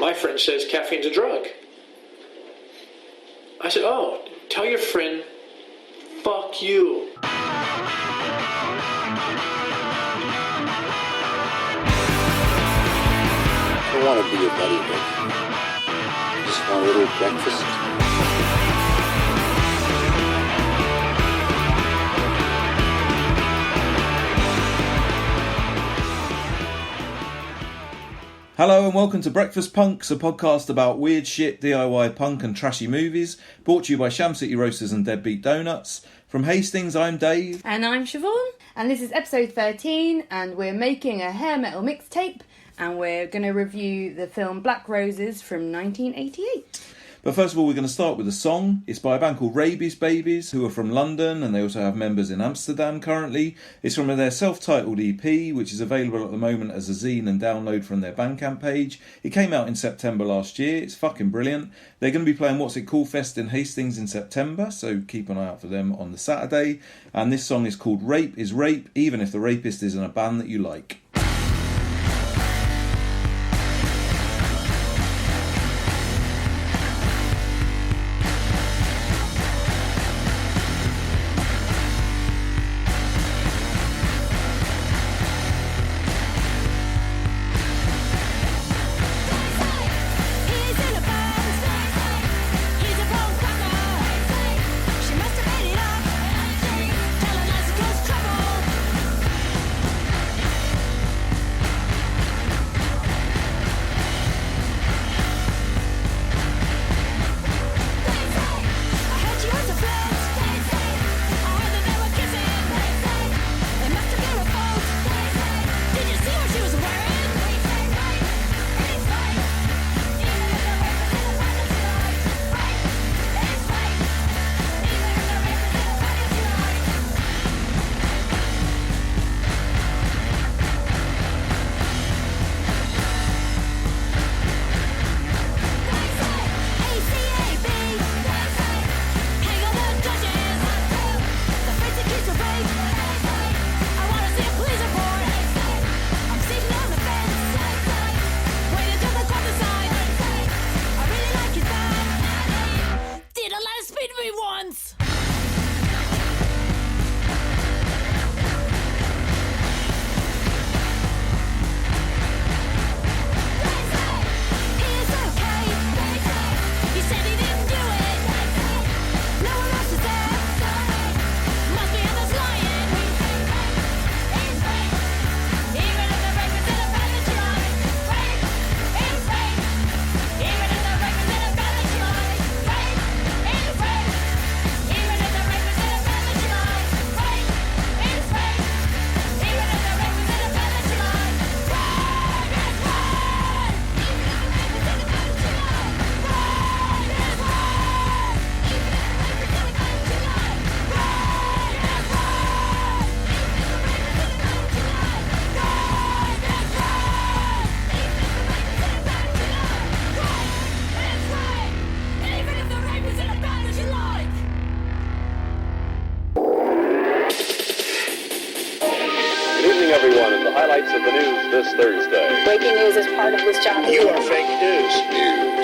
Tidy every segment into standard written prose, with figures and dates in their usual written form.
My friend says caffeine's a drug. I said, oh, tell your friend, fuck you. I don't want to be your buddy, but just want a little breakfast. Hello and welcome to Breakfast Punks, a podcast about weird shit, DIY punk and trashy movies, brought to you by Sham City Roasters and Deadbeat Donuts. From Hastings, I'm Dave. And I'm Siobhan. And this is episode 13, and we're making a hair metal mixtape, and we're going to review the film Black Roses from 1988. But first of all, we're going to start with a song. It's by a band called Rabies Babies, who are from London, and they also have members in Amsterdam currently. It's from their self-titled EP, which is available at the moment as a zine and download from their Bandcamp page. It came out in September last year. It's fucking brilliant. They're going to be playing What's It Called Fest in Hastings in September, so keep an eye out for them on the Saturday. And this song is called Rape is Rape, even if the rapist is in a band that you like. Of the news this Thursday. Breaking news is part of this job. You are fake news.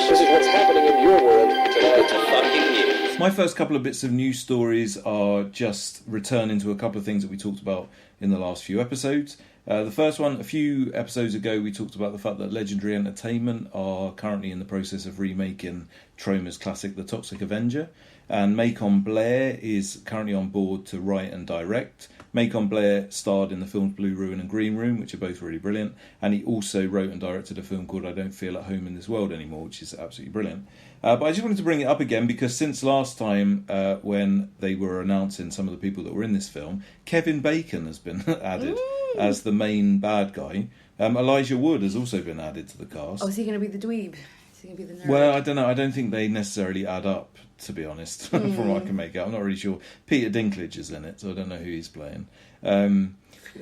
This is what's happening in your world tonight. It's fucking news. My first couple of bits of news stories are just returning to a couple of things that we talked about in the last few episodes. The first one, a few episodes ago, we talked about the fact that Legendary Entertainment are currently in the process of remaking Troma's classic The Toxic Avenger, and Macon Blair is currently on board to write and direct. Macon Blair starred in the films Blue Ruin and Green Room, which are both really brilliant, and he also wrote and directed a film called I Don't Feel at Home in This World Anymore, which is absolutely brilliant. But I just wanted to bring it up again because since last time when they were announcing some of the people that were in this film, Kevin Bacon has been added as the main bad guy. Elijah Wood has also been added to the cast. Oh, is he going to be the dweeb? Is he going to be the nerd? Well, I don't know. I don't think they necessarily add up, to be honest, from what I can make out. I'm not really sure. Peter Dinklage is in it, so I don't know who he's playing.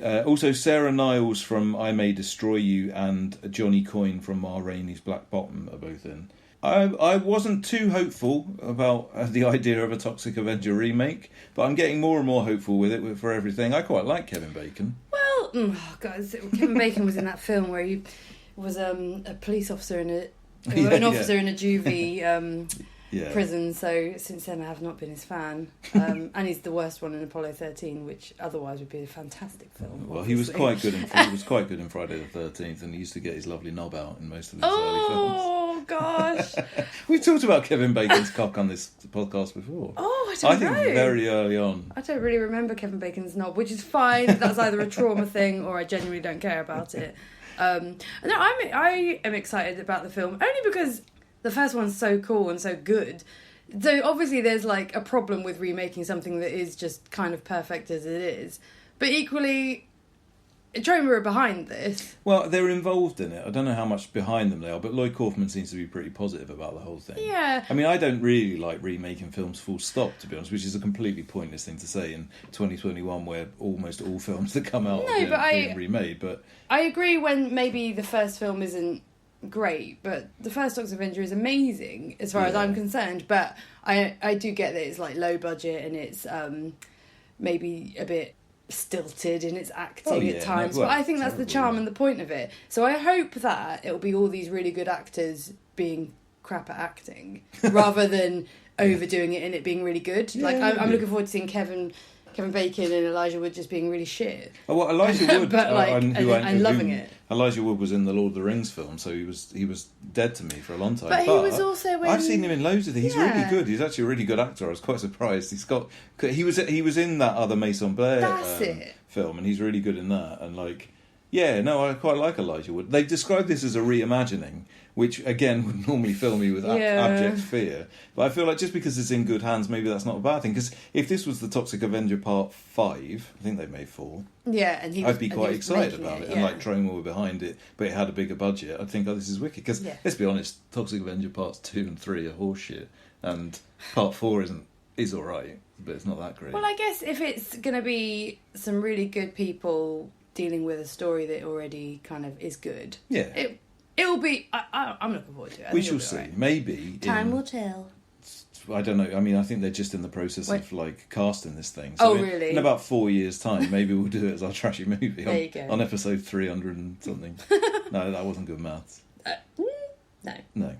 Also, Sarah Niles from I May Destroy You and Johnny Coyne from Ma Rainey's Black Bottom are both in. I wasn't too hopeful about the idea of a Toxic Avenger remake, but I'm getting more and more hopeful with it for everything. I quite like Kevin Bacon. Well, guys, Kevin Bacon was in that film where he was a police officer in a Yeah, an officer in a juvie Yeah. prison, so since then I have not been his fan. And he's the worst one in Apollo 13, which otherwise would be a fantastic film. Well, he was obviously. quite good in Friday the 13th, and he used to get his lovely knob out in most of his early films. Oh gosh! We've talked about Kevin Bacon's cock on this podcast before. Oh, I don't know. think very early on. I don't really remember Kevin Bacon's knob, which is fine. That's either a trauma thing or I genuinely don't care about it. No, I am excited about the film only because the first one's so cool and so good. So obviously there's like a problem with remaking something that is just kind of perfect as it is. But equally, Troma are behind this. Well, they're involved in it. I don't know how much behind them they are, but Lloyd Kaufman seems to be pretty positive about the whole thing. Yeah. I mean, I don't really like remaking films full stop, to be honest, which is a completely pointless thing to say in 2021 where almost all films that come out are being remade. But I agree when maybe the first film isn't great, but the first Toxic Avenger is amazing as far as I'm concerned. But I do get that it's like low budget and it's maybe a bit stilted in its acting at times, but I think that's the charm and the point of it. So I hope that it'll be all these really good actors being crap at acting rather than overdoing it and it being really good. I'm looking forward to seeing Kevin Bacon and Elijah Wood just being really shit. Oh, well, Elijah Wood, but and loving it. Elijah Wood was in the Lord of the Rings film, so he was dead to me for a long time. But he was also in... I've seen him in loads of things. He's really good. He's actually a really good actor. I was quite surprised. He was in that other Maison Blair film, and he's really good in that. And I quite like Elijah Wood. They've described this as a reimagining, which again would normally fill me with abject fear. But I feel like just because it's in good hands, maybe that's not a bad thing. Because if this was the Toxic Avenger Part 5, I think they made 4. Yeah, and I'd be quite excited about it. And Troma were behind it, but it had a bigger budget. I'd think, this is wicked. Because let's be honest, Toxic Avenger Parts 2 and 3 are horseshit, and Part 4 is all right, but it's not that great. Well, I guess if it's going to be some really good people dealing with a story that already kind of is good, it will be. I'm looking forward to it. We shall see. Right. Maybe time will tell. I don't know. I mean, I think they're just in the process of casting this thing. So really? In about 4 years' time, maybe we'll do it as our trashy movie there you go. On episode 300 and something. No, that wasn't good maths. No.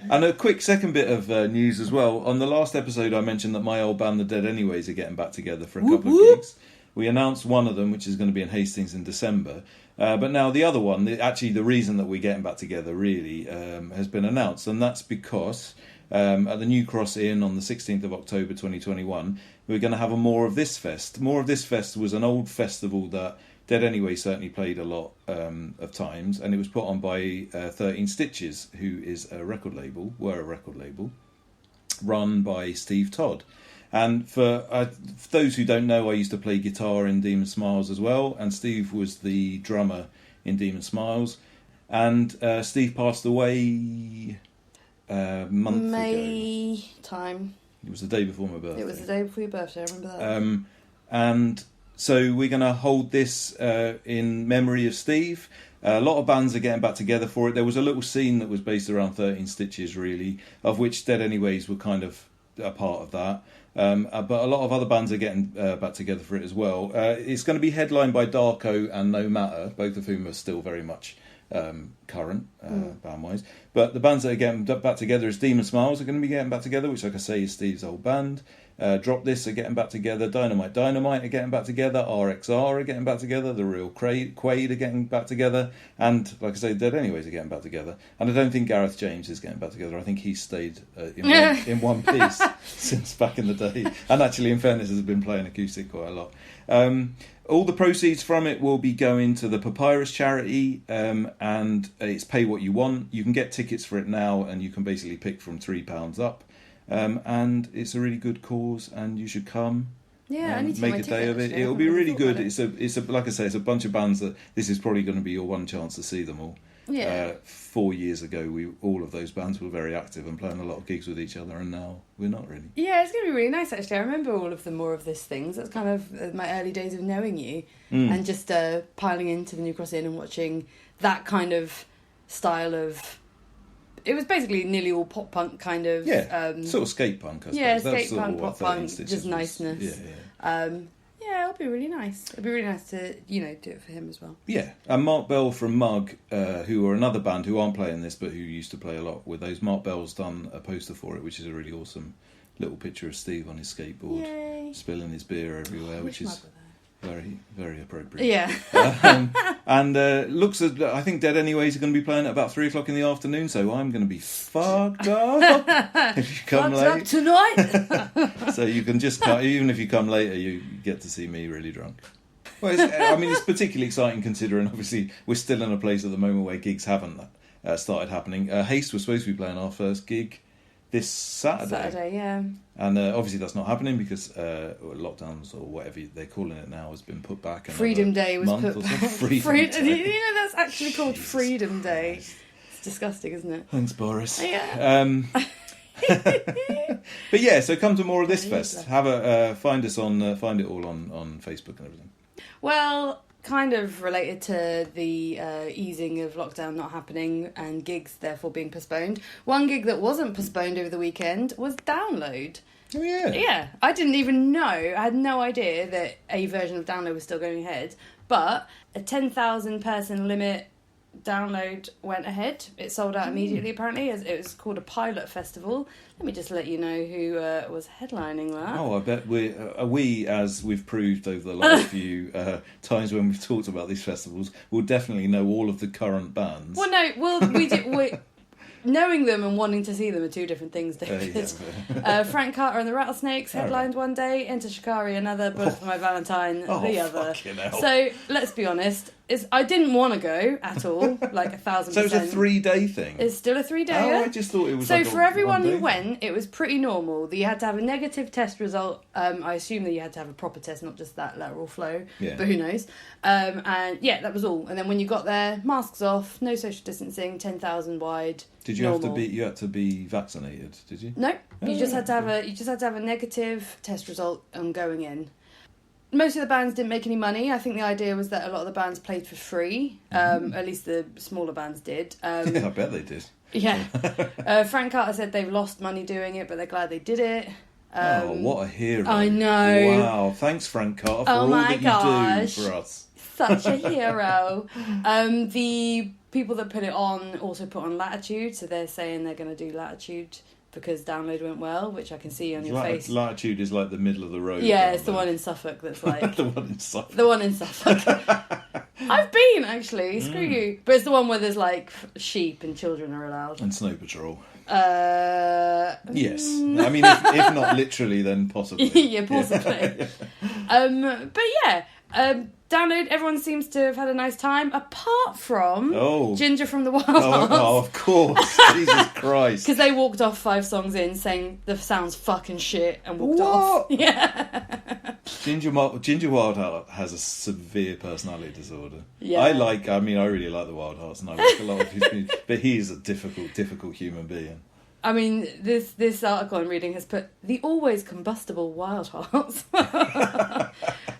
And a quick second bit of news as well. On the last episode, I mentioned that my old band, The Dead Anyways, are getting back together for a couple of gigs. We announced one of them, which is going to be in Hastings in December. But now the other one, the reason that we're getting back together really has been announced. And that's because at the New Cross Inn on the 16th of October 2021, we're going to have a More of This Fest. More of This Fest was an old festival that Dead Anyway certainly played a lot of times. And it was put on by 13 Stitches, who is a record label, run by Steve Todd. And for those who don't know, I used to play guitar in Demon Smiles as well, and Steve was the drummer in Demon Smiles. And Steve passed away a month ago. May time. It was the day before my birthday. It was the day before your birthday, I remember that. And so we're going to hold this in memory of Steve. A lot of bands are getting back together for it. There was a little scene that was based around 13 Stitches, really, of which Dead Anyways were kind of a part of that. But a lot of other bands are getting back together for it as well. It's going to be headlined by Darko and No Matter, both of whom are still very much current band-wise. But the bands that are getting back together is Demon Smiles are going to be getting back together, which, like I say, is Steve's old band. Drop This are getting back together. Dynamite are getting back together. RXR are getting back together. The Real Quaid are getting back together. And, like I say, Dead Anyways are getting back together. And I don't think Gareth James is getting back together. I think he's stayed in one piece since back in the day. And actually, in fairness, has been playing acoustic quite a lot. All the proceeds from it will be going to the Papyrus charity, and it's pay what you want. You can get tickets for it now, and you can basically pick from £3 up. And it's a really good cause, and you should come. Yeah, I need to make get a day of it. It'll be really good. It's a like I say, it's a bunch of bands that this is probably going to be your one chance to see them all. Yeah. 4 years ago, all of those bands were very active and playing a lot of gigs with each other, and now we're not really. Yeah, it's going to be really nice, actually. I remember all of the More of This things. That's kind of my early days of knowing you, and just piling into the New Cross Inn and watching that kind of style of. It was basically nearly all pop punk kind of. Yeah, sort of skate punk, I suppose. Yeah, That's skate punk, pop punk, just niceness. Yeah, it'll be really nice. It'll be really nice to, do it for him as well. Yeah, and Mark Bell from Mug, who are another band who aren't playing this, but who used to play a lot with those. Mark Bell's done a poster for it, which is a really awesome little picture of Steve on his skateboard, spilling his beer everywhere, which is very, very appropriate. Yeah. And looks, I think Dead Anyways are going to be playing at about 3 o'clock in the afternoon, so I'm going to be fucked up if you come Fucked late. up tonight. So you can just come, even if you come later, you get to see me really drunk. Well, it's particularly exciting considering, obviously, we're still in a place at the moment where gigs haven't started happening. Haste was supposed to be playing our first gig this Saturday. Yeah. And obviously that's not happening because lockdowns or whatever they're calling it now has been put back. Freedom Day was put back. Freedom Day. That's actually called Freedom Day. It's disgusting, isn't it? Thanks, Boris. Yeah. But yeah, so come to more of this fest. Have a find us on find it all on Facebook and everything. Well, kind of related to the easing of lockdown not happening and gigs therefore being postponed. One gig that wasn't postponed over the weekend was Download. Oh yeah. Yeah, I didn't even know. I had no idea that a version of Download was still going ahead. But a 10,000 person limit Download went ahead. It sold out immediately, apparently, as it was called a pilot festival. Let me just let you know who was headlining that. Oh, I bet we, as we've proved over the last few times when we've talked about these festivals, will definitely know all of the current bands. Well, no, we did. Knowing them and wanting to see them are two different things, David. Frank Carter and the Rattlesnakes headlined one day, Enter Shikari another, Bullet for My Valentine the other. So, let's be honest, I didn't want to go at all, like 1,000%. So it was a 3-day thing? It's still a 3-day. Oh, I just thought it was so for everyone who went, it was pretty normal. You had to have a negative test result. I assume that you had to have a proper test, not just that lateral flow, but who knows. And yeah, that was all. And then when you got there, masks off, no social distancing, 10,000 wide. Did you normal. you had to be vaccinated, did you? No, you just had to have a negative test result on going in. Most of the bands didn't make any money. I think the idea was that a lot of the bands played for free. At least the smaller bands did. Yeah, I bet they did. Yeah. Frank Carter said they've lost money doing it, but they're glad they did it. Oh, what a hero. I know. Wow. Thanks, Frank Carter, for all that you do for us. Such a hero. The people that put it on also put on Latitude, so they're saying they're going to do Latitude because Download went well, which I can see on your face. Latitude is like the middle of the road. Yeah, it's the one in Suffolk that's like... The one in Suffolk. The one in Suffolk. I've been, actually. Screw you. But it's the one where there's, like, sheep and children are allowed. And Snow Patrol. Yes. I mean, if not literally, then possibly. Yeah, possibly. But yeah... Download, everyone seems to have had a nice time, apart from Ginger from the Wild Hearts. Oh, of course. Jesus Christ. Because they walked off 5 songs in saying the sound's fucking shit and walked off. Yeah. Ginger Wildheart has a severe personality disorder. Yeah. I really like the Wild Hearts and I like a lot of his music, but he is a difficult human being. I mean, this article I'm reading has put the always combustible Wild Hearts.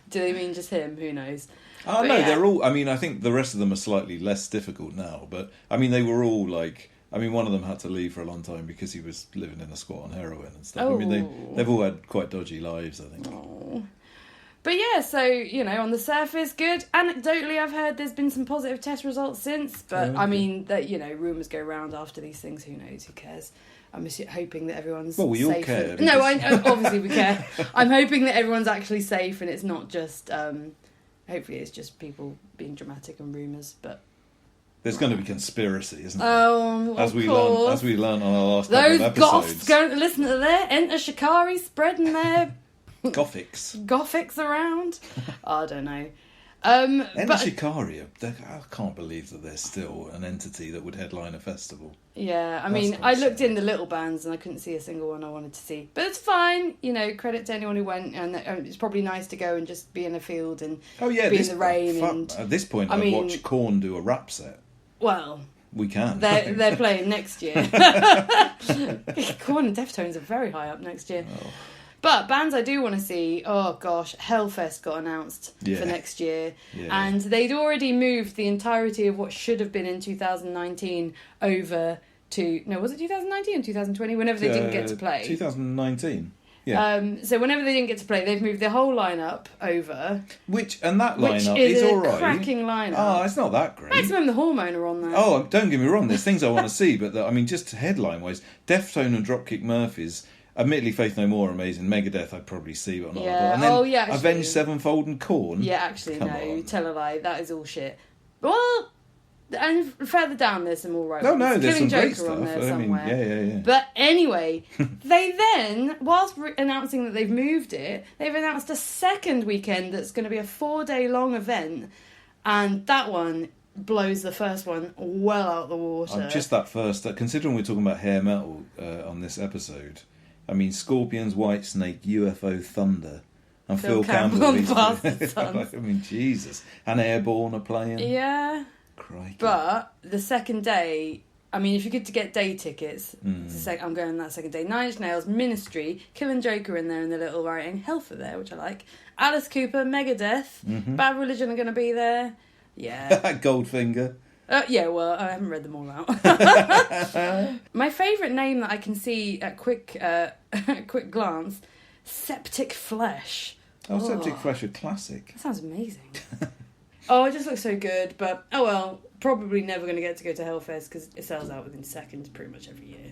Do they mean just him? Who knows? Oh, no, they're all... I mean, I think the rest of them are slightly less difficult now, but, I mean, they were all, like... I mean, one of them had to leave for a long time because he was living in a squat on heroin and stuff. Oh. I mean, they've all had quite dodgy lives, I think. Oh. But yeah, so, on the surface, good. Anecdotally, I've heard there's been some positive test results since, but, I mean, that rumours go round after these things, who knows, who cares? I'm just hoping that everyone's safe. Well, we all care. Because... No, obviously we care. I'm hoping that everyone's actually safe and it's not just... hopefully it's just people being dramatic and rumours, but... There's going to be conspiracy, isn't there? Oh, as we learned on our last couple of episodes. Those goths going to listen to their Enter Shikari spreading their... Gothics around. I don't know. Enter Shikari, I can't believe that there's still an entity that would headline a festival. Yeah, I mean, I looked in the little bands and I couldn't see a single one I wanted to see. But it's fine, credit to anyone who went, and it's probably nice to go and just be in a field and be in the rain. And at this point, I'd watch Korn do a rap set. Well... We can. They're playing next year. Korn and Deftones are very high up next year. Oh. But bands I do want to see, oh gosh, Hellfest got announced for next year. Yeah. And they'd already moved the entirety of what should have been in 2019 over to... No, was it 2019 or 2020? Whenever they didn't get to play. 2019. Yeah. So whenever they didn't get to play, they've moved their whole lineup over. And that lineup which is all a right. cracking lineup. Oh, it's not that great. Maximum the Hormone are on there. Oh, don't get me wrong. There's things I want to see, but just headline wise, Deftone and Dropkick Murphys. Admittedly, Faith No More are amazing. Megadeth I'd probably see, but not. Yeah. And then actually. Avenged Sevenfold and Korn. Yeah, actually, Come no. on. Tell a lie. That is all shit. Well, and further down there's some all right No, ones. no, there's some Killing great Joker stuff. on there I mean, somewhere. yeah. But anyway, they then, whilst announcing that they've moved it, they've announced a second weekend that's going to be a 4-day long event, and that one blows the first one well out the water. Just that first, considering we're talking about hair metal on this episode, I mean, Scorpions, Whitesnake, UFO, Thunder, and Phil Campbell. on the Bastard Sons. I mean, Jesus. And Airborne are playing. Yeah. Crikey. But the second day, I mean, if you could get day tickets, I'm going on that second day. Nine Inch Nails, Ministry, Killing Joker in there in the little writing, Health are there, which I like. Alice Cooper, Megadeth, Bad Religion are going to be there. Yeah. Goldfinger. Yeah, well, I haven't read them all out. My favourite name that I can see at quick glance, Septic Flesh. Oh, Septic Flesh are classic. That sounds amazing. Oh, it just looks so good, but oh well, probably never going to get to go to Hellfest because it sells out within seconds pretty much every year.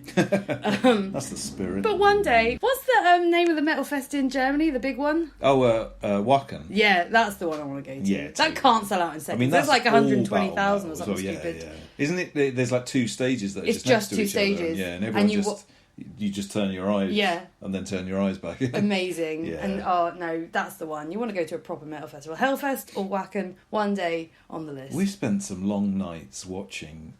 That's the spirit. But one day, what's the name of the metal fest in Germany, the big one? Oh, Wacken. Yeah, that's the one I want to go to. Yeah, that can't sell out in seconds. I mean, that's like all 120,000 or battle something metal, stupid. Yeah. Isn't it? There's like 2 stages that are It's just next just to 2 each other. stages. Yeah, and everyone And you just turn your eyes. Yeah. And then turn your eyes back. Amazing. Yeah. And oh no, that's the one. You want to go to a proper metal festival. Hellfest or Wacken, one day on the list. We spent some long nights watching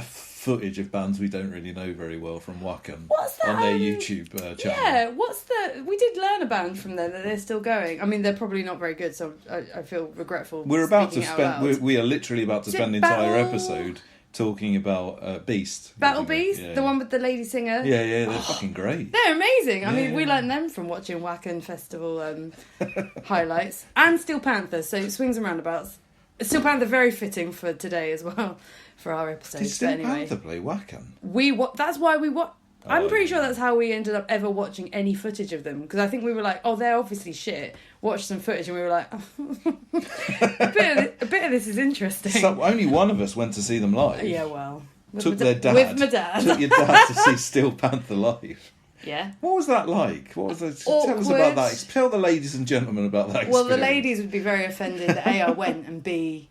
footage of bands we don't really know very well from Wacken on their YouTube channel. Yeah, we did learn a band from there that they're still going. I mean, they're probably not very good, so I feel regretful. We're about to speaking it out spend. loud. We are literally about to Is it spend an entire Battle- episode talking about Beast. Battle Beast, Yeah. the one with the lady singer. Yeah, they're fucking great. They're amazing. I mean, we Yeah. learned them from watching Wacken Festival highlights. And Steel Panther, so swings and roundabouts. Steel Panther, very fitting for today as well, for our episode. Did Steel But anyway, Panther play Wacken? that's why we watched. I'm Oh, pretty yeah. sure that's how we ended up ever watching any footage of them, because I think we were like, oh, they're obviously shit. Watched some footage and we were like, oh, a bit of this is interesting. So, only one of us went to see them live. Yeah, well, with Took my their dad. with my dad. Took your dad to see Steel Panther live. Yeah. What was that like? What was the? Tell us about that. Awkward. Tell the ladies and gentlemen about that experience. Well, the ladies would be very offended that A, I went, and B,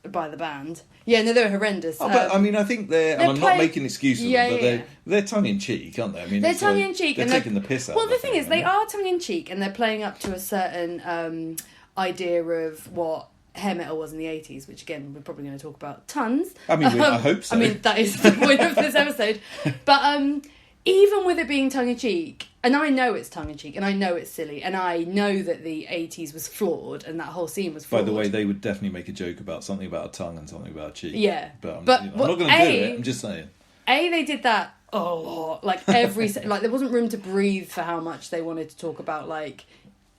by the band. Yeah, no, they were horrendous. Oh, but I mean, I think and I'm not playing- making excuses, Yeah, but yeah. they're tongue in cheek, aren't they? I mean, They're it's tongue like- in cheek, They're and taking the piss out. Well, of the it, thing is, they aren't are tongue in cheek, and they're playing up to a certain idea of what hair metal was in the 80s, which again we're probably going to talk about tons. I mean, I hope so. I mean, that is the point of this episode. But even with it being tongue in cheek, and I know it's tongue in cheek, and I know it's silly, and I know that the 80s was flawed, and that whole scene was By flawed. the way, they would definitely make a joke about something about a tongue and something about a cheek. Yeah. But I'm But, not well, going to do A- it. I'm just saying. They did that a lot. Like like there wasn't room to breathe for how much they wanted to talk about like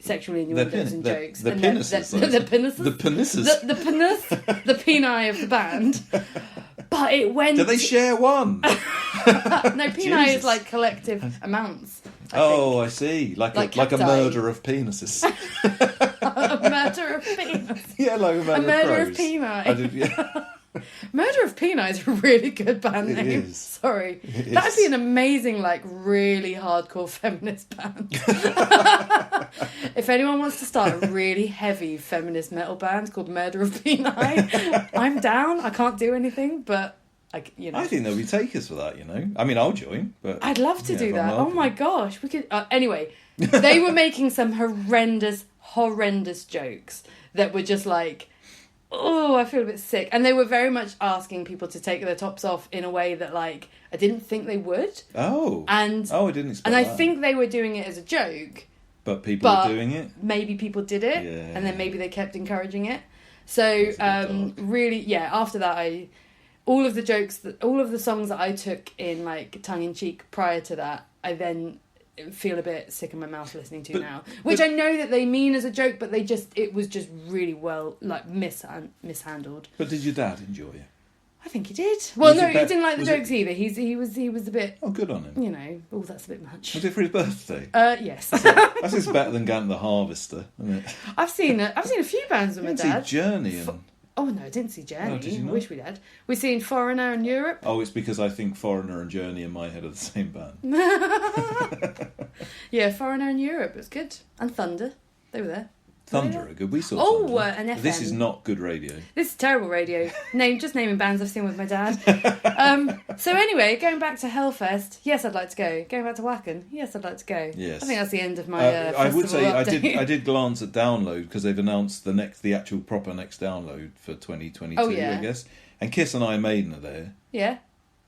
sexual innuendos and jokes. The and penises. the penises. The penises. The penis, the peni of the band. But it went. Do they share one? No, peni Jesus. is like collective amounts. I see. Like a cacti. murder of penises. A murder of penis. Yeah, like a Murder of crows. Peni. I did, yeah. Murder of Peni is a really good band It name. is. Sorry. It That'd is. be an amazing, like, really hardcore feminist band. If anyone wants to start a really heavy feminist metal band called Murder of Peni, I'm down. I can't do anything, but, I think there'll be takers for that, I mean, I'll join, but... I'd love to do if I'm that. Oh welcome. my gosh. We could. Anyway, they were making some horrendous jokes that were just like, oh, I feel a bit sick. And they were very much asking people to take their tops off in a way that, like, I didn't think they would. Oh. And I didn't expect And I that. think they were doing it as a joke. But people are doing it? Maybe people did it. Yeah. And then maybe they kept encouraging it. So, That's a bit dark. really, yeah, after that, all of the songs that I took in, like, tongue-in-cheek prior to that, I then feel a bit sick in my mouth listening to now. Which I know that they mean as a joke, but it was just really well, like, mishandled. But did your dad enjoy it? I think he did. Well, Was no, it he bet- didn't like the was it- jokes either. He was a bit, Oh, good on him. you know, oh, that's a bit much. Was it for his birthday? Yes. That's just better than going to the Harvester, isn't it? I've seen a few bands with my I didn't dad. see Journey and... Oh no, I didn't see Journey. Oh, did you I not? wish we had. We've seen Foreigner in Europe. Oh, it's because I think Foreigner and Journey in my head are the same band. Yeah, Foreigner in Europe. It was good. And Thunder. They were there. Thunder are good. We saw Oh, Thunder. an FM. This is not good radio. This is terrible radio. Just naming bands I've seen with my dad. So anyway, going back to Hellfest, yes, I'd like to go. Going back to Wacken, yes, I'd like to go. Yes. I think that's the end of my I would say update. I did glance at Download because they've announced the actual proper next Download for 2022, Oh, yeah. I guess. And Kiss and Iron Maiden are there. Yeah.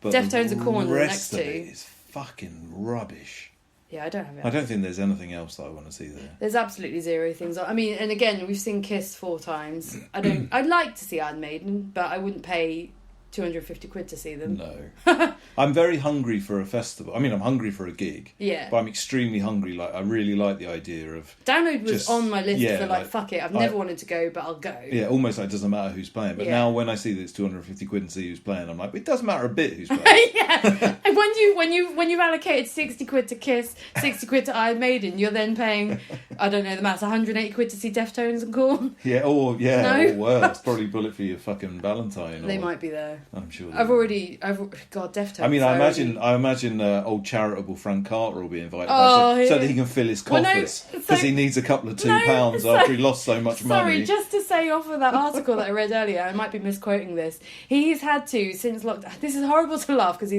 But Deftones and Korn are the rest next of two. it is fucking rubbish. Yeah, I don't have it. I don't think there's anything else that I want to see there. There's absolutely zero things. I mean, and again, we've seen Kiss 4 times. I'd like to see Iron Maiden, but I wouldn't pay 250 quid to see them. No. I'm very hungry for a festival. I mean, I'm hungry for a gig. Yeah. But I'm extremely hungry. Like, I really like the idea of... Download was Just- on my list yeah, for like, fuck it. I've never wanted to go, but I'll go. Yeah, almost like it doesn't matter who's playing. But Yeah. now when I see that it's 250 quid and see who's playing, I'm like, it does matter a bit who's playing. Yeah. And when you've allocated 60 quid to Kiss, 60 quid to Iron Maiden, you're then paying, I don't know the maths, 180 quid to see Deftones and Korn. Yeah, or No. worse, probably bullet for your fucking Valentine. They or, might be there. I'm sure. God, Deftones. I mean, I imagine old charitable Frank Carter will be invited Oh, back so yeah. that he can fill his Well, no, coffers so- because he needs a couple of £2 so- after he lost so much Sorry, money. just to say off of that article that I read earlier, I might be misquoting this. He's had to, since lockdown, this is horrible to laugh because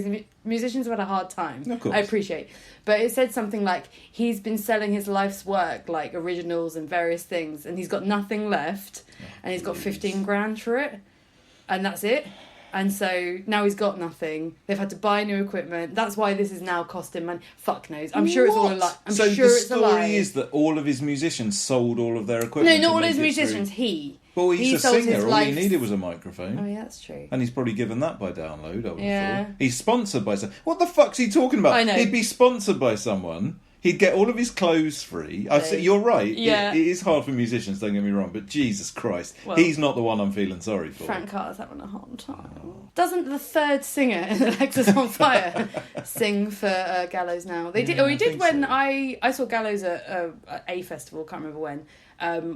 musicians have had a hard time. Of course. I appreciate. But it said something like, he's been selling his life's work, like originals and various things, and he's got nothing left, and he's got 15 grand for it, and that's it. And so now he's got nothing. They've had to buy new equipment. That's why this is now costing money. Fuck knows. I'm sure it's all a lie. So sure the it's a lie. story is that all of his musicians sold all of their equipment. No, not to all make his it musicians. through. He. Well, he's a sold his singer. All he life's- needed was a microphone. Oh yeah, that's true. And he's probably given that by Download, I would have Yeah. thought. He's sponsored by someone. What the fuck's he talking about? I know. He'd be sponsored by someone. He'd get all of his clothes free. I say, you're right. Yeah. It is hard for musicians, don't get me wrong, but Jesus Christ. Well, he's not the one I'm feeling sorry for. Frank Carter's having a hard time. Doesn't the third singer in Alexis on Fire sing for Gallows now? They did. Yeah, Oh, he I did think when so. I saw Gallows at a festival. Can't remember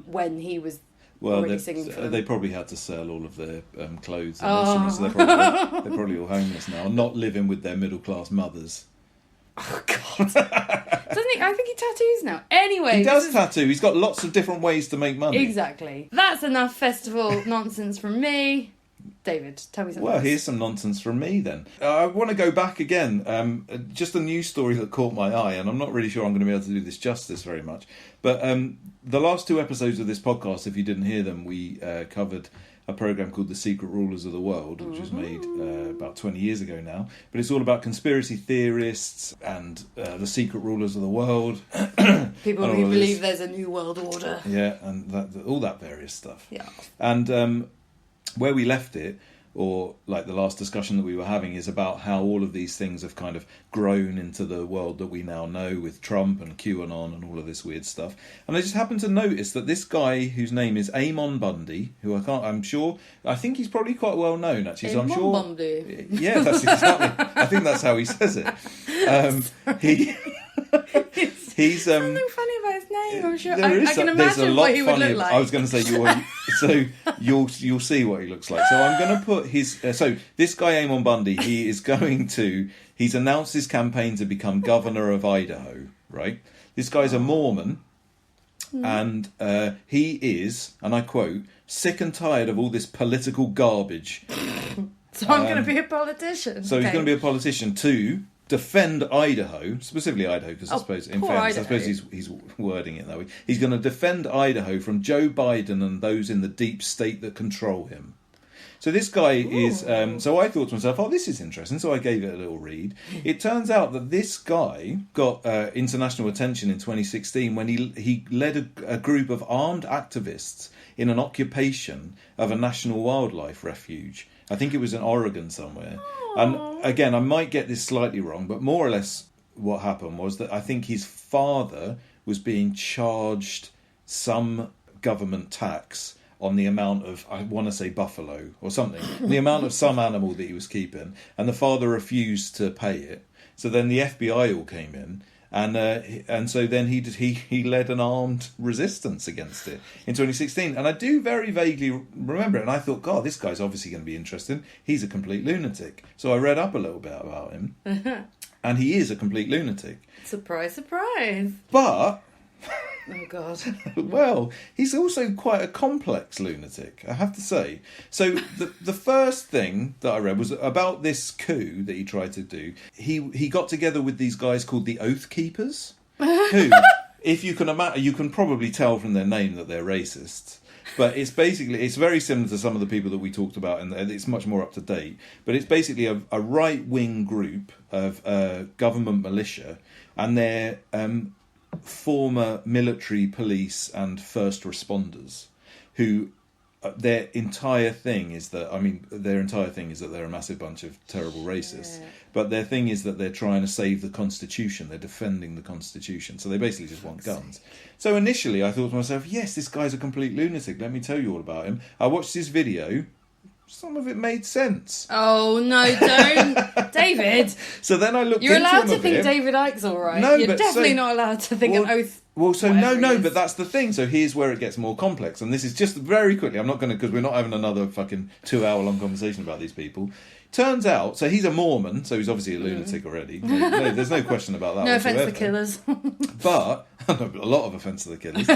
when he was Well, already singing for them. they probably had to sell all of their clothes and Oh. instruments, so they're probably all homeless now, not living with their middle-class mothers. Oh God! Doesn't he? I think he tattoos now. Anyway, He does this is- tattoo. He's got lots of different ways to make money. Exactly. That's enough festival nonsense from me. David, tell me something. Well, else. here's some nonsense from me then. I want to go back again. Just a news story that caught my eye, and I'm not really sure I'm going to be able to do this justice very much. But the last 2 episodes of this podcast, if you didn't hear them, we covered a program called The Secret Rulers of the World, which was made about 20 years ago now. But it's all about conspiracy theorists and the secret rulers of the world. People and who all of believe this. there's a new world order. Yeah, and all that various stuff. Yeah. And where we left it, or like the last discussion that we were having, is about how all of these things have kind of grown into the world that we now know with Trump and QAnon and all of this weird stuff. And I just happened to notice that this guy whose name is Amon Bundy, who I think he's probably quite well known actually. So I'm Amon sure. Bundy. Yeah, that's exactly. I think that's how he says it. He's Something funny about his name. I'm sure. there is I can some- there's a imagine lot what he would funnier- look like. I was going to say you'll see what he looks like. So I'm going to put his. So this guy Amon Bundy, he's announced his campaign to become governor of Idaho. Right, this guy's a Mormon, and he is, and I quote, "sick and tired of all this political garbage." So I'm going to be a politician. So he's Okay. going to be a politician to defend Idaho, specifically Idaho, because I Oh, suppose, in poor fairness, I Idaho. suppose he's wording it that way. He's going to defend Idaho from Joe Biden and those in the deep state that control him. So this guy is. So I thought to myself, "Oh, this is interesting." So I gave it a little read. It turns out that this guy got international attention in 2016 when he led a group of armed activists in an occupation of a national wildlife refuge. I think it was in Oregon somewhere. And again, I might get this slightly wrong, but more or less what happened was that I think his father was being charged some government tax on the amount of, I want to say buffalo or something, the amount of some animal that he was keeping, and the father refused to pay it. So then the FBI all came in, and so then he led an armed resistance against it in 2016. And I do very vaguely remember it, and I thought, God, this guy's obviously going to be interesting. He's a complete lunatic. So I read up a little bit about him, and he is a complete lunatic. Surprise, surprise. But... Oh, God. Well, he's also quite a complex lunatic, I have to say. So the first thing that I read was about this coup that he tried to do. He got together with these guys called the Oath Keepers, who, if you can imagine, you can probably tell from their name that they're racists. But it's very similar to some of the people that we talked about, and it's much more up to date. But it's basically a right-wing group of government militia, and they're... former military, police and first responders who their entire thing is that they're a massive bunch of terrible racists, but their thing is that they're trying to save the Constitution, they're defending the Constitution, so they basically just want guns. So initially I thought to myself, yes, this guy's a complete lunatic, let me tell you all about him. I watched his video. Some of it made sense. Oh, no, don't. David. So then I looked You're into allowed him to a think bit. David Icke's all right. No, You're but definitely not allowed to think an oath. Well, so whatever no, it is. but that's the thing. So here's where it gets more complex. And this is just very quickly. I'm not going to, because we're not having another fucking 2-hour-long conversation about these people. Turns out, so he's a Mormon, so he's obviously a lunatic already. No, there's no question about that. No whatsoever. offence to killers. But, a lot of offence to the killers.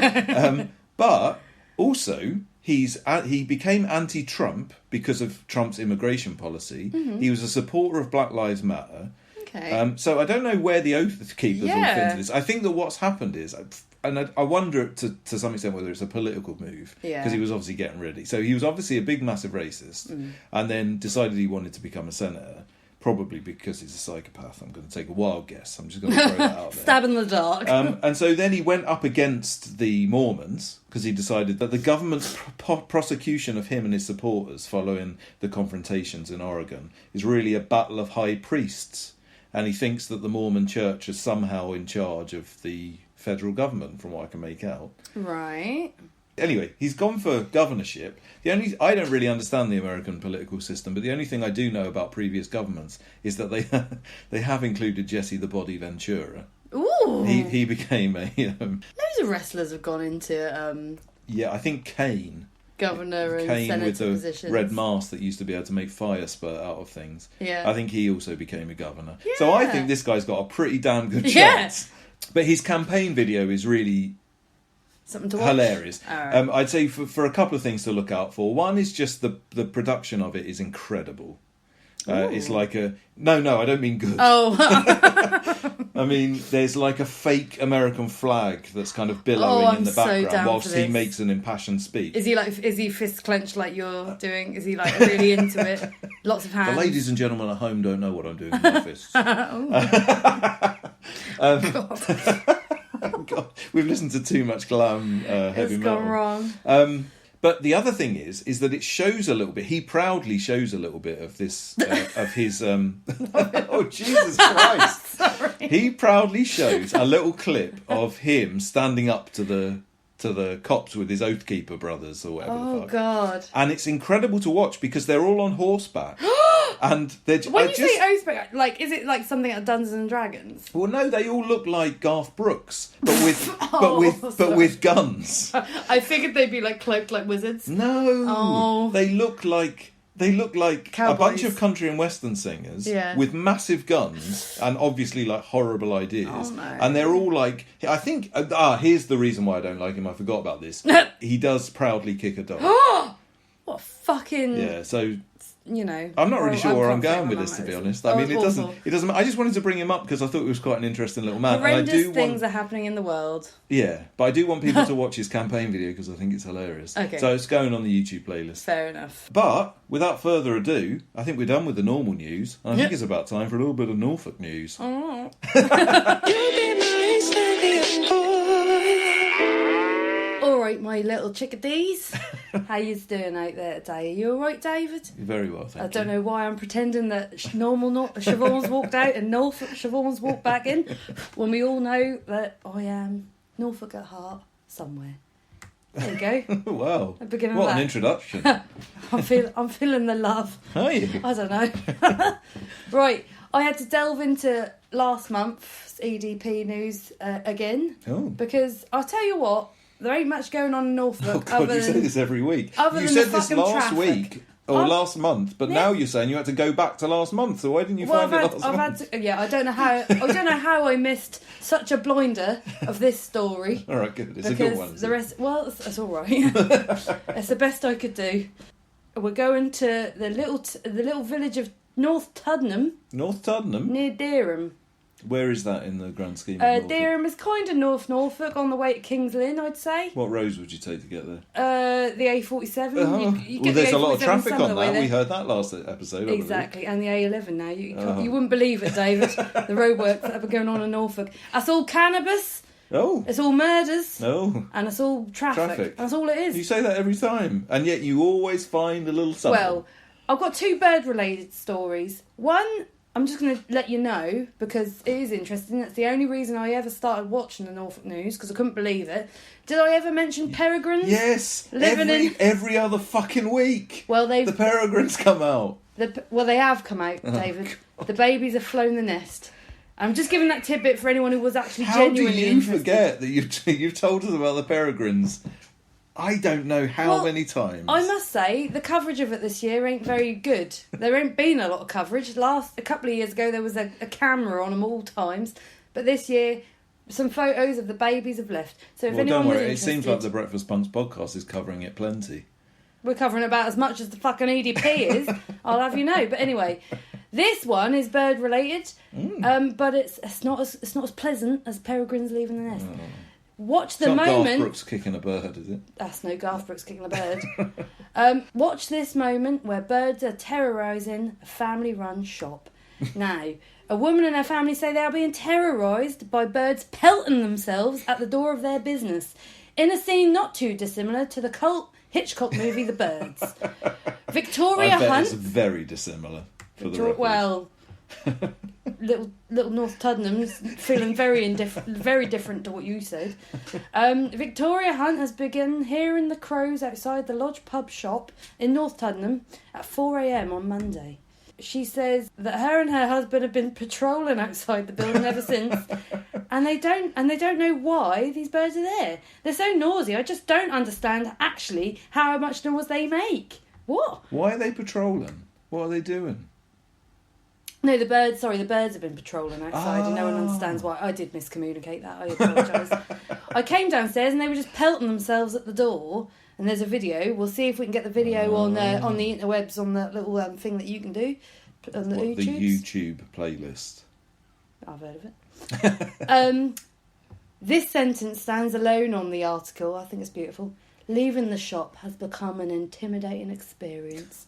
But also... He became anti-Trump because of Trump's immigration policy. Mm-hmm. He was a supporter of Black Lives Matter. Okay. So I don't know where the Oath Keepers all fit into this. I think that what's happened is, and I wonder to some extent whether it's a political move, because he was obviously getting ready. So he was obviously a big, massive racist, and then decided he wanted to become a senator. Probably because he's a psychopath. I'm going to take a wild guess. I'm just going to throw that out there. Stab in the dark. And so then he went up against the Mormons because he decided that the government's prosecution of him and his supporters following the confrontations in Oregon is really a battle of high priests. And he thinks that the Mormon church is somehow in charge of the federal government, from what I can make out. Right. Anyway, he's gone for governorship. I don't really understand the American political system, but the only thing I do know about previous governments is that they have included Jesse the Body Ventura. Ooh. He became a... Loads of wrestlers have gone into... I think Kane. Governor and Kane senator with the positions. red mask that used to be able to make fire spurt out of things. Yeah. I think he also became a governor. Yeah. So I think this guy's got a pretty damn good chance. But his campaign video is really... something to watch. Hilarious. Right. I'd say for a couple of things to look out for. One is just the production of it is incredible. It's like a... No, I don't mean good. Oh. I mean, there's like a fake American flag that's kind of billowing in the background whilst he makes an impassioned speech. Is he fist clenched like you're doing? Is he like really into it? Lots of hands. The ladies and gentlemen at home don't know what I'm doing with my fists. God, we've listened to too much glam heavy metal. It's gone wrong. But the other thing is that it shows a little bit. He proudly shows a little bit of this of his. Oh Jesus Christ! Sorry. He proudly shows a little clip of him standing up to the cops with his Oath Keeper brothers or whatever. Oh the fuck. God! And it's incredible to watch because they're all on horseback. And they're when you say Oathback, like, is it like something at Dungeons and Dragons? Well, no, they all look like Garth Brooks, but with sorry. with guns. I figured they'd be like cloaked like wizards. No, they look like Cowboys. a bunch of country and western singers with massive guns and obviously like horrible ideas. Oh, no. And they're all like, I think. Here's the reason why I don't like him. I forgot about this. He does proudly kick a dog. What fucking... Yeah, so... You know, I'm not really sure where I'm going with on this, to be that. honest. I mean, it doesn't. I just wanted to bring him up because I thought he was quite an interesting little man. Horrendous things are happening in the world. Yeah, but I do want people to watch his campaign video because I think it's hilarious. Okay. So it's going on the YouTube playlist. Fair enough. But without further ado, I think we're done with the normal news. And I think it's about time for a little bit of Norfolk news. Oh. All right, my little chickadees. How you doing out there today? Are you all right, David? You're very well, thank you. I don't know why I'm pretending that Siobhan's walked out and Siobhan's walked back in, when we all know that I am Norfolk at heart somewhere. There you go. Wow. The beginning of What an that. introduction. I'm feeling the love. Are you? I don't know. Right, I had to delve into last month's EDP news again Oh. because I'll tell you what, there ain't much going on in Norfolk. Oh, God, you say this every week. other You than the said this fucking last traffic. week. Or last month, but now you're saying you had to go back to last month. So why didn't you find it last month? I don't know how I missed such a blinder of this story. All right, good. It's a good one. Because the rest, well, that's all right. It's the best I could do. We're going to the little village of North Tuddenham North Tuddenham. near Dereham. Where is that in the grand scheme of Norfolk? Dereham is kind of North Norfolk on the way to Kings Lynn, I'd say. What roads would you take to get there? The A47. Oh. You Well, get there's the a lot of A47 traffic some of on the way that. there. We heard that last episode. I believe. Exactly, and the A11 now. You wouldn't believe it, David. The roadworks that have been going on in Norfolk. That's all cannabis. Oh. It's all murders. No. And it's all traffic. That's all it is. You say that every time, and yet you always find a little something. Well, I've got two bird-related stories. One, I'm just going to let you know, because it is interesting. That's the only reason I ever started watching the Norfolk News, because I couldn't believe it. Did I ever mention peregrines? yes, every other fucking week. Well, the peregrines come out. They have come out, David. The babies have flown the nest. I'm just giving that tidbit for anyone who was actually How do genuinely you interested. forget that you've told us about the peregrines? I don't know how many times. I must say, the coverage of it this year ain't very good. There ain't been a lot of coverage. A couple of years ago, there was a camera on them all times. But this year, some photos of the babies have left. So if anyone don't was worry, it interested, seems like the Breakfast Punks podcast is covering it plenty. we're covering about as much as the fucking EDP is. I'll have you know. But anyway, this one is bird related, but it's not as pleasant as peregrines leaving the nest. Oh. Watch the It's not moment. Garth Brooks kicking a bird, is it? That's no Garth Brooks kicking a bird. Watch this moment where birds are terrorising a family-run shop. Now, a woman and her family say they are being terrorised by birds pelting themselves at the door of their business, in a scene not too dissimilar to the cult Hitchcock movie The Birds. Victoria I bet Hunt. it's very dissimilar. For the record. Well, little North Tuddenham's feeling very different to what you said. Victoria Hunt has begun hearing the crows outside the Lodge pub shop in North Tuddenham at 4 a.m. on Monday. She says that her and her husband have been patrolling outside the building ever since, and they don't know why these birds are there. They're so noisy. I just don't understand actually how much noise they make. What? Why are they patrolling? What are they doing? No, the birds have been patrolling outside and no one understands why. I did miscommunicate that, I apologise. I came downstairs and they were just pelting themselves at the door, and there's a video. We'll see if we can get the video on the interwebs, on the little thing that you can do. On the The YouTubes. YouTube playlist. I've heard of it. This sentence stands alone on the article. I think it's beautiful. Leaving the shop has become an intimidating experience.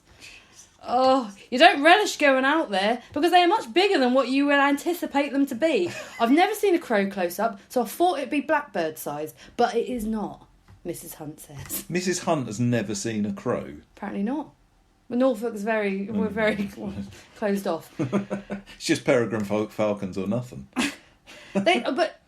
Oh, you don't relish going out there because they are much bigger than what you would anticipate them to be. I've never seen a crow close up, so I thought it'd be blackbird size, but it is not, Mrs. Hunt says. Mrs. Hunt has never seen a crow. Apparently not. But Norfolk's we're very closed off. It's just peregrine falcons or nothing. But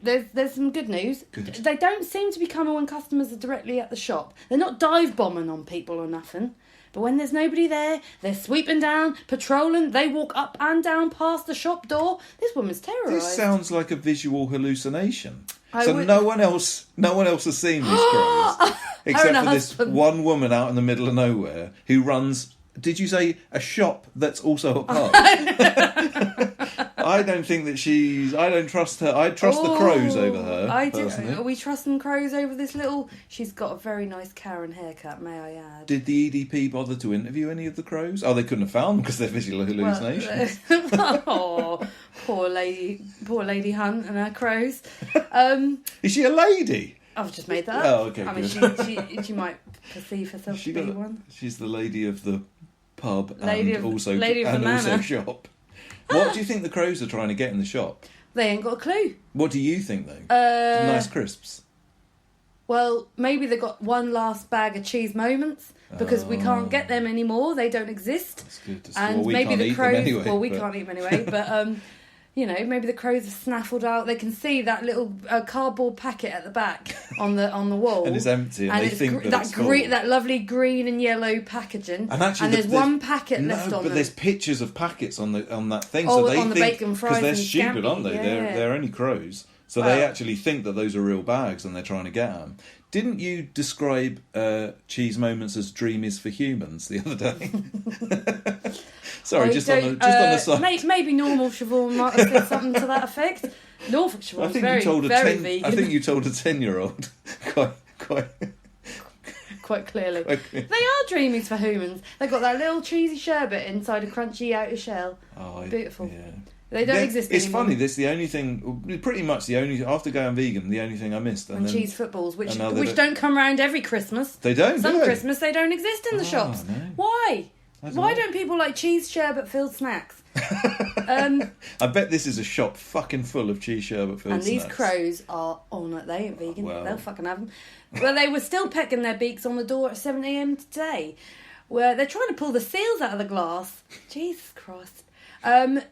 there's some good news. Good. They don't seem to be coming when customers are directly at the shop. They're not dive bombing on people or nothing. But when there's nobody there, they're sweeping down, patrolling. They walk up and down past the shop door. This woman's terrorised. This sounds like a visual hallucination. I would- no one else has seen these crows except her for this husband. one woman out in the middle of nowhere who runs. Did you say a shop that's also a pub? I don't think that I don't trust her. I trust the crows over her. Personally. Are we trusting crows over this little? She's got a very nice Karen haircut, may I add. Did the EDP bother to interview any of the crows? Oh, they couldn't have found them because they're visual hallucinations. Oh, poor lady Hunt and her crows. Is she a lady? I've just made that up. Oh, okay, I mean, good. she might perceive herself to be one. She's the lady of the pub Lady and of also the manor. shop. What do you think the crows are trying to get in the shop? They ain't got a clue. What do you think though? Nice crisps. Well, maybe they got one last bag of cheese moments because we can't get them anymore. They don't exist. That's good. And Well, we maybe can't the eat crows. them anyway, well, we but- can't eat them anyway. But you know, maybe the crows have snaffled out. They can see that little cardboard packet at the back on the wall, and it's empty, and they think that it's full. That lovely green and yellow packaging. And actually, there's one packet left on but them. there's pictures of packets on that thing, Oh, so they on the think bacon fries because they're and stupid, scampi, aren't they? yeah. They're only crows, so they actually think that those are real bags, and they're trying to get them. Didn't you describe cheese moments as dream is for humans the other day? Sorry, just on the side. Maybe normal Siobhan might have said something to that effect. Norfolk Siobhan's very vegan. I think you told a 10-year-old quite clearly. They are dreamies for humans. They've got that little cheesy sherbet inside a crunchy outer shell. Oh, beautiful. Yeah. They don't exist it's anymore. funny, this the only thing, pretty much the only, after going vegan, the only thing I missed. And cheese footballs, which don't don't come round every Christmas. They don't, Some Christmas they don't exist in the shops. No. Why? Why know. don't people like cheese sherbet-filled snacks? I bet this is a shop fucking full of cheese sherbet-filled and snacks. these crows are on it. They ain't vegan. Well. They'll fucking have them. Well, they were still pecking their beaks on the door at 7 a.m. today. Where they're trying to pull the seals out of the glass. Jesus Christ.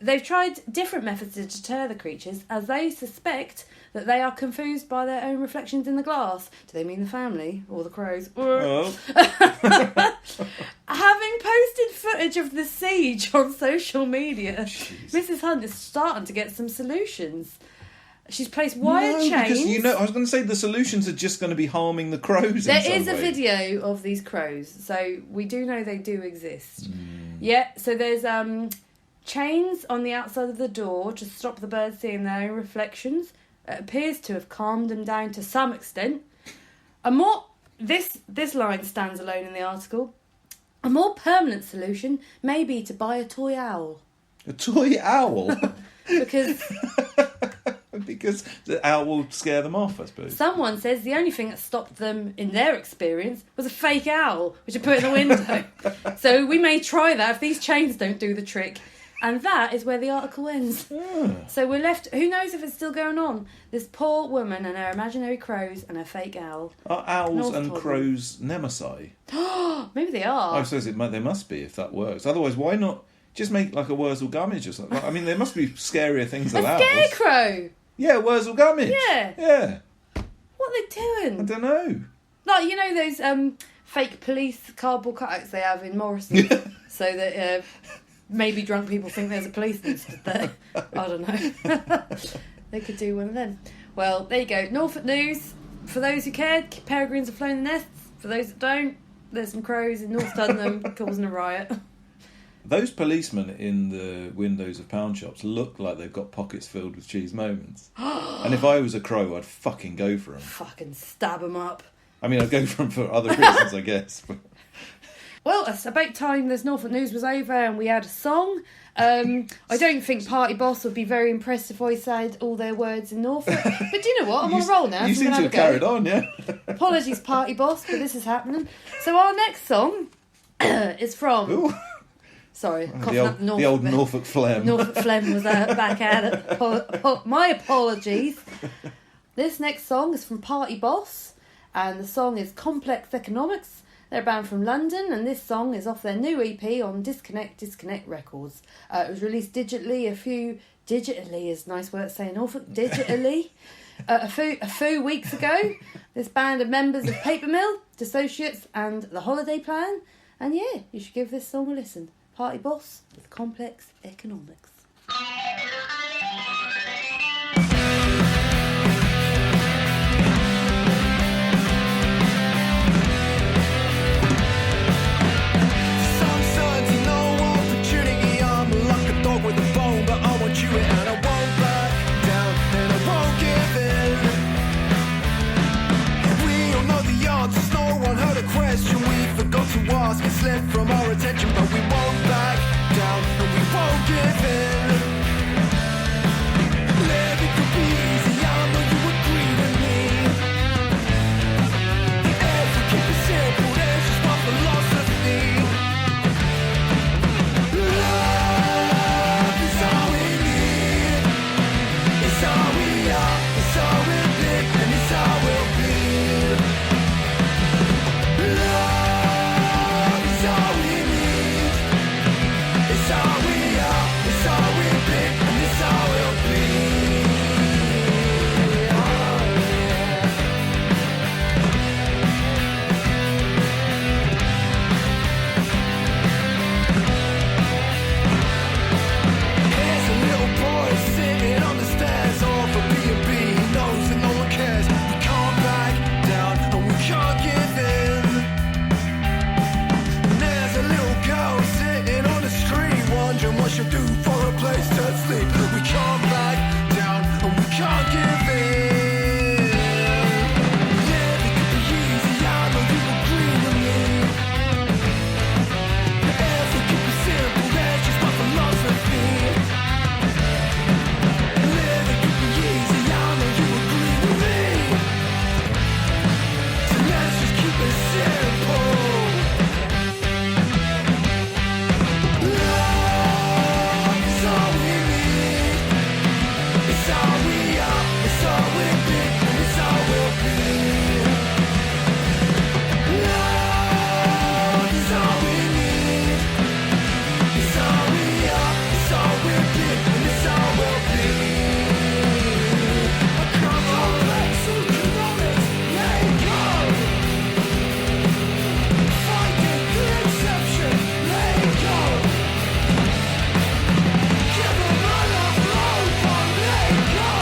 They've tried different methods to deter the creatures, as they suspect that they are confused by their own reflections in the glass. Do they mean the family or the crows? Oh. Having posted footage of the siege on social media, Mrs. Hunt is starting to get some solutions. She's placed wire chains. Because, I was going to say the solutions are just going to be harming the crows. There is a video of these crows, so we do know they do exist. Yeah, so there's chains on the outside of the door to stop the birds seeing their own reflections. It appears to have calmed them down to some extent. This line stands alone in the article. A more permanent solution may be to buy a toy owl. A toy owl? Because the owl will scare them off, I suppose. Someone says the only thing that stopped them, in their experience, was a fake owl, which I put in the window. So we may try that if these chains don't do the trick. And that is where the article ends. So we're left... Who knows if it's still going on? This poor woman and her imaginary crows and her fake owl. Are owls and crows nemesis? Maybe they are. I suppose they must be, if that works. Otherwise, why not just make like a Wurzel Gummidge or something? I mean, there must be scarier things than owls. A scarecrow! Yeah, Wurzel Gummidge. Yeah. What are they doing? I don't know. Like, you know those fake police cardboard cutouts they have in Morrison? So that... maybe drunk people think there's a policeman stood there. I don't know. They could do one of them. Well, there you go. Norfolk news. For those who cared, peregrines have flown the nests. For those that don't, there's some crows in North Tuddenham causing a riot. Those policemen in the windows of pound shops look like they've got pockets filled with cheese moments. And if I was a crow, I'd fucking go for them. Fucking stab them up. I mean, I'd go for them for other reasons, I guess. But... Well, it's about time this Norfolk news was over and we had a song. I don't think Party Boss would be very impressed if I said all their words in Norfolk. But do you know what? I'm on a roll now. You seem to have carried on, yeah. Apologies, Party Boss, but this is happening. So our next song is from... Ooh. Sorry, the old Norfolk phlegm. Norfolk phlegm was back at it. My apologies. This next song is from Party Boss, and the song is Complex Economics. They're a band from London, and this song is off their new EP on Disconnect Records. It was released digitally digitally is a nice word to say in Norfolk, digitally, a few weeks ago. This band are members of Paper Mill, Dissociates, and The Holiday Plan. And yeah, you should give this song a listen. Party Boss with Complex Economics. With a bone, but I want you and I won't back down and I won't give in. We all know the answers, no one heard a question we forgot to ask. It slipped from our attention, but we won't back down and we won't give in. Let it could be easy, I know you agree with me. If we keep it simple, there's just one philosophy. It's all we are. looking for a place to sleep. We can't back down and we can't give in. Living could be easy, I know you agree with me. Everything could be simple, that's just my philosophy. Living could be easy, I know you agree with me. So let's just keep it simple. Love is all we need. It's all we are, it's all we'll be, and it's all we'll be. Love is all we need. It's all we are, it's all we'll be, and it's all we'll be. A complex economics, let it go. Finding the exception, let it go. Give them enough road for let it go.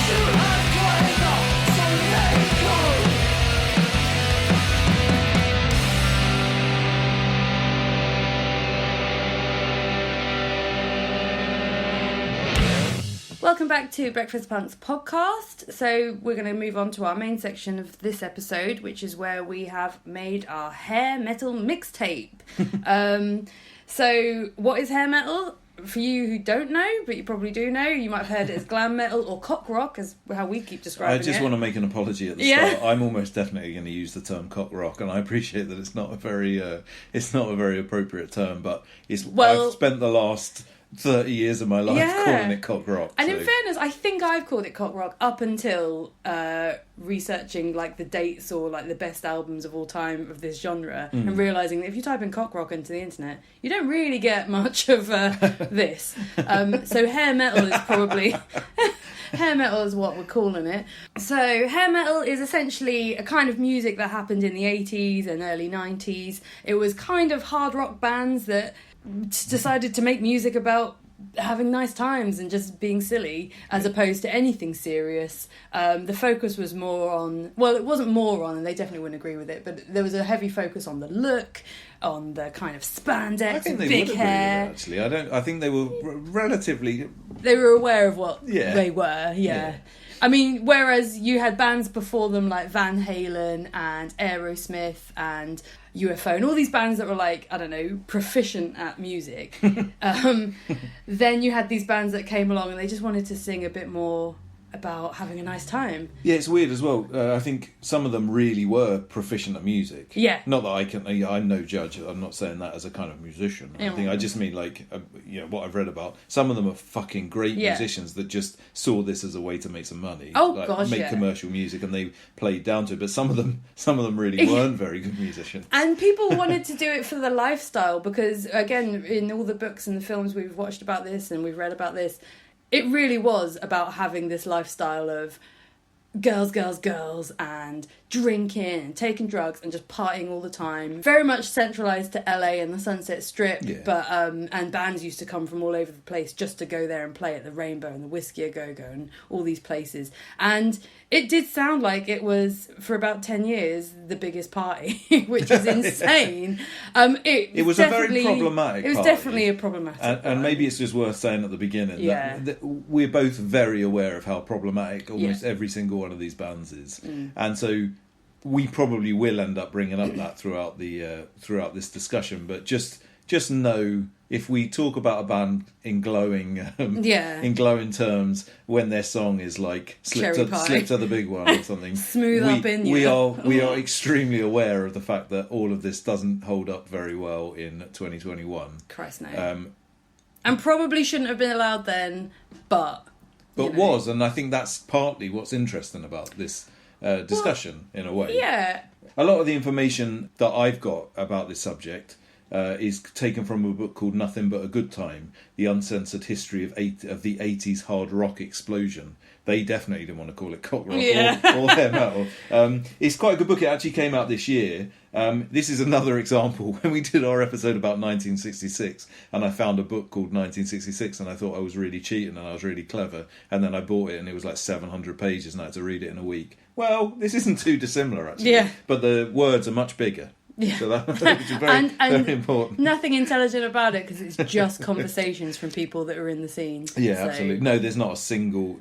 You have got enough, so let it go. Welcome back to Breakfast Punks podcast. So we're going to move on to our main section of this episode, which is where we have made our Hair Metal Mixtape. So what is hair metal? For you who don't know, but you probably do know, you might have heard it as glam metal or cock rock, as how we keep describing I it. just want to make an apology at the Yeah. start. I'm almost definitely going to use the term cock rock, and I appreciate that it's not a very appropriate term, but Well- I've spent the last 30 years of my life Yeah. calling it cock rock. And so- in fairness, I think I've called it cock rock up until researching like the dates or like the best albums of all time of this genre, and realising that if you type in cock rock into the internet, you don't really get much of this. So hair metal is probably... Hair metal is what we're calling it. So hair metal is essentially a kind of music that happened in the 80s and early 90s. It was kind of hard rock bands that decided to make music about having nice times and just being silly, as opposed to anything serious. The focus was more on, well, it wasn't more on, and they definitely wouldn't agree with it, but there was a heavy focus on the look, on the kind of spandex I think and they big would hair. agree with it, actually. I think they were relatively... They were aware of what Yeah. they were, yeah. I mean, whereas you had bands before them like Van Halen and Aerosmith and UFO and all these bands that were like, I don't know, proficient at music. Then you had these bands that came along and they just wanted to sing a bit more about having a nice time. Yeah, it's weird as well. I think some of them really were proficient at music. Yeah. Not that I'm no judge. I'm not saying that as a kind of musician. I just mean like, what I've read about. Some of them are fucking great musicians that just saw this as a way to make some money. Oh, like, gosh, make yeah. commercial music, and they played down to it. But some of them really weren't very good musicians. And people wanted to do it for the lifestyle because, again, in all the books and the films we've watched about this and we've read about this, it really was about having this lifestyle of girls, girls, girls, and drinking and taking drugs and just partying all the time. Very much centralised to LA and the Sunset Strip, but and bands used to come from all over the place just to go there and play at the Rainbow and the Whiskey A Go Go and all these places. And it did sound like it was, for about 10 years, the biggest party, which is insane. It was a very problematic It was party. definitely a problematic And maybe it's just worth saying at the beginning that we're both very aware of how problematic almost every single one of these bands is. And so we probably will end up bringing up that throughout this discussion. But just know, if we talk about a band in glowing terms when their song is like slip to the big one or something, we are extremely aware of the fact that all of this doesn't hold up very well in 2021. Christ no. And probably shouldn't have been allowed then, but was, and I think that's partly what's interesting about this discussion, in a way. Yeah. A lot of the information that I've got about this subject is taken from a book called Nothing But a Good Time, The Uncensored History of the 80s Hard Rock Explosion. They definitely didn't want to call it cock rock or hair metal. It's quite a good book. It actually came out this year. This is another example. When we did our episode about 1966, and I found a book called 1966, and I thought I was really cheating and I was really clever, and then I bought it and it was like 700 pages and I had to read it in a week. Well, this isn't too dissimilar, actually. Yeah. But the words are much bigger. Yeah. So that, which is very, very important. Nothing intelligent about it because it's just conversations from people that are in the scene. Yeah, So, absolutely. No, there's not a single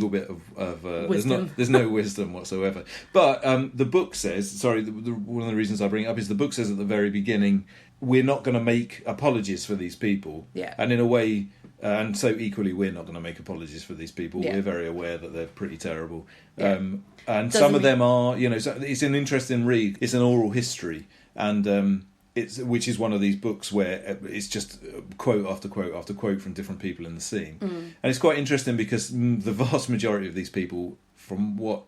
bit of Wisdom. there's no wisdom whatsoever. But the book says, sorry, one of the reasons I bring it up is the book says at the very beginning, we're not going to make apologies for these people. Yeah. And in a way, and so equally, we're not going to make apologies for these people. Yeah. We're very aware that they're pretty terrible. Yeah. And some of them are, so it's an interesting read. It's an oral history, and which is one of these books where it's just quote after quote after quote from different people in the scene. And it's quite interesting because the vast majority of these people, from what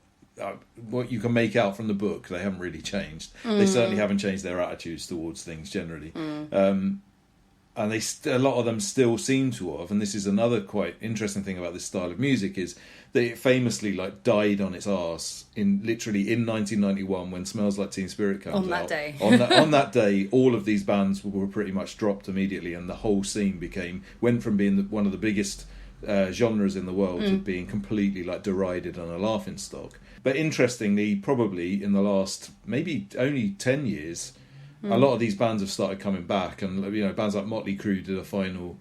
you can make out from the book, they haven't really changed. They certainly haven't changed their attitudes towards things generally. And a lot of them still seem to have, and this is another quite interesting thing about this style of music, is that it famously died on its arse in 1991 when Smells Like Teen Spirit comes out. On that day. on that day, all of these bands were pretty much dropped immediately, and the whole scene went from being one of the biggest genres in the world to being completely derided and a laughing stock. But interestingly, probably in the last maybe only 10 years, a lot of these bands have started coming back, and bands like Motley Crue did a final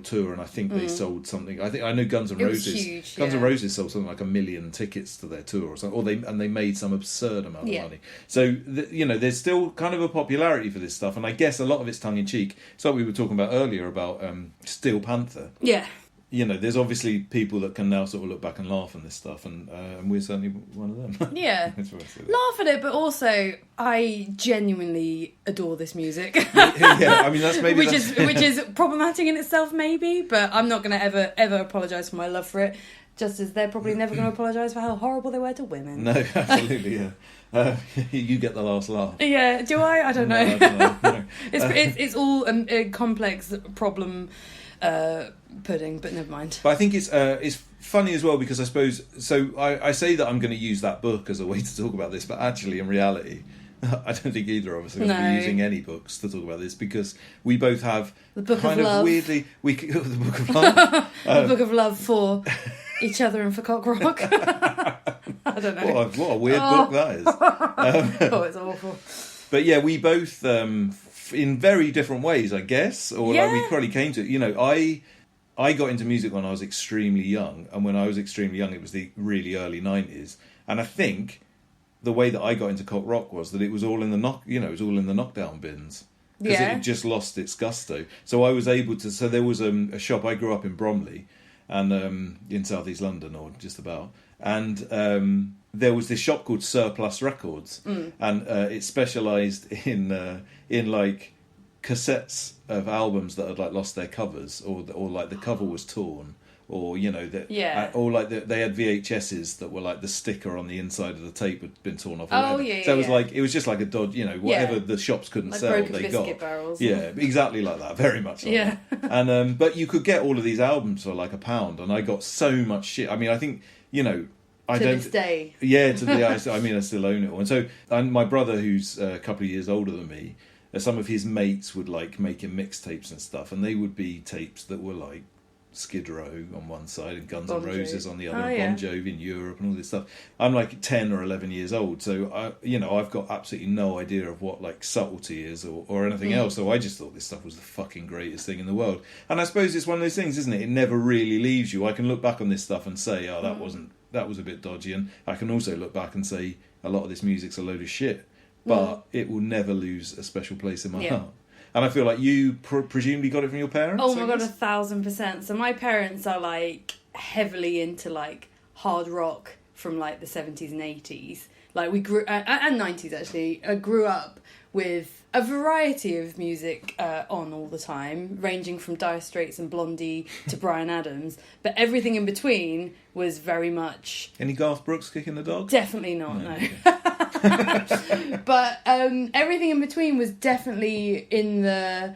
tour, and I think they sold something. I know Guns N' Roses. Huge, Guns N' Roses sold something like 1 million tickets to their tour, or something, they made some absurd amount of money. So there's still kind of a popularity for this stuff, and I guess a lot of it's tongue in cheek. It's like we were talking about earlier about Steel Panther. Yeah. There's obviously people that can now sort of look back and laugh at this stuff, and we're certainly one of them. Yeah. Laugh at it, but also I genuinely adore this music. Yeah, I mean that's maybe which is problematic in itself, maybe, but I'm not going to ever apologise for my love for it. Just as they're probably never going to apologise for how horrible they were to women. No, absolutely, yeah. You get the last laugh. Yeah, do I? I don't know. No, I don't know. No. It's all a complex problem pudding, but never mind. But I think it's funny as well because I suppose I say that I'm going to use that book as a way to talk about this, but actually in reality I don't think either of us are going to be using any books to talk about this because we both have the book kind of of love. Weirdly the book of love, the book of love for each other and for cock rock. I don't know. What a weird book that is. It's awful. But yeah, we both in very different ways, I guess, or we probably came to. I got into music when I was extremely young, and when I was extremely young, it was the really early 90s. And I think the way that I got into cock rock was that it was all in the knockdown bins because it had just lost its gusto. So I was able to. So there was a shop. I grew up in Bromley, and in South East London, or just about, and there was this shop called Surplus Records, and it specialised in cassettes of albums that had lost their covers, or the cover was torn, or they had VHSs that were the sticker on the inside of the tape had been torn off. So it was just like a dodge, whatever the shops couldn't sell, they got. Barrels. Yeah, exactly like that, very much. Like that. And but you could get all of these albums for £1, and I got so much shit. I mean, I think I don't. This day. Yeah, I still own it all, and my brother, who's a couple of years older than me. Some of his mates would make him mixtapes and stuff, and they would be tapes that were Skid Row on one side and Guns N' Roses on the other, and Bon Jovi in Europe and all this stuff. I'm 10 or 11 years old, so I've got absolutely no idea of what subtlety is or anything else. So I just thought this stuff was the fucking greatest thing in the world. And I suppose it's one of those things, isn't it? It never really leaves you. I can look back on this stuff and say, that was a bit dodgy, and I can also look back and say a lot of this music's a load of shit. But it will never lose a special place in my heart. And I feel like you presumably got it from your parents? Oh my god, 1,000%. So my parents are heavily into hard rock from the 70s and 80s. We grew and 90s actually. I grew up with a variety of music on all the time, ranging from Dire Straits and Blondie to Bryan Adams, but everything in between was very much... Any Garth Brooks kicking the dog? Definitely not, no. But everything in between was definitely in the...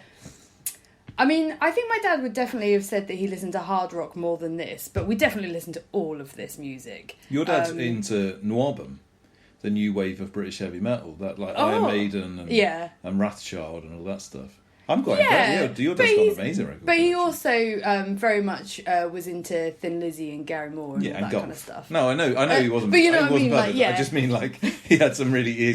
I mean, I think my dad would definitely have said that he listened to hard rock more than this, but we definitely listened to all of this music. Your dad's into Norbum, the new wave of British heavy metal, that Iron Maiden and Wrathchild and all that stuff. I'm quite impressed. Your dad's got an amazing record. But he collection. also very much was into Thin Lizzy and Gary Moore and all that golf. kind of stuff. No, I know he wasn't. But you know what I mean, perfect. like, yeah. I just mean like he's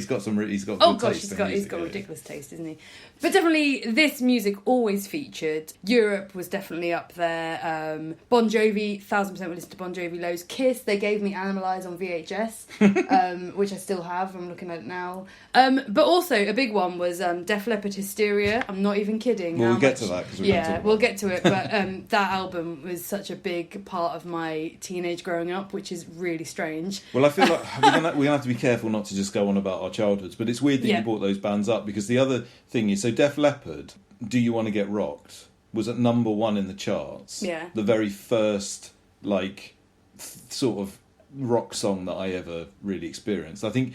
got Oh good gosh, taste he's got ridiculous taste, isn't he? But definitely, this music always featured. Europe was definitely up there. Bon Jovi, 1000% we listen to Bon Jovi loads. Kiss, they gave me Animalize on VHS, which I still have. I'm looking at it now. But also a big one was Def Leppard Hysteria. I'm not even kidding. We'll get to that. We'll get to it. But that album was such a big part of my teenage growing up, which is really strange. Well, I feel like we're gonna have to be careful not to just go on about our childhoods. But it's weird that you brought those bands up, because the other thing is, so Def Leppard, Do You Want to Get Rocked, was at number 1 in the charts. Yeah. The very first sort of rock song that I ever really experienced. I think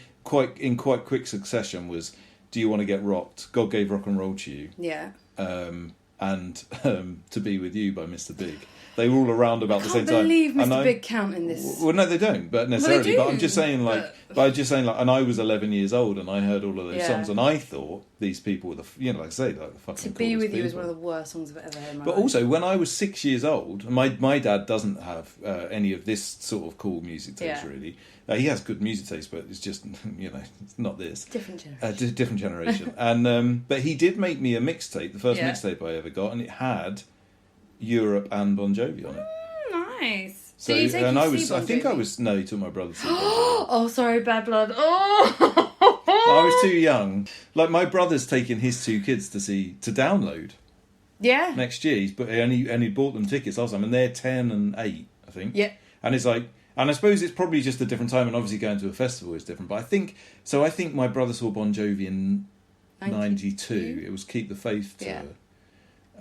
in quite quick succession was Do You Want to Get Rocked, God Gave Rock and Roll to You. Yeah. And To Be With You by Mr. Big. They were all around about the same time. I can't believe Mr. Big count in this. Well, no, they don't, but necessarily. Well, they do, but I'm just saying, and I was 11 years old, and I heard all of those songs, and I thought these people were like I say, like the fucking. To Be With You people. is one of the worst songs I've ever heard in my But life. also, when I was 6 years old, my dad doesn't have any of this sort of cool music taste, really. He has good music taste, but it's just, it's not this. Different generation. Different generation. And but he did make me a mixtape, the first mixtape I ever got, and it had Europe and Bon Jovi on it. Nice. So, Did you take and him I to was, see Bon I think Jovi? I was, no, he took my brother to see Bon Jovi. Oh, sorry, bad blood. Oh! I was too young. Like, my brother's taking his 2 kids to download Yeah. next year. He bought them tickets last time, and they're 10 and 8, I think. Yeah. And it's like, and I suppose it's probably just a different time, and obviously going to a festival is different. But I think my brother saw Bon Jovi in 92. It was Keep the Faith tour. Yeah.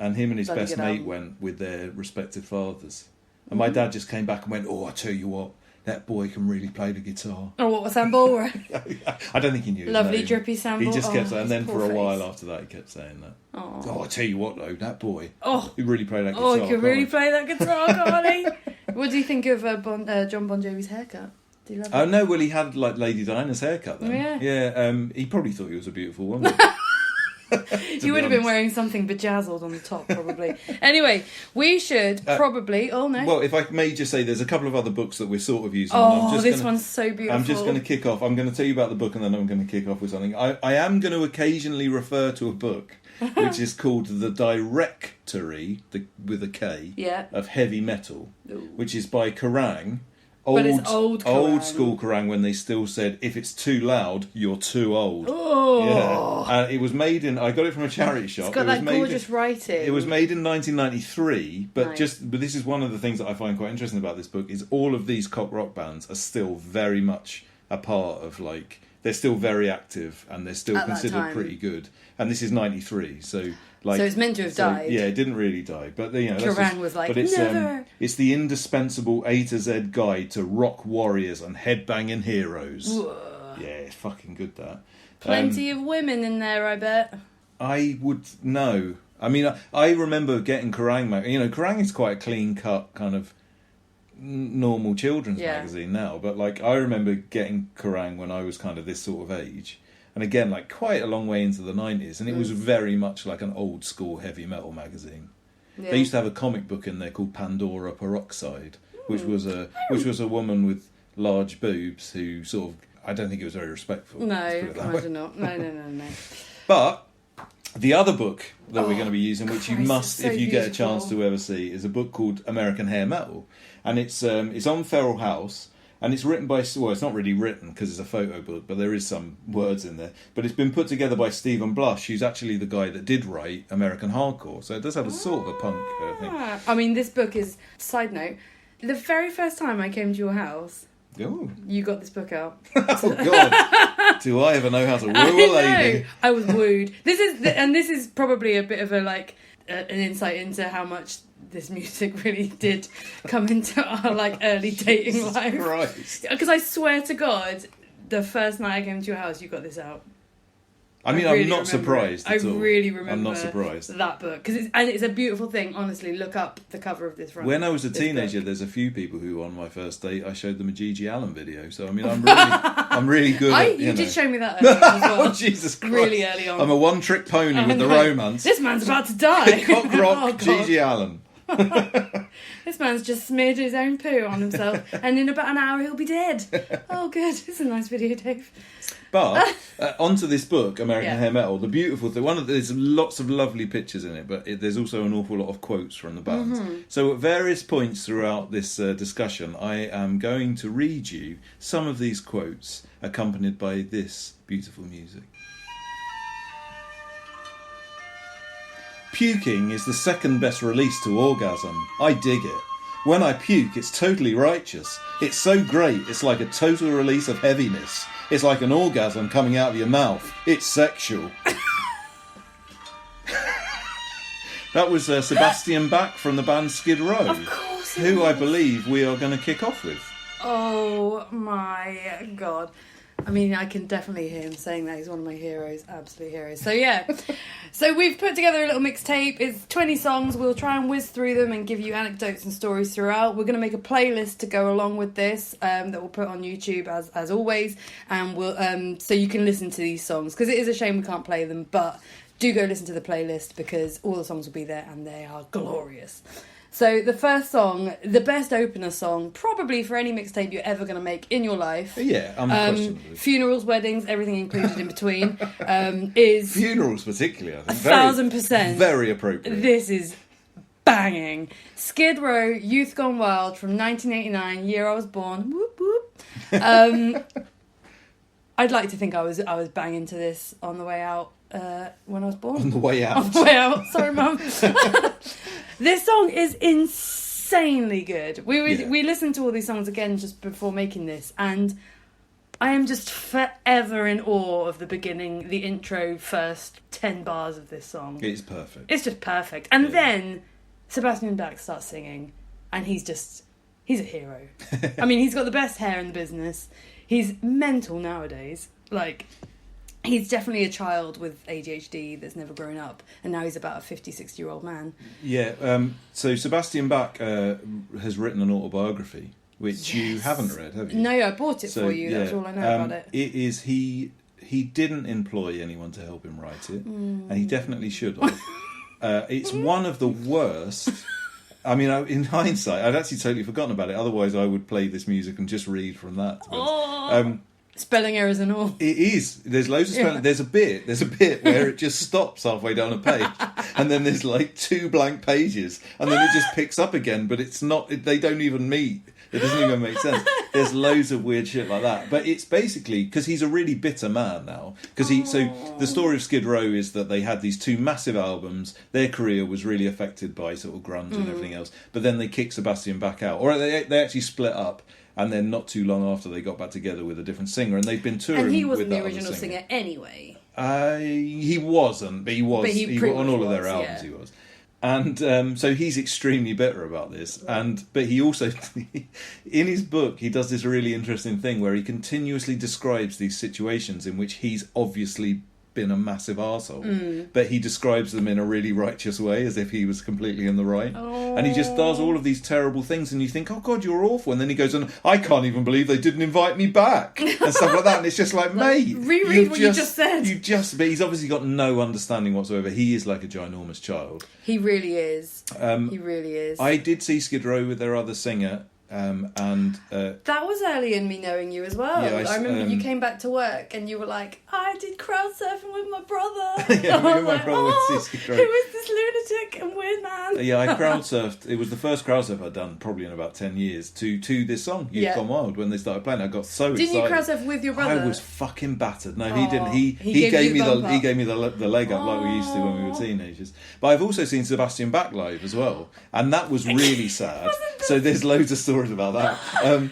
And him and his Bloody best good mate album. went with their respective fathers. And my dad just came back and went, "Oh, I tell you what, that boy can really play the guitar." Oh, what was Sample? I don't think he knew his Lovely name. drippy Sample. He just kept saying, and his then poor for a face. while after that, he kept saying that. Oh, I tell you what, though, that boy, he really played that guitar. Oh, he could really can't play that guitar, can't he? What do you think of John Bon Jovi's haircut? Do you love Oh it? no, well, he had like Lady Diana's haircut then. Yeah. Yeah. He probably thought he was a beautiful woman. He would have been wearing something bejazzled on the top, probably. Anyway, we should probably... Oh, no. Well, if I may just say, there's a couple of other books that we're sort of using. Oh, this one's so beautiful. I'm just going to kick off. I'm going to tell you about the book, and then I'm going to kick off with something. I am going to occasionally refer to a book which is called The Directory, with a K, of Heavy Metal, which is by Kerrang. But it's old Kerrang. Old school Kerrang, when they still said, if it's too loud, you're too old. Oh. Yeah. It was made in... I got it from a charity shop. It's got that gorgeous writing. It was made in 1993, but Nice. but this is one of the things that I find quite interesting about this book, is all of these cock rock bands are still very much a part of, like... They're still very active, and they're still At that considered time. pretty good. And this is 93, so... Like, So it's meant to have died. Yeah, it didn't really die, but that's Kerrang was like, but it's, never. It's the indispensable A to Z guide to rock warriors and headbanging heroes. Yeah, it's fucking good, that. Plenty of women in there, I bet. I would know. I mean, I remember getting Kerrang! Kerrang! Is quite a clean cut kind of normal children's magazine now, but like I remember getting Kerrang! When I was kind of this sort of age. And again, like quite a long way into the 90s, and it was very much like an old school heavy metal magazine. Yeah. They used to have a comic book in there called Pandora Peroxide, which was a woman with large boobs who sort of, I don't think it was very respectful. No, let's put it that way. imagine not. No. But the other book that we're going to be using, which you Christ, must, it's so if you get a beautiful. chance to ever see, is a book called American Hair Metal, and it's on Feral House. And it's written by... Well, it's not really written because it's a photo book, but there is some words in there. But it's been put together by Stephen Blush, who's actually the guy that did write American Hardcore. So it does have a sort of a punk thing. I mean, this book is... Side note, the very first time I came to your house, Oh, you got this book out. oh God. Do I ever know how to woo a lady? I was wooed. This is probably a bit of a, like, an insight into how much... this music really did come into our like early dating life. Christ. Because I swear to God, the first night I came to your house, you got this out. I mean, really I'm not remember surprised it. at all. I really remember I'm not surprised. that book. It's a beautiful thing, honestly. Look up the cover of this run. When I was a this teenager, book. there's a few people who, on my first date, I showed them a Gigi Allen video. So, I mean, I'm really good at, You did show me that earlier as well. Oh, Jesus Christ. Really early on. I'm a one-trick pony with the know. romance. This man's about to die. Cock rock, Oh, God. Gigi Allen. This man's just smeared his own poo on himself, and in about an hour he'll be dead. Oh, good. It's a nice video, Dave. But onto this book, American Yeah. Hair Metal. The beautiful thing, there's lots of lovely pictures in it, but there's also an awful lot of quotes from the band. Mm-hmm. So at various points throughout this discussion, I am going to read you some of these quotes accompanied by this beautiful music. Puking is the second best release to orgasm. I dig it. When I puke, it's totally righteous. It's so great, it's like a total release of heaviness. It's like an orgasm coming out of your mouth. It's sexual. That was Sebastian Bach from the band Skid Row. Of course it who I was. believe we are going to kick off with. Oh my God. I mean, I can definitely hear him saying that. He's one of my heroes, absolute heroes. So yeah, so we've put together a little mixtape. It's 20 songs. We'll try and whiz through them and give you anecdotes and stories throughout. We're going to make a playlist to go along with this that we'll put on YouTube as always, and we'll so you can listen to these songs, because it is a shame we can't play them, but do go listen to the playlist because all the songs will be there and they are glorious. So the first song, the best opener song, probably for any mixtape you're ever going to make in your life. Yeah, unquestionably. Funerals, weddings, everything included in between, is Funerals particularly, I think. 1,000%. Very appropriate. This is banging. Skid Row, Youth Gone Wild from 1989, year I was born. Whoop whoop. I'd like to think I was banging to this on the way out when I was born. On the way out. On the way out. Sorry, Mum. This song is insanely good. We listened to all these songs again just before making this, and I am just forever in awe of the beginning, the intro, first 10 bars of this song. It's perfect. It's just perfect. And then Sebastian Bach starts singing, and he's a hero. I mean, he's got the best hair in the business. He's mental nowadays. Like, he's definitely a child with ADHD that's never grown up, and now he's about a 50, 60-year-old man. Yeah, so Sebastian Bach has written an autobiography, which you haven't read, have you? No, I bought it for you. That's all I know about it. It is, he didn't employ anyone to help him write it, and he definitely should have. It's one of the worst... I mean, in hindsight, I'd actually totally forgotten about it. Otherwise, I would play this music and just read from that. Spelling errors and all. It is. There's loads of spelling. Yeah. There's a bit where it just stops halfway down a page, and then there's like 2 blank pages, and then it just picks up again. But it's not. They don't even meet. It doesn't even make sense. There's loads of weird shit like that. But it's basically because he's a really bitter man now. So the story of Skid Row is that they had these 2 massive albums. Their career was really affected by sort of grunge and everything else. But then they kicked Sebastian Bach out, or they actually split up. And then not too long after, they got back together with a different singer, and they've been touring. And he with wasn't that the original other singer anyway. He wasn't, but he was. But he on all of their was, albums, yeah. he was. And so he's extremely bitter about this. But he also, in his book, he does this really interesting thing where he continuously describes these situations in which he's obviously been a massive arsehole, but he describes them in a really righteous way, as if he was completely in the right. And he just does all of these terrible things, and you think, oh God, you're awful. And then he goes on, I can't even believe they didn't invite me back, and stuff like that. And it's just like, mate, reread what you just said. But he's obviously got no understanding whatsoever. He is like a ginormous child. He really is. He really is. I did see Skid Row with their other singer. That was early in me knowing you as well. Yeah, I remember you came back to work and you were like, I did crowd surfing with my brother. Yeah, I was with my like, brother oh, went to see Skid Row. who is this lunatic and weird man? Yeah, I crowd surfed. It was the first crowd surf I'd done probably in about 10 years to this song, You've Gone Wild, when they started playing. I got so excited. Didn't you crowd surf with your brother? I was fucking battered. No, he didn't. He gave gave you me the he gave me the leg up like we used to when we were teenagers. But I've also seen Sebastian Bach live as well, and that was really sad. So there's loads of stories about that.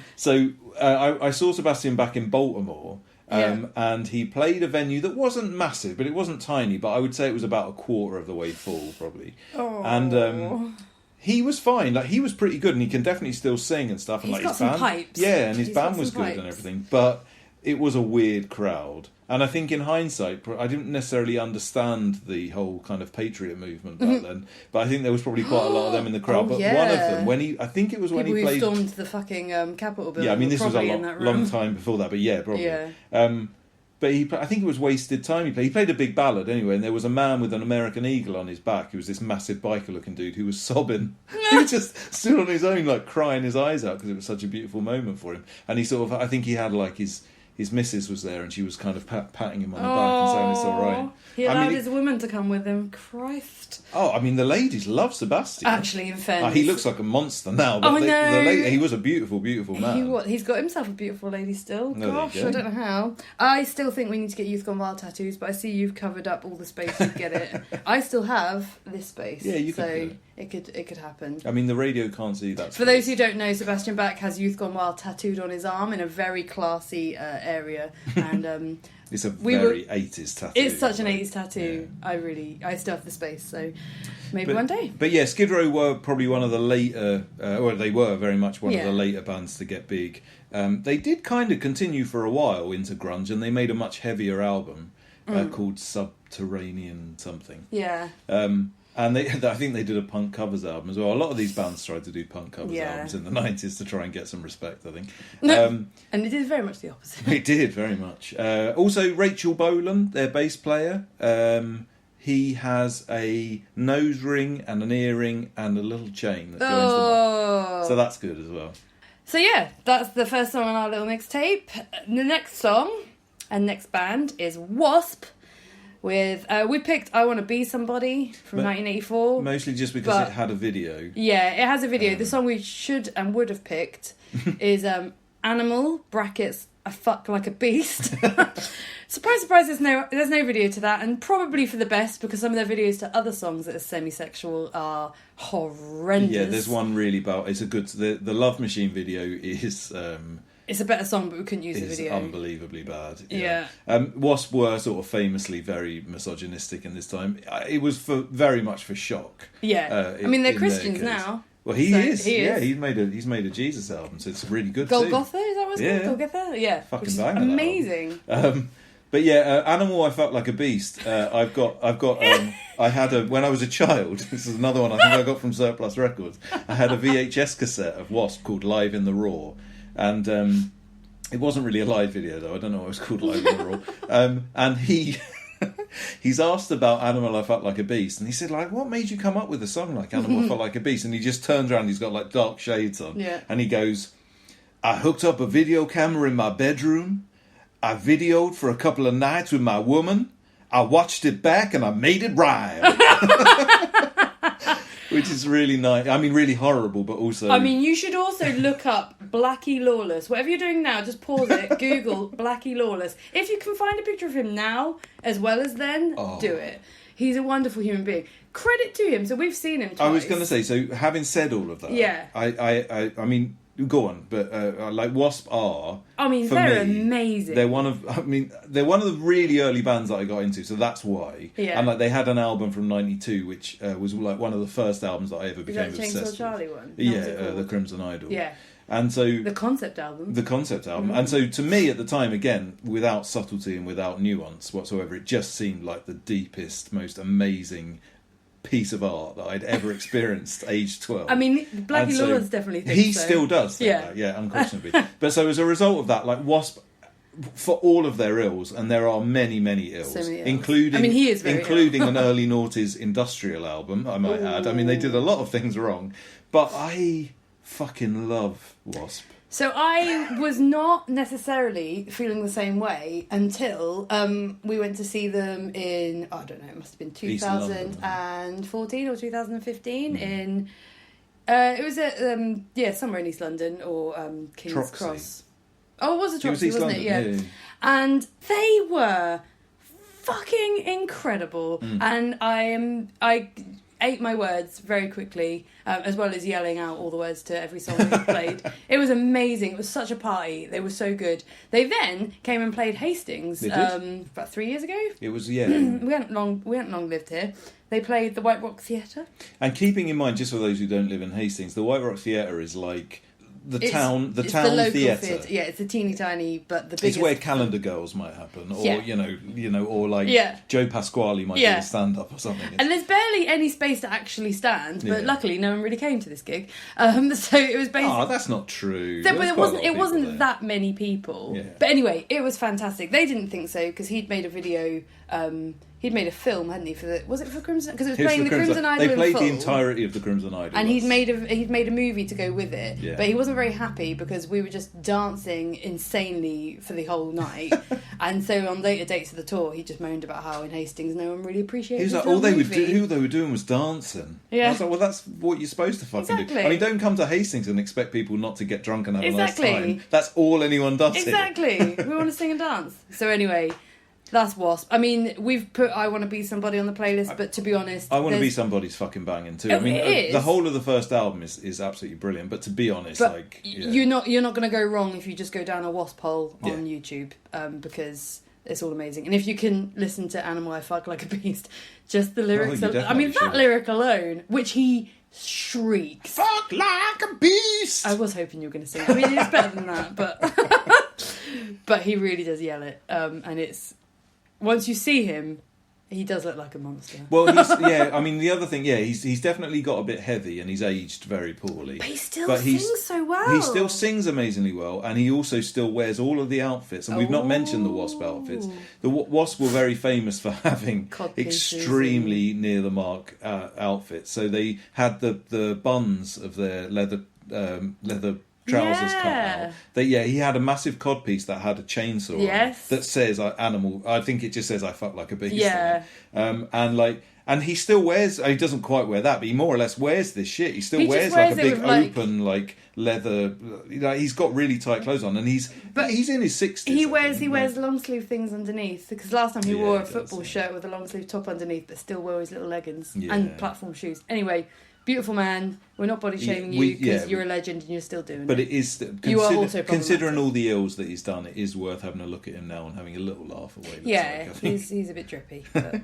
I saw Sebastian Bach in Baltimore. And he played a venue that wasn't massive, but it wasn't tiny, but I would say it was about a quarter of the way full, probably. And he was fine. Like, he was pretty good, and he can definitely still sing and stuff. And He's like got his some band, pipes. yeah, and his He's band got was some good pipes. and everything. But it was a weird crowd. And I think in hindsight, I didn't necessarily understand the whole kind of patriot movement back then, but I think there was probably quite a lot of them in the crowd. But one of them, I think it was when People he who played... stormed the fucking Capitol building. Yeah, I mean, this was a in that room. long time before that, but yeah, probably. Yeah. But I think it was Wasted Time he played a big ballad anyway, and there was a man with an American eagle on his back who was this massive biker-looking dude who was sobbing. He was just stood on his own, like, crying his eyes out because it was such a beautiful moment for him. And he sort of, I think he had, like, his missus was there and she was kind of patting him on the back and saying it's all right. He allowed his woman to come with him. Christ. Oh, I mean, the ladies love Sebastian. Actually, in fairness. He looks like a monster now, but he was a beautiful, beautiful man. He's got himself a beautiful lady still. No, Gosh, I don't know how. I still think we need to get Youth Gone Wild tattoos, but I see you've covered up all the space to get it. I still have this space. Yeah, you so could. It could happen. I mean, the radio can't see that. For those who don't know, Sebastian Bach has Youth Gone Wild tattooed on his arm in a very classy area, and it's a very 80s tattoo. It's such an 80s tattoo. Yeah. I still have the space, so maybe one day. But yeah, Skid Row were probably one of the later, they were very much one of the later bands to get big. They did kind of continue for a while into grunge, and they made a much heavier album called Subterranean something. Yeah. And I think they did a punk covers album as well. A lot of these bands tried to do punk covers albums in the 90s to try and get some respect, I think. And it did very much the opposite. It did, very much. Also, Rachel Bolan, their bass player, he has a nose ring and an earring and a little chain that joins them up. So that's good as well. So yeah, that's the first song on our little mixtape. The next song and next band is Wasp. We picked I Want to Be Somebody from 1984. Mostly just because it had a video. Yeah, it has a video. The song we should and would have picked is Animal, brackets, I Fuck Like a Beast. Surprise, surprise, there's no video to that, and probably for the best, because some of their videos to other songs that are semi-sexual are horrendous. Yeah, there's one really about... It's a good... The Love Machine video is... It's a better song, but we couldn't use the video. It's unbelievably bad. Yeah. Wasp were sort of famously very misogynistic in this time. It was very much for shock. Yeah. I mean, they're Christians now. Well, he is. Yeah, he's made a Jesus album, so it's really good Golgotha, too. Is that what it's called? Golgotha? Yeah. Fucking banger. Amazing. But yeah, Animal, I Felt Like a Beast. I've got. I had when I was a child. This is another one I think I got from Surplus Records. I had a VHS cassette of Wasp called Live in the Raw. And it wasn't really a live video, though. I don't know what it was called, Live in the Raw. And he's asked about Animal, I Felt Like a Beast. And he said, like, what made you come up with a song like Animal, I Felt Like a Beast? And he just turns around, he's got, like, dark shades on. Yeah. And he goes, I hooked up a video camera in my bedroom. I videoed for a couple of nights with my woman. I watched it back and I made it rhyme. Which is really nice. I mean, really horrible, but also... I mean, you should also look up Blackie Lawless. Whatever you're doing now, just pause it, Google Blackie Lawless. If you can find a picture of him now, as well as then, do it. He's a wonderful human being. Credit to him. So we've seen him twice. I was going to say, so having said all of that... Yeah. I mean... Go on, but like Wasp are. I mean, they're amazing. They're one of the really early bands that I got into, so that's why. Yeah. And like they had an album from '92, which was like one of the first albums that I ever became obsessed with. Chainsaw Charlie one? Yeah, the Crimson Idol. Yeah. And so the concept album. And so to me at the time, again, without subtlety and without nuance whatsoever, it just seemed like the deepest, most amazing piece of art that I'd ever experienced aged 12. I mean, Blackie Lawrence definitely thinks he still does think that, yeah, unquestionably. But so as a result of that, like Wasp, for all of their ills, and there are many, many ills, so many ills. including he is very including an early noughties industrial album, I might add. I mean, they did a lot of things wrong, but I fucking love Wasp. So I was not necessarily feeling the same way until we went to see them in, I don't know, it must have been 2014 or 2015 in, it was at, somewhere in East London or King's Troxy. Cross. Oh, it was a Troxy, wasn't London, it? Yeah. And they were fucking incredible. And I ate my words very quickly, as well as yelling out all the words to every song we played. It was amazing. It was such a party. They were so good. They then came and played Hastings about 3 years ago. It was, yeah. we hadn't long lived here. They played the White Rock Theatre. And keeping in mind, just for those who don't live in Hastings, the White Rock Theatre is like the town local theatre. Yeah, it's a teeny tiny, but the biggest. It's where Calendar Girls might happen, or Yeah. or like Joe Pasquale might do a stand up or something. And there's barely any space to actually stand, but luckily no one really came to this gig. So it was basically. Oh, that's not true. So, but There's it quite a lot of wasn't. It people wasn't there. that many people. Yeah. But anyway, it was fantastic. They didn't think so because he'd made a video. He'd made a film, hadn't he? Was it for Crimson? Because it was playing the Crimson Idol. They played in the full. entirety of the Crimson Idol, And he'd made a movie to go with it, Yeah. but he wasn't very happy because we were just dancing insanely for the whole night. And so on later dates of the tour, he just moaned about how in Hastings no one really appreciated. He was his like, all little they movie. were doing was dancing. Yeah. I was like, well, that's what you're supposed to fucking do. Exactly. I mean, don't come to Hastings and expect people not to get drunk and have Exactly. a nice time. That's all anyone does here. Exactly. We want to sing and dance. So anyway, that's Wasp. I mean, we've put I Want to Be Somebody on the playlist, but to be honest, I Want to Be Somebody's fucking banging too. I mean, it is. the whole of the first album is absolutely brilliant. But to be honest, you're not going to go wrong if you just go down a Wasp hole on YouTube, because it's all amazing. And if you can listen to Animal I Fuck Like a Beast, just the lyrics. you I mean, definitely that should. lyric alone, which he shrieks. fuck like a beast. I was hoping you were going to sing. I mean, it's better than that, but he really does yell it. And it's once you see him, he does look like a monster. Well, I mean, the other thing, he's definitely got a bit heavy and he's aged very poorly. But he still sings so well. He still sings amazingly well, and he also still wears all of the outfits. And we've not mentioned the Wasp outfits. The Wasp were very famous for having extremely near the mark outfits. So they had the buns of their leather trousers cut out. He had a massive codpiece that had a chainsaw on it that says animal. I think it just says I fuck like a beast. Yeah. And he still wears. He doesn't quite wear that, but he more or less wears this shit. He still wears like a big open leather. He's got really tight clothes on, and he's in his 60s. He wears long sleeve things underneath, because last time he wore a football shirt with a long sleeve top underneath, but still wore his little leggings and platform shoes. Anyway. Beautiful man. We're not body shaming you because you're a legend and you're still doing it. But it is you are also considering all the ills that he's done. It is worth having a look at him now and having a little laugh away. He's a bit drippy. But...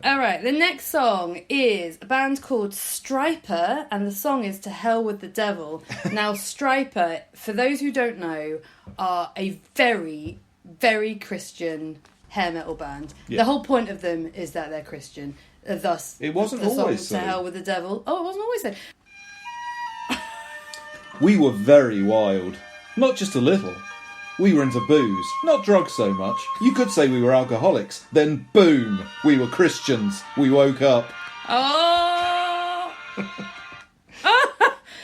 All right, the next song is a band called Stryper, and the song is To Hell with the Devil. Now, Stryper, for those who don't know, are a very, very Christian hair metal band. Yeah. The whole point of them is that they're Christian. Thus, it wasn't the always song so. To Hell with the Devil. Oh, it wasn't always so. We were very wild. Not just a little. We were into booze, not drugs so much. You could say we were alcoholics. Then boom, we were Christians. We woke up. Oh!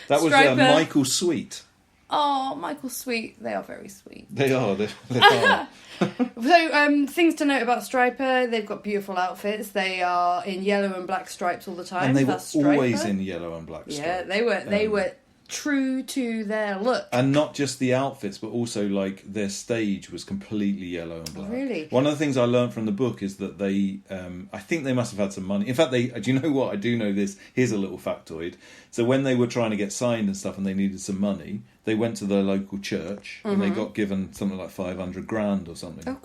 That was Michael Sweet. Oh, Michael Sweet. They are very sweet. They are. They are. So, things to note about Stryper: they've got beautiful outfits. They are in yellow and black stripes all the time. And they were always in yellow and black stripes. Yeah, they were. They were true to their look. And not just the outfits, but also like their stage was completely yellow and black. Really? One of the things I learned from the book is that they, I think they must have had some money. In fact, do you know what? I do know this. Here's a little factoid. So when they were trying to get signed and stuff and they needed some money, they went to their local church and they got given something like $500,000 or something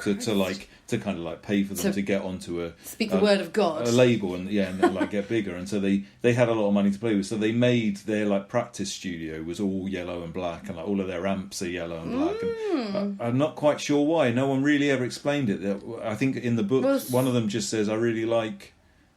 to kind of like pay for them to get onto the word of God, a label, and then like get bigger. And so they had a lot of money to play with. So they made their like practice studio was all yellow and black, and like all of their amps are yellow and black. And I'm not quite sure why. No one really ever explained it. I think in the book, one of them just says,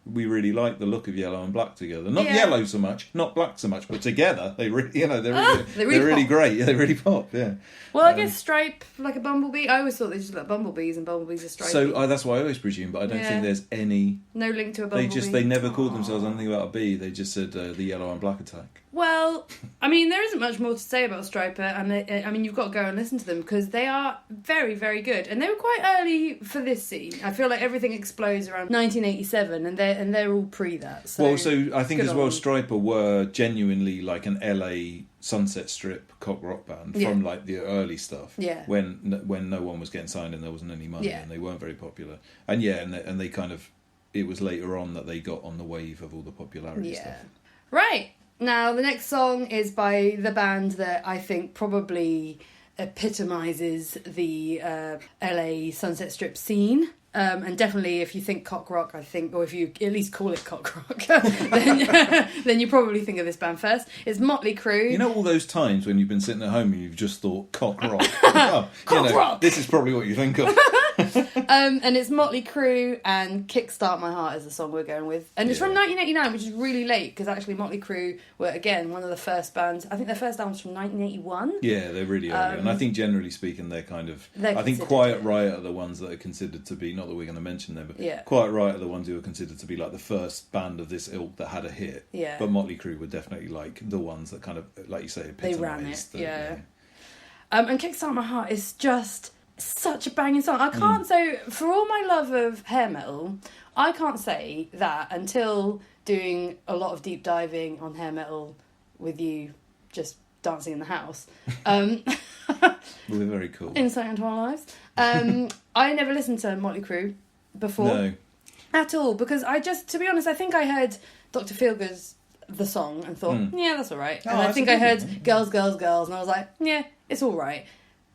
we really like the look of yellow and black together. Not yellow so much, not black so much, but together they're really great. Yeah, they really pop. Yeah. Well, I guess stripe like a bumblebee. I always thought they just like bumblebees, and bumblebees are stripy. So that's what I always presume, but I don't think there's any. No link to a bumblebee. They never called themselves anything about a bee. They just said the yellow and black attack. Well, I mean, there isn't much more to say about Stryper, and I mean, you've got to go and listen to them because they are very, very good, and they were quite early for this scene. I feel like everything explodes around 1987, and they're all pre that. So I think as well, Stryper were genuinely like an LA Sunset Strip cock rock band from like the early stuff. Yeah. When no one was getting signed and there wasn't any money and they weren't very popular, and they kind of, it was later on that they got on the wave of all the popularity stuff. Right. Now, the next song is by the band that I think probably epitomises the LA Sunset Strip scene. And definitely, if you think cock rock, I think, or if you at least call it cock rock, then you probably think of this band first. It's Motley Crue. You know all those times when you've been sitting at home and you've just thought cock rock. Oh, Cock rock. This is probably what you think of. And it's Motley Crue, and Kickstart My Heart is the song we're going with. And it's from 1989, which is really late, because actually Motley Crue were, again, one of the first bands. I think their first album's from 1981. Yeah, they're really early. And I think generally speaking, they're kind of... I think Quiet Riot are the ones that are considered to be, not that we're going to mention them, but Quiet Riot are the ones who are considered to be like the first band of this ilk that had a hit. Yeah. But Motley Crue were definitely like the ones that kind of, like you say, epitomised. They ran it, and Kickstart My Heart is just such a banging song. I can't so for all my love of hair metal, I can't say that until doing a lot of deep diving on hair metal with you, just dancing in the house. We're very cool. Insight into our lives. I never listened to Motley Crue before. No. At all, because I just, to be honest, I think I heard Dr. Feelgood's the song and thought, yeah, that's all right. And I think I heard Girls, Girls, Girls, and I was like, yeah, it's all right.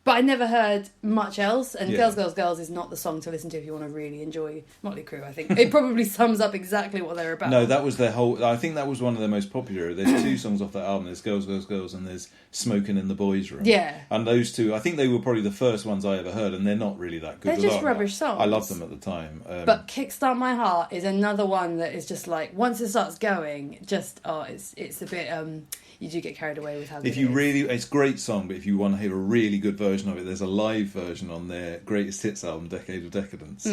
But I never heard much else, and Girls, Girls, Girls is not the song to listen to if you want to really enjoy Motley Crue, I think. It probably sums up exactly what they're about. No, that was their whole... I think that was one of their most popular. There's two songs off that album. There's Girls, Girls, Girls, and there's Smoking in the Boys' Room. Yeah. And those two, I think they were probably the first ones I ever heard, and they're not really that good. They're just rubbish songs. I loved them at the time. But Kickstart My Heart is another one that is just like, once it starts going, just, it's a bit... you do get carried away with how good if you it is. really, it's a great song, but if you want to hear a really good version of it, there's a live version on their greatest hits album, Decade of Decadence,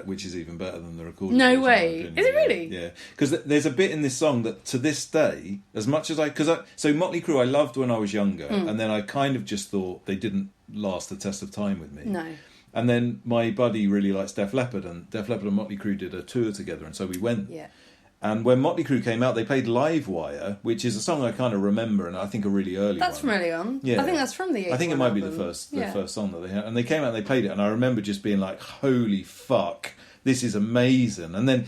which is even better than the recorded No version, way. in my opinion. Is it really? Yeah, because there's a bit in this song that to this day, as much as so Motley Crue I loved when I was younger, and then I kind of just thought they didn't last the test of time with me. No. And then my buddy really likes Def Leppard, and Def Leppard and Motley Crue did a tour together, and so we went. Yeah. And when Motley Crue came out, they played Live Wire, which is a song I kind of remember, and I think a really early That's one. from early on. Yeah. I think that's from the I think it 81 might be album. the first song that they had. And they came out and they played it, and I remember just being like, holy fuck, this is amazing. And then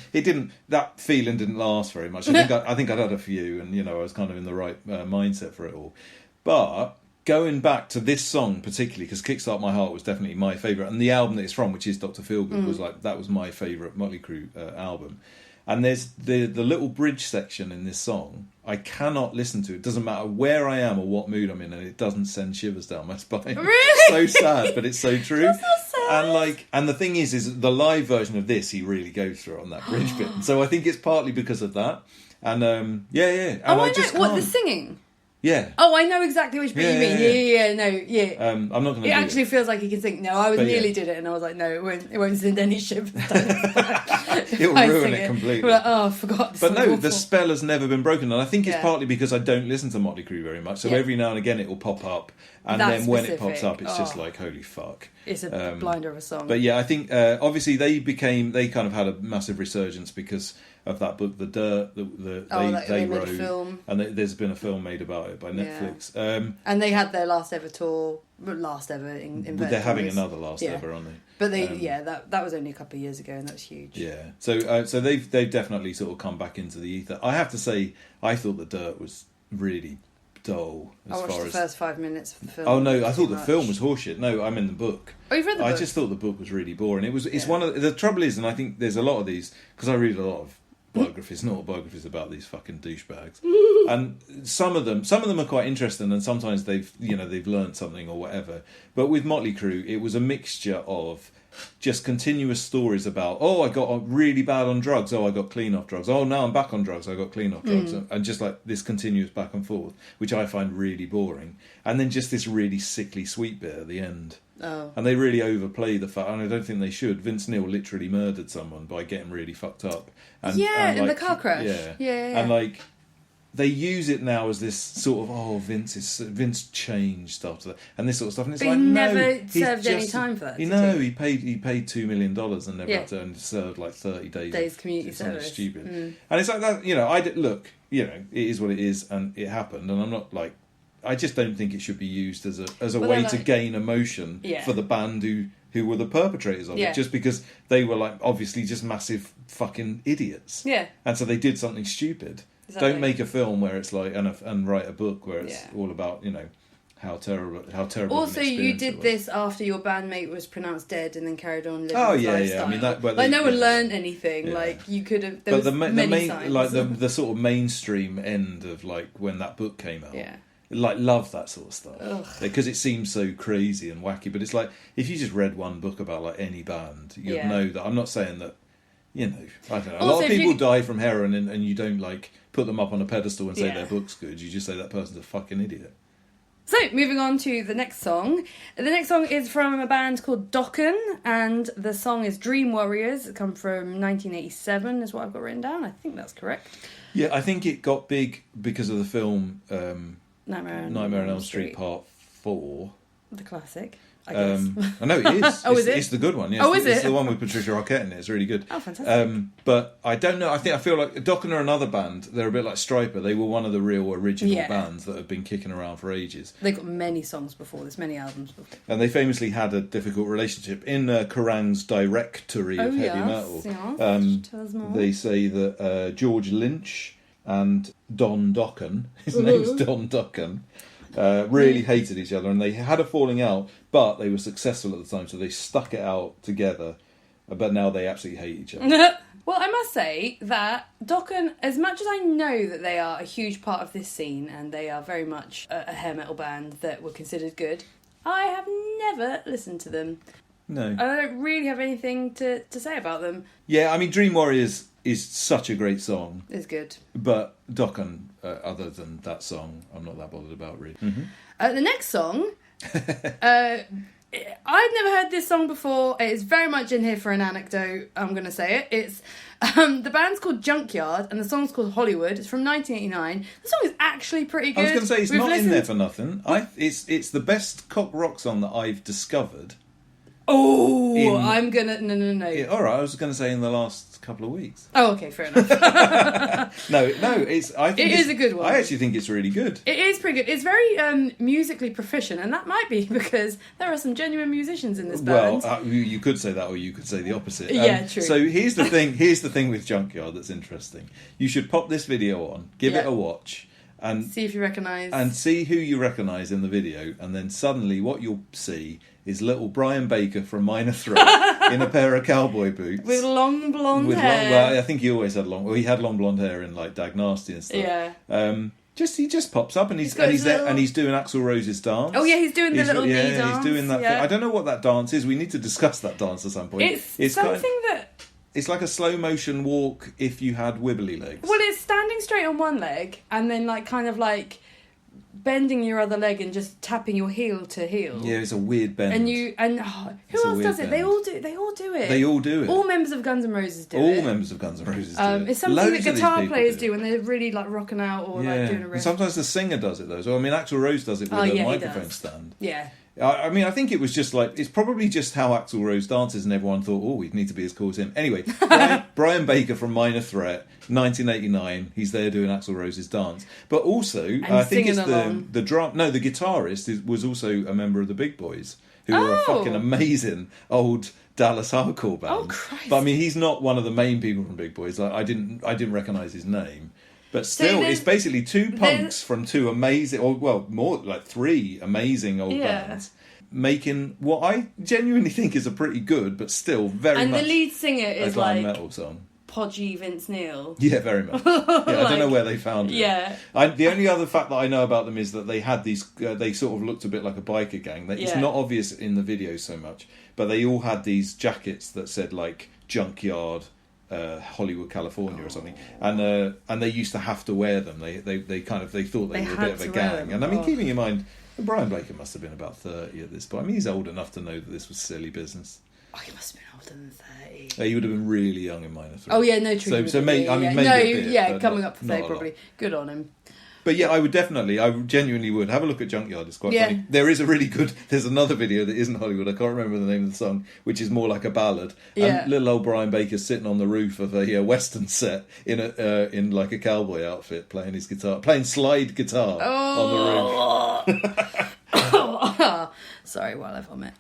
that feeling didn't last very much. I think I'd had a few, and I was kind of in the right mindset for it all. But going back to this song particularly, because Kickstart My Heart was definitely my favourite, and the album that it's from, which is Dr. Feelgood, was my favourite Motley Crue album. And there's the little bridge section in this song. I cannot listen to it. Doesn't matter where I am or what mood I'm in, and it doesn't send shivers down my spine. Really? So sad, but it's so true. That's so sad. And the thing is the live version of this, he really goes through on that bridge bit. So I think it's partly because of that. And And I know. just What, the can't. singing? Yeah. Oh, I know exactly which bit you mean. Yeah. I'm not going to. It actually feels like he can sing. No, I nearly did it, and I was like, no, it won't send any shivers down. It'll ruin it completely. We're like, oh, I forgot. But no, the spell has never been broken, and I think it's partly because I don't listen to Motley Crue very much. So every now and again it will pop up, and then when it pops up, it's just like, holy fuck. It's a blinder of a song. But yeah, I think obviously they kind of had a massive resurgence because of that book, The Dirt, they wrote, made a film. and there's been a film made about it by Netflix. And they had their last ever tour, in they're having another last ever, aren't they? But that was only a couple of years ago, and that was huge. Yeah, so they've definitely sort of come back into the ether. I have to say, I thought The Dirt was really dull. I watched the first 5 minutes of the film. Oh no, I thought the film was horseshit. No, I'm in the book. Oh, you've read the book? I just thought the book was really boring. It's one of the trouble is, and I think there's a lot of these because I read a lot of biographies, not autobiographies about these fucking douchebags, and some of them are quite interesting, and sometimes they've learned something or whatever. But with Motley Crue, it was a mixture of just continuous stories about, oh, I got really bad on drugs, oh, I got clean off drugs, oh, now I'm back on drugs, I got clean off drugs, and just like this continuous back and forth, which I find really boring. And then just this really sickly sweet bit at the end. Oh. And they really overplay the fact, and I don't think they should. Vince Neil literally murdered someone by getting really fucked up. And, in the car crash. Yeah. And like, they use it now as this sort of, Vince changed after that, and this sort of stuff. And it's But like, he no, never he's served any time for that. He paid $2 million and never had to, and served like 30 days community something service. stupid. And it's like that. It is what it is, and it happened. And I'm not like, I just don't think it should be used as a way to gain emotion for the band who were the perpetrators of it, just because they were like obviously just massive fucking idiots. Yeah. And so they did something stupid. Exactly. Don't make a film where it's like and write a book where it's all about how terrible. Also, an you experience did it was. this after your bandmate was pronounced dead and then carried on living Oh his yeah, lifestyle. yeah. I mean that, but like they- no one yeah. learned anything. Yeah. Like you could have. There But was the many main, signs. like the sort of mainstream end of like when that book came out. Yeah. Like love that sort of stuff Ugh. because it seems so crazy and wacky. But it's like if you just read one book about like any band, you'd Yeah. know that. I'm not saying that. You know, I don't know. A Also, lot of if people you- die from heroin, and you don't like put them up on a pedestal and say Yeah. their book's good. You just say that person's a fucking idiot. So, moving on to the next song. The next song is from a band called Dokken, and the song is Dream Warriors. It comes from 1987, is what I've got written down. I think that's correct. Yeah, I think it got big because of the film Nightmare Nightmare on Elm Street Part 4. The classic, I guess. I know it is. Oh, it's, is it? It's the good one. Yeah, Oh, it's is It's it? the one with Patricia Arquette in it. It's really good. Oh, fantastic. But I don't know. I feel like Dokken are another band. They're a bit like Stryper. They were one of the real original Yeah. bands that have been kicking around for ages. They got many songs before this, many albums before. And they famously had a difficult relationship. In Kerrang's directory of heavy metal, yes. Tell us more. they say that George Lynch and Don Dokken, his name's Don Dokken, really hated each other, and they had a falling out, but they were successful at the time, so they stuck it out together. But now they absolutely hate each other. Well, I must say that Dokken, as much as I know that they are a huge part of this scene and they are very much a hair metal band that were considered good, I have never listened to them. No. I don't really have anything to say about them. Yeah, I mean, Dream Warriors is such a great song, It's good. but Dokken, other than that song, I'm not that bothered about, really. The next song, I've never heard this song before. It's very much in here for an anecdote. I'm going to say it. It's the band's called Junkyard and the song's called Hollywood. It's from 1989. The song is actually pretty good. I was going to say, it's We've not in listened- there for nothing. It's the best cock rock song that I've discovered. Oh, I'm gonna no. Yeah, all right, I was going to say in the last couple of weeks. Oh, okay, fair enough. No, it's. I think It is a good one. I actually think it's really good. It is pretty good. It's very musically proficient, and that might be because there are some genuine musicians in this band. Well, you could say that, or you could say the opposite. Yeah, true. So here's the thing. Here's the thing with Junkyard that's interesting. You should pop this video on, give it Yeah. a watch, and See if you recognise. and see who you recognise in the video, and then suddenly what you'll see is little Brian Baker from Minor Threat in a pair of cowboy boots. with long blonde With hair. well, I think he always had long. Well, he had long blonde hair in like Dag Nasty and stuff. Yeah. He just pops up and he's got his there little- and he's doing Axl Rose's dance. Oh yeah, he's doing the little knee dance. He's doing that. Yeah. Thing. I don't know what that dance is. We need to discuss that dance at some point. It's something that. It's like a slow motion walk if you had wibbly legs. Well, it's standing straight on one leg and then like kind of like bending your other leg and just tapping your heel to heel. Yeah, it's a weird bend. And It's who a else weird does it? They bend. all do. They all do it. They all do it. All members of Guns N' Roses do All it. members of Guns N' Roses do it. It's something Loads that of these guitar people players do when they're really like rocking out or like doing a And riff. sometimes the singer does it though. So I mean, Axl Rose does it with Oh, a yeah, he microphone does. stand. Yeah. I mean, I think it was just like, it's probably just how Axl Rose dances, and everyone thought, oh, we need to be as cool as him. Anyway, Brian Baker from Minor Threat, 1989, he's there doing Axl Rose's dance. But also, I think it's singing along. the guitarist was also a member of the Big Boys, who were a Oh. fucking amazing old Dallas hardcore band. Oh, Christ. But I mean, he's not one of the main people from Big Boys. Like, I didn't recognise his name. But still, there's- it's basically two punks from two amazing, or well, more like three amazing old Yeah. bands, making what I genuinely think is a pretty good, but still very And much the lead singer a is glam like metal song. podgy Vince Neil. Yeah, very much. Yeah, I don't know Like, where they found it. yeah. The only other fact that I know about them is that they had these. They sort of looked a bit like a biker gang. It's Yeah. not obvious in the video so much, but they all had these jackets that said like Junkyard. Hollywood, California, or something, and they used to have to wear them. They thought they They were a had bit of a to wear gang. them. And I mean, Oh. keeping in mind, Brian Baker must have been about 30 at this point. I mean, he's old enough to know that this was silly business. Oh, he must have been older than 30. He would have been really young in Minor Threat. Oh yeah, no, true. So maybe yeah. maybe no, a bit, yeah, but coming not- up for not 30 a lot. probably. Good on him. But yeah, I genuinely would have a look at Junkyard. It's quite Yeah. funny. There's another video that isn't Hollywood. I can't remember the name of the song, which is more like a ballad. Yeah. And little old Brian Baker's sitting on the roof of a Western set in like a cowboy outfit, playing his guitar, playing slide guitar on the roof. Sorry, while I vomit.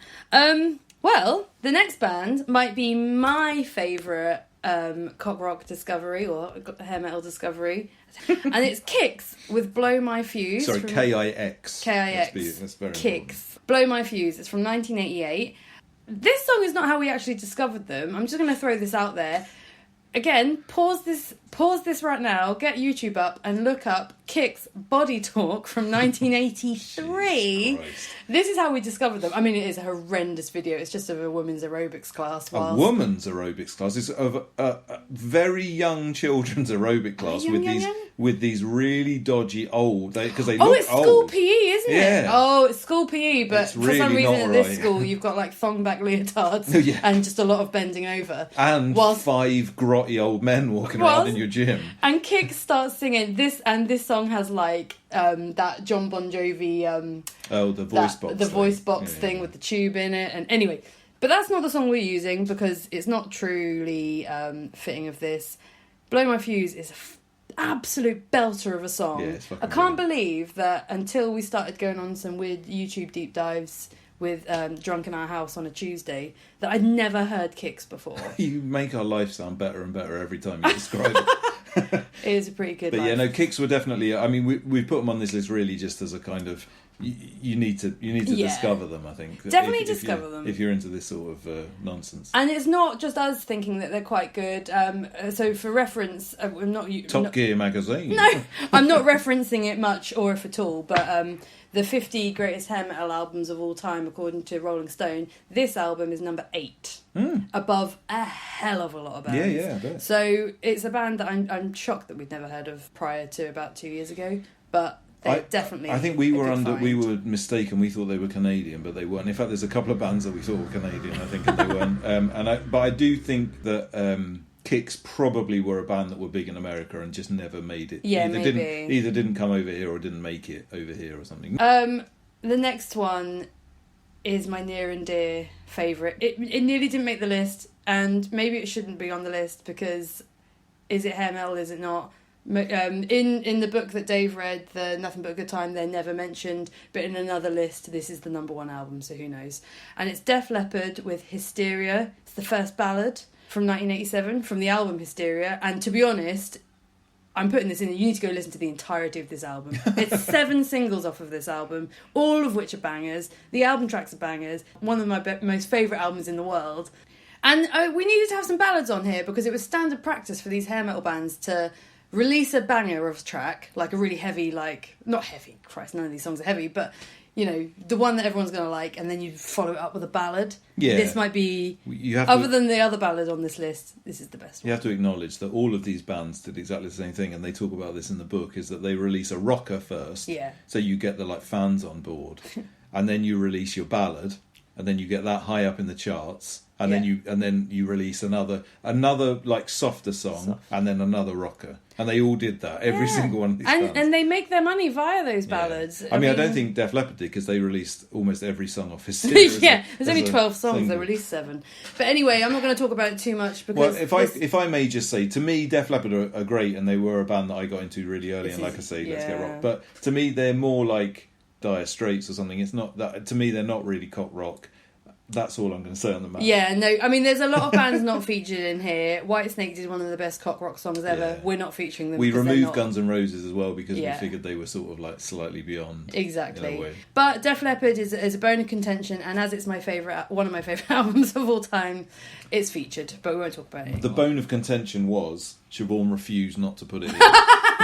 Well, the next band might be my favourite cock rock discovery or hair metal discovery, and it's Kix with "Blow My Fuse." Sorry, K-I-X. K-I-X. That's very Kix. important. "Blow My Fuse." It's from 1988. This song is not how we actually discovered them. I'm just going to throw this out there. Again, pause this right now, get YouTube up and look up Kix Body Talk from 1983. This is how we discovered them. I mean, it is a horrendous video. It's just of a women's aerobics class. A woman's aerobics class. It's of a very young children's aerobic class with these really dodgy old... because they look it's old. school PE, isn't it? Yeah. Oh, it's school PE, but It's for really some reason not at this right. school you've got like thong back leotards Yeah. and just a lot of bending over. And Whilst- 5 grotty old men walking around in your gym. And Kix starts singing this, and this song has like that John Bon Jovi The voice box. the voice box Yeah, thing yeah. with the tube in it. And anyway, but that's not the song we're using because it's not truly fitting of this. "Blow My Fuse" is absolute belter of a song. Yeah, it's fucking I can't brilliant. believe that until we started going on some weird YouTube deep dives with Drunk in Our House on a Tuesday, that I'd never heard Kix before. You make our life sound better and better every time you describe it. It is a pretty good But life. yeah, no, Kix were definitely... I mean, we put them on this list really just as a kind of... You need to Yeah. discover them, I think. Definitely discover them. If you're into this sort of nonsense. And it's not just us thinking that they're quite good. So for reference, I'm not... Top Gear magazine. No, I'm not referencing it much or if at all, but the 50 greatest hair metal albums of all time, according to Rolling Stone, this album is number 8, above a hell of a lot of bands. Yeah, I bet. So it's a band that I'm shocked that we'd never heard of prior to about 2 years ago, but they're definitely. I think we a were good we find. were mistaken. We thought they were Canadian, but they weren't. In fact, there's a couple of bands that we thought were Canadian, I think, and they weren't. But I do think that Kix probably were a band that were big in America and just never made it. Yeah, maybe. Either didn't come over here or didn't make it over here or something. The next one is my near and dear favourite. It nearly didn't make the list, and maybe it shouldn't be on the list because is it hair metal, is it not? In the book that Dave read, the Nothing But a Good Time, they're never mentioned, but in another list, this is the number 1 album, so who knows? And it's Def Leppard with Hysteria. It's the first ballad from 1987 from the album Hysteria, and to be honest, I'm putting this in, you need to go listen to the entirety of this album. It's 7 singles off of this album, all of which are bangers. The album tracks are bangers. One of my most favourite albums in the world. And we needed to have some ballads on here because it was standard practice for these hair metal bands to release a banger of a track, like a really heavy, not heavy, Christ, none of these songs are heavy, but, you know, the one that everyone's going to like, and then you follow it up with a ballad. Yeah. This might be, other than the other ballad on this list, this is the best one. You have to acknowledge that all of these bands did exactly the same thing, and they talk about this in the book, is that they release a rocker first, Yeah. so you get the fans on board, and then you release your ballad, and then you get that high up in the charts, and then you release another softer song, and then another rocker, and they all did that. Every single one of these bands. And they make their money via those ballads. I mean, I don't think Def Leppard did because they released almost every song off Hysteria. Yeah, there's only 12 songs. They released 7. But anyway, I'm not going to talk about it too much because. Well, if I may just say, to me, Def Leppard are great, and they were a band that I got into really early. And like I say, Let's Get Rock. But to me, they're more like Dire Straits or something. It's not that. To me, they're not really cock rock. That's all I'm going to say on the matter. Yeah, no, I mean, there's a lot of bands not featured in here. Whitesnake did one of the best cock rock songs ever. Yeah. We're not featuring them. We because they're removed not... Guns N' Roses as well because Yeah. we figured they were sort of slightly beyond. Exactly. In a way. But Def Leppard is a bone of contention, and as it's one of my favourite albums of all time, it's featured, but we won't talk about it anymore. The bone of contention was Siobhan refused not to put it in.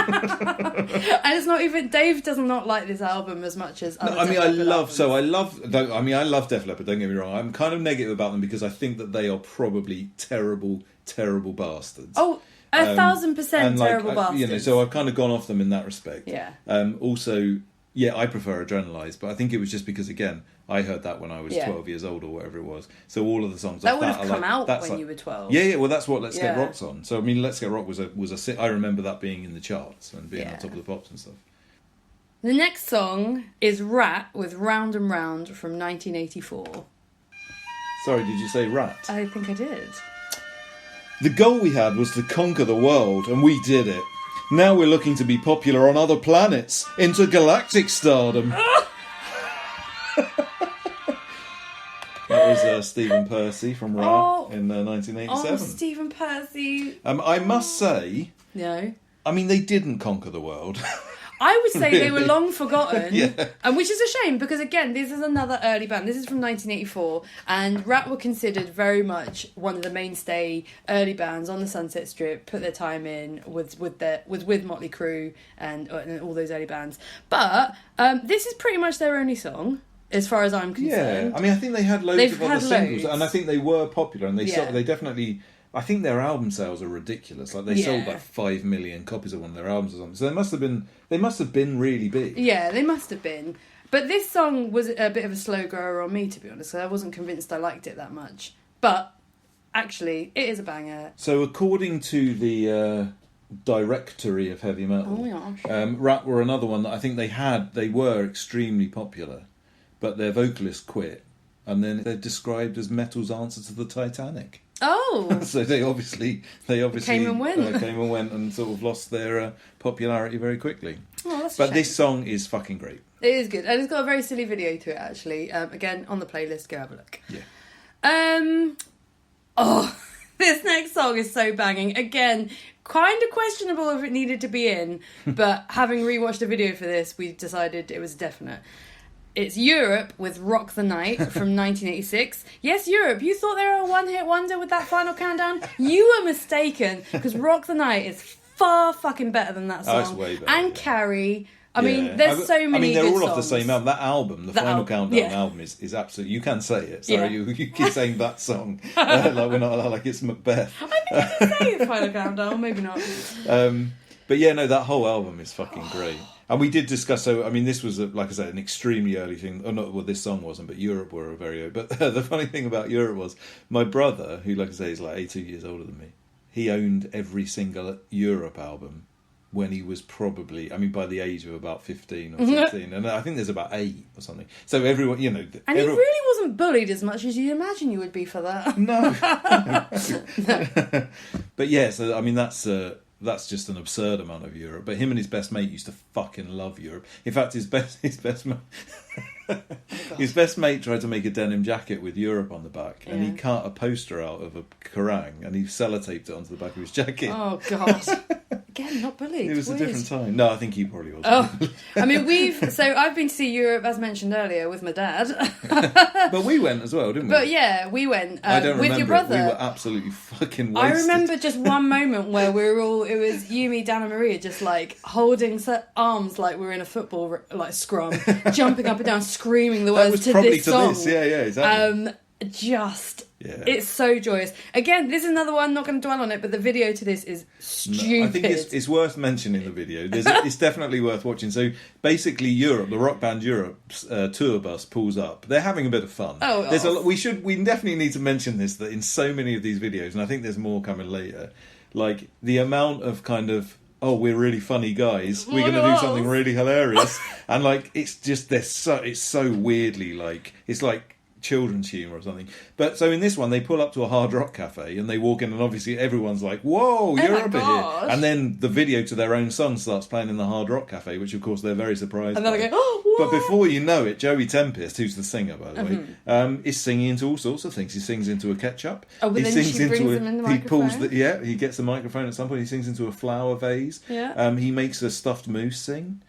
And it's not even... Dave does not like this album as much as other No, I mean, Def I Leppard love albums. Def Leppard, don't get me wrong. I'm kind of negative about them because I think that they are probably terrible, terrible bastards. Oh, 1,000% And, terrible bastards. so I've kind of gone off them in that respect. Yeah. Also, yeah, I prefer Adrenalize, but I think it was just because, again, I heard that when I was 12 years old or whatever it was. So all of the songs That off would that have are come out that's when you were 12. Yeah, well, that's what Let's Get Yeah. Rock's on. So I mean, Let's Get Rock was a I remember that being in the charts and being on top of the pops and stuff. The next song is Rat with Round and Round from 1984. Sorry, did you say Rat? I think I did. The goal we had was to conquer the world, and we did it. Now we're looking to be popular on other planets, intergalactic stardom. That Stephen Percy from Ra Oh. in 1987. Oh, Stephen Percy. I must say, No. I mean, they didn't conquer the world. I would say they were Really? long forgotten, Yeah. and which is a shame because again, this is another early band. This is from 1984, and Rat were considered very much one of the mainstay early bands on the Sunset Strip. Put their time in with Motley Crue and all those early bands. But this is pretty much their only song, as far as I'm concerned. Yeah, I mean, I think they had loads They've of other had singles, loads. and I think they were popular, and they Yeah. they definitely. I think their album sales are ridiculous. Like they sold Yeah. like 5 million copies of one of their albums or something. So they must have been really big. Yeah, they must have been. But this song was a bit of a slow grower on me, to be honest. So I wasn't convinced I liked it that much. But actually, it is a banger. So according to the directory of heavy metal, Oh my gosh. Rat were another one that I think they were extremely popular, but their vocalist quit, and then they're described as metal's answer to the Titanic. Oh, So they obviously Came and went. came and went and sort of lost their popularity very quickly. oh that's a But shame. this song is fucking great. It is good. And it's got a very silly video to it, actually. Again, on the playlist, go have a look. Yeah. Oh, this next song is so banging. Again, kind of questionable if it needed to be in, but having rewatched the video for this, we decided it was definite. It's Europe with Rock the Night from 1986. Yes, Europe, you thought they were a one-hit wonder with that Final Countdown? You were mistaken, because Rock the Night is far fucking better than that song. Oh, it's way better, And yeah. Carrie. I Yeah. mean, there's so many I mean, they're good all off the songs. same album. That album, the That Final album, Countdown yeah. album, is absolutely. You can say it. Yeah. Sorry, you keep saying that song like we're not like it's Macbeth. I think I can say the Final Countdown, maybe not. But yeah, no, that whole album is fucking great. And we did discuss. So I mean, this was like I said, an extremely early thing. Oh, not well, this song wasn't, but Europe were a very early. But the funny thing about Europe was my brother, who like I say is like 18 years older than me. He owned every single Europe album when he was probably, I mean, by the age of about 15 or 16. And I think there's about 8 or something. So everyone, you know. And he really wasn't bullied as much as you imagine you would be for that. No. But yeah, so I mean, that's just an absurd amount of Europe. But him and his best mate used to fucking love Europe. In fact, his best mate tried to make a denim jacket with Europe on the back, and he Yeah. cut a poster out of a Kerrang and he sellotaped it onto the back of his jacket. Oh, God. Again, not bullied. It was Weird. a different time. No, I think he probably was. Oh, I mean, I've been to see Europe, as mentioned earlier, with my dad. But we went as well, didn't we? But yeah, we went I don't with remember your brother. it. We were absolutely fucking wasted. I remember just one moment where we were all, it was you, me, Dan and Maria just like holding arms like we were in a football like scrum, jumping up and down, screaming the That words was to probably this to song. this. Yeah, exactly. Yeah. It's so joyous. Again, this is another one, not going to dwell on it, but the video to this is stupid. I think it's worth mentioning the video. It's definitely worth watching. So basically, Europe, the rock band Europe's tour bus pulls up. They're having a bit of fun. Oh, there's a lot, we definitely need to mention this, that in so many of these videos, and I think there's more coming later. Like the amount of kind of, oh, we're really funny guys. We're going to do something really hilarious, and like it's so weirdly like it's like children's humour or something. But so in this one, they pull up to a hard rock cafe and they walk in, and obviously everyone's like, "Whoa, Europe are here!" And then the video to their own song starts playing in the hard rock cafe, which of course they're very surprised. And then by. I go, "Oh, what?" But before you know it, Joey Tempest, who's the singer by the way, is singing into all sorts of things. He sings into a ketchup. Oh, but he then sings she brings into him in the he pulls microphone? he gets the microphone at some point. He sings into a flower vase. Yeah. He makes a stuffed moose sing.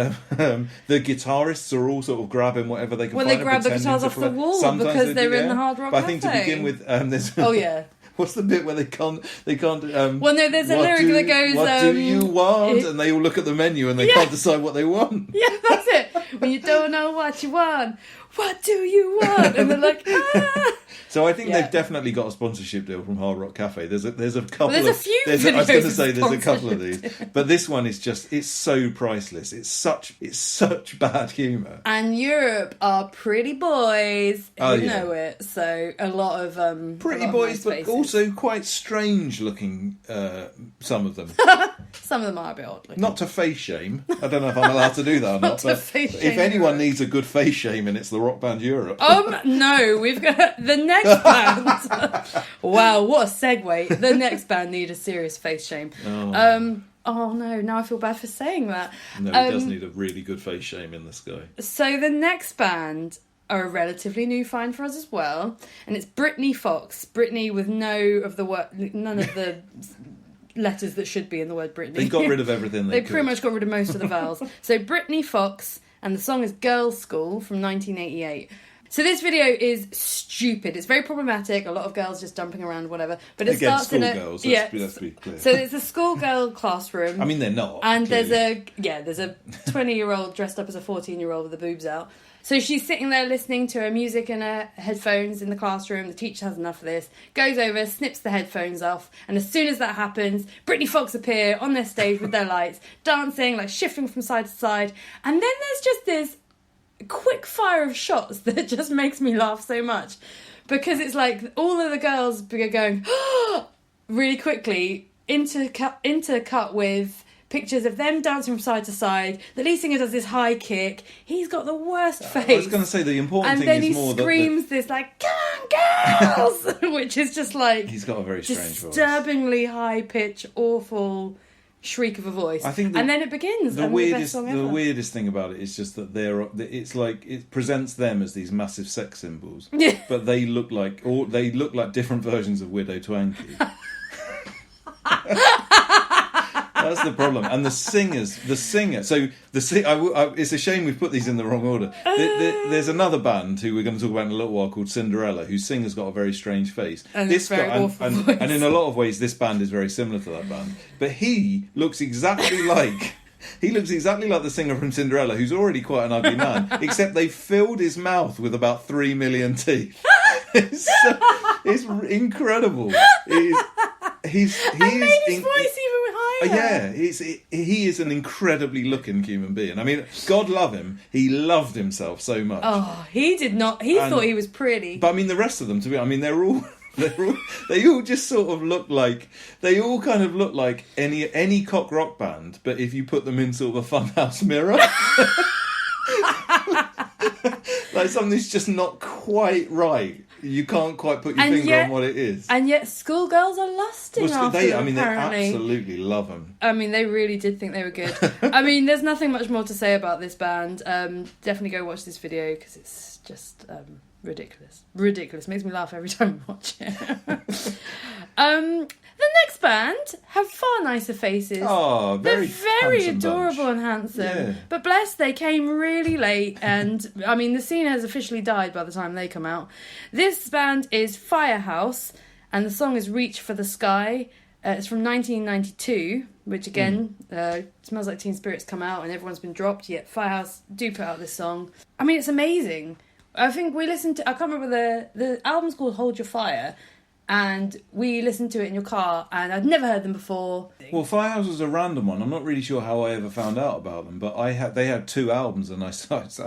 The guitarists are all sort of grabbing whatever they can Well, find. they and grab the pretending guitars to off the play. wall Sometimes because they they're do, in the Hard Rock But I think to Cafe. begin with, there's Oh, yeah. What's the bit where they can't? Well, no, there's a what lyric that goes, "What do you want?" it- And they all look at the menu and they Yeah. can't decide what they want. Yeah, that's it. When you don't know what you want, what do you want? And they're like, ah. So I think Yeah. they've definitely got a sponsorship deal from Hard Rock Cafe. There's a couple. there's a of, few I was going to videos say there's a couple of sponsored. these, but this one is just it's so priceless. It's such bad humour. And Europe are pretty boys who Oh, yeah. know it. So a lot of Pretty a lot of boys, nice but faces. also quite strange looking. Some of them. Some of them are a bit odd. looking. Not to face shame. I don't know if I'm allowed to do that or not. to But face if shame anyone Europe. needs a good face shame, and it's the rock band Europe. No, we've got the next band. Wow, what a segue. The next band need a serious face shame. Oh no, now I feel bad for saying that. No, he does need a really good face shame in this guy. So the next band, are a relatively new find for us as well, and it's Brittany Fox. Brittany with none of the letters that should be in the word Brittany. They got rid of everything They pretty much got rid of most of the vowels. So Brittany Fox, and the song is Girls' School from 1988. So this video is stupid. It's very problematic. A lot of girls just jumping around, whatever. But it starts in a schoolgirls. Let's be clear. So it's a schoolgirl classroom. I mean, they're not. And clearly. there's a 20-year-old dressed up as a 14-year-old with the boobs out. So she's sitting there listening to her music and her headphones in the classroom. The teacher has enough of this. Goes over, snips the headphones off. And as soon as that happens, Brittany Fox appear on their stage with their lights, dancing, like shifting from side to side. And then there's just this quick fire of shots that just makes me laugh so much. Because it's like all of the girls are going really quickly, intercut with pictures of them dancing from side to side. The lead singer does this high kick. He's got the worst face. I was going to say the important thing is more that... And then he screams this like, "Come on, girls!" which is just like... He's got a very strange voice. Disturbingly high-pitched, awful shriek of a voice. I think and then it begins. The weirdest thing about it is just that it's like it presents them as these massive sex symbols, but they look like different versions of Widow Twanky. That's the problem. And the singer. So it's a shame we've put these in the wrong order. There's another band who we're going to talk about in a little while called Cinderella, whose singer's got a very strange face. And and in a lot of ways, this band is very similar to that band. But he looks exactly like. He looks exactly like the singer from Cinderella, who's already quite an ugly man, except they filled his mouth with about 3 million teeth. It's incredible. He's made his voice even higher. Yeah, he is an incredibly looking human being. I mean, God love him. He loved himself so much. Oh, he did not. He thought he was pretty. But I mean, the rest of them, they all just sort of look like, they all kind of look like any cock rock band, but if you put them in sort of a funhouse mirror. Like something's just not quite right. You can't quite put your finger on what it is. And yet schoolgirls are lusting after them, they apparently. absolutely love them. I mean, they really did think they were good. I mean, there's nothing much more to say about this band. Definitely go watch this video because it's just ridiculous. Makes me laugh every time I watch it. The next band have far nicer faces. Oh, they're very adorable bunch. And handsome. Yeah. But bless, they came really late, and I mean, the scene has officially died by the time they come out. This band is Firehouse, and the song is "Reach for the Sky." It's from 1992, which again, Smells Like Teen Spirit's come out, and everyone's been dropped. Yet Firehouse do put out this song. I mean, it's amazing. I think we listened to. I can't remember the album's called "Hold Your Fire." And we listened to it in your car, and I'd never heard them before. Well, Firehouse was a random one. I'm not really sure how I ever found out about them, but they had 2 albums, and I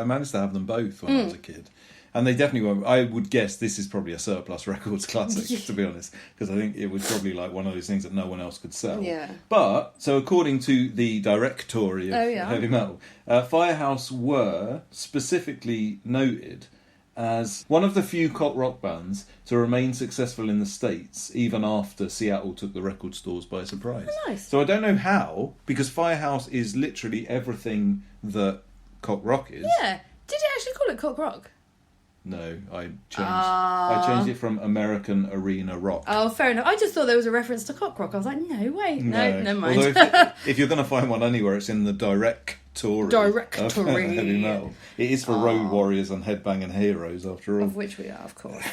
managed to have them both when I was a kid. And they definitely were. I would guess this is probably a Surplus Records classic, to be honest, because I think it was probably like one of those things that no one else could sell. Yeah. But, so according to the directory of heavy metal, Firehouse were specifically noted as one of the few cult rock bands to remain successful in the States even after Seattle took the record stores by surprise. Oh, nice. So I don't know how, because Firehouse is literally everything that cult rock is. Yeah. Did you actually call it cult rock? No, I changed it from American Arena Rock. Oh, fair enough. I just thought there was a reference to cock rock. I was like, no, wait. No, never mind. Although if you're going to find one anywhere, it's in the directory of heavy metal. It is for road warriors and headbanging heroes, after all. Of which we are, of course.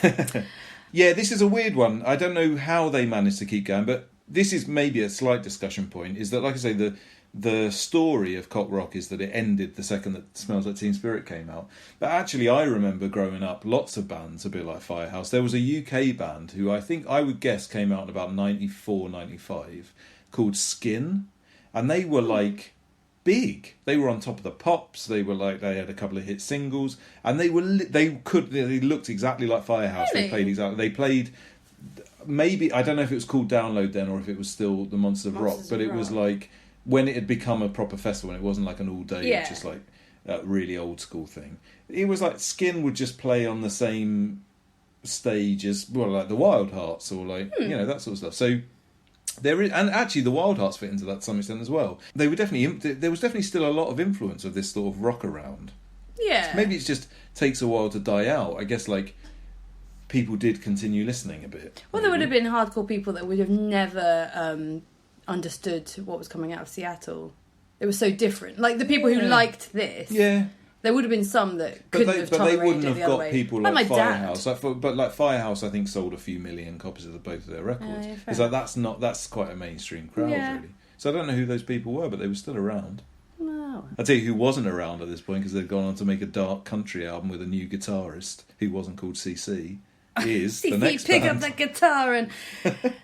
Yeah, this is a weird one. I don't know how they managed to keep going, but this is maybe a slight discussion point, is that, like I say, the story of cult rock is that it ended the second that Smells Like Teen Spirit came out. But actually, I remember growing up, lots of bands a bit like Firehouse. There was a UK band who I think I would guess came out in about 94, 95, called Skin. And they were like big. They were on top of the pops. They were like, they had a couple of hit singles, and they looked exactly like Firehouse. Really? They played maybe, I don't know if it was called Download then or if it was still the Monsters of Rock, but it was like when it had become a proper festival and it wasn't like an all day, just like a really old school thing. It was like Skin would just play on the same stage as, well, like the Wild Hearts or like, you know, that sort of stuff. So there is, and actually the Wild Hearts fit into that to some extent as well. There was definitely still a lot of influence of this sort of rock around. Yeah. Maybe it just takes a while to die out. I guess, like, people did continue listening a bit. Well, there would have been hardcore people that would have never understood what was coming out of Seattle. It was so different. Like, the people who liked this. Yeah. There would have been some that couldn't have But they tolerated wouldn't it have the other got way. people like like my dad. Firehouse. Like Firehouse, I think, sold a few million copies of both of their records. Yeah, It's like that's quite a mainstream crowd, Yeah. really. So I don't know who those people were, but they were still around. No. I'll tell you who wasn't around at this point, because they'd gone on to make a dark country album with a new guitarist who wasn't called CC. Is the next pick band. up the guitar, and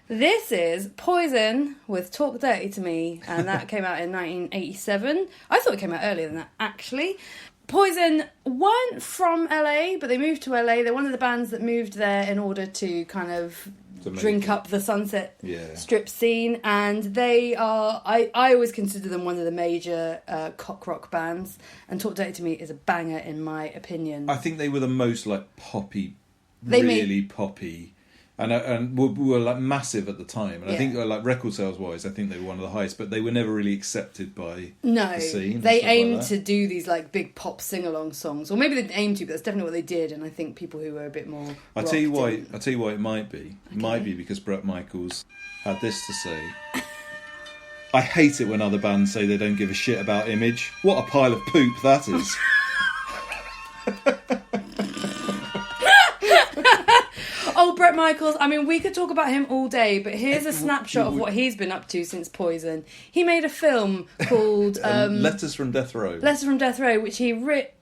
this is Poison with Talk Dirty to Me, and that came out in 1987. I thought it came out earlier than that, actually. Poison weren't from LA, but they moved to LA. They're one of the bands that moved there in order to kind of drink up the Sunset Strip scene, and they are, I always consider them one of the major cock rock bands, and Talk Dirty to Me is a banger in my opinion. I think they were the most like poppy, poppy, and were like massive at the time. And I think like record sales wise, I think they were one of the highest, but they were never really accepted by the scene. They and aimed like to do these like big pop sing along songs, or maybe they didn't aim to, but that's definitely what they did. And I think people who were a bit more, I'll tell you why it might be. It might be because Bret Michaels had this to say. I hate it when other bands say they don't give a shit about image. What a pile of poop that is. Oh, Bret Michaels. I mean, we could talk about him all day, but here's a snapshot of what he's been up to since Poison. He made a film called Letters from Death Row. Letters from Death Row, which he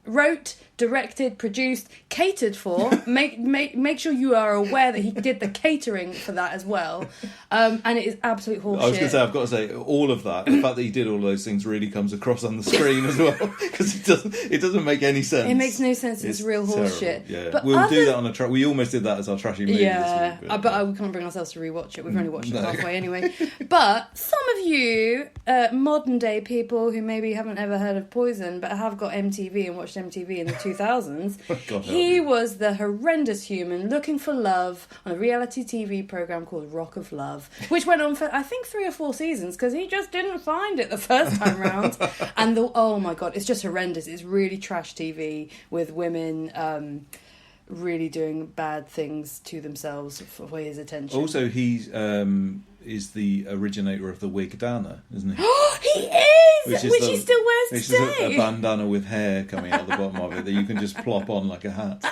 wrote, directed, produced, catered for. Make sure you are aware that he did the catering for that as well. And it is absolute horseshit. I was going to say, I've got to say, all of that, the fact that he did all those things really comes across on the screen as well, because it doesn't make any sense. It makes no sense. It's real horseshit. Yeah, but we'll do that on a track. We almost did that as our trashy movie Yeah, this week, but we can't bring ourselves to rewatch it. We've only watched it halfway anyway. But some of you modern day people who maybe haven't ever heard of Poison but have got MTV and watched MTV in the 2000s, he was the horrendous human looking for love on a reality TV program called Rock of Love, which went on for I think 3 or 4 seasons because he just didn't find it the first time round. And oh my god, it's just horrendous. It's really trash TV with women really doing bad things to themselves for his attention. Also, he is the originator of the wig Dana, isn't he? He is! Which he still wears which today. Which is a bandana with hair coming out the bottom of it that you can just plop on like a hat.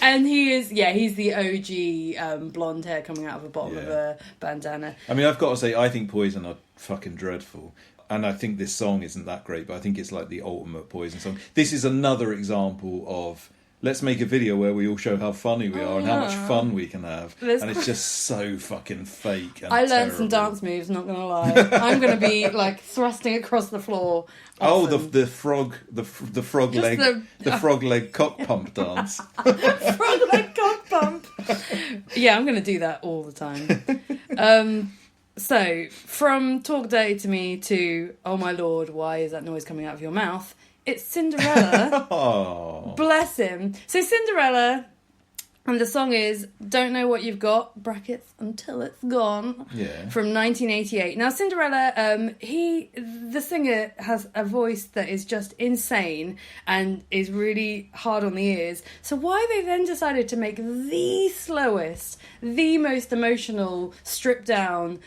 And he's the OG blonde hair coming out of the bottom of a bandana. I mean, I've got to say, I think Poison are fucking dreadful. And I think this song isn't that great, but I think it's like the ultimate Poison song. This is another example of, let's make a video where we all show how funny we are and how much fun we can have. And it's just so fucking fake and I learned some dance moves, not going to lie. I'm going to be like thrusting across the floor. Oh, the frog leg cock pump dance. Frog leg cock pump. Yeah, I'm going to do that all the time. So, from Talk Dirty to Me to, oh my lord, why is that noise coming out of your mouth? It's Cinderella. Oh. Bless him. So Cinderella, and the song is Don't Know What You've Got, brackets, Until It's Gone, from 1988. Now Cinderella, the singer has a voice that is just insane and is really hard on the ears. So why they then decided to make the slowest, the most emotional, stripped down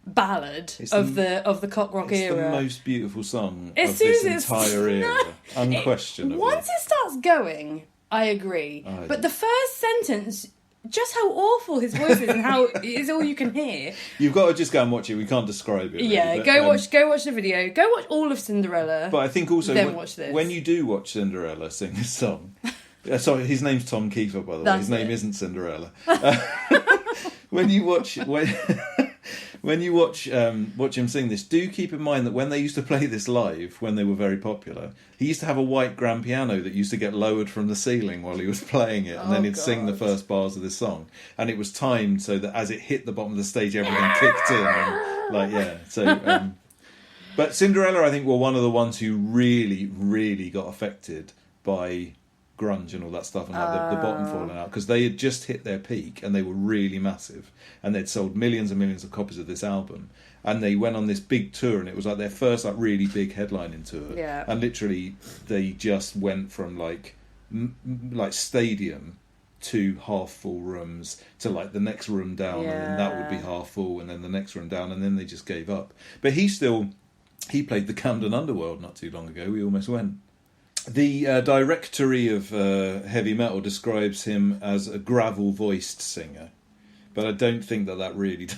ballad of the cock rock era. It's the most beautiful song as of soon this as entire era, unquestionably. Once it starts going, I agree. But the first sentence, just how awful his voice is and how is all you can hear. You've got to just go and watch it. We can't describe it. Really, yeah, but, go watch the video. Go watch all of Cinderella. But I think also watch this. when you do watch Cinderella sing this song, sorry, his name's Tom Kiefer, by the way. His name isn't Cinderella. When you watch him sing this, do keep in mind that when they used to play this live, when they were very popular, he used to have a white grand piano that used to get lowered from the ceiling while he was playing it, and then he'd sing the first bars of this song, and it was timed so that as it hit the bottom of the stage, everything kicked in. And, but Cinderella, I think, were one of the ones who really, really got affected by grunge and all that stuff and like the bottom falling out, because they had just hit their peak and they were really massive and they'd sold millions and millions of copies of this album, and they went on this big tour, and it was like their first like really big headlining tour. Yeah. And literally, they just went from like stadium to half full rooms to like the next room down, and then that would be half full, and then the next room down, and then they just gave up. But he played the Camden Underworld not too long ago. We almost went. The directory of heavy metal describes him as a gravel-voiced singer, but I don't think that really.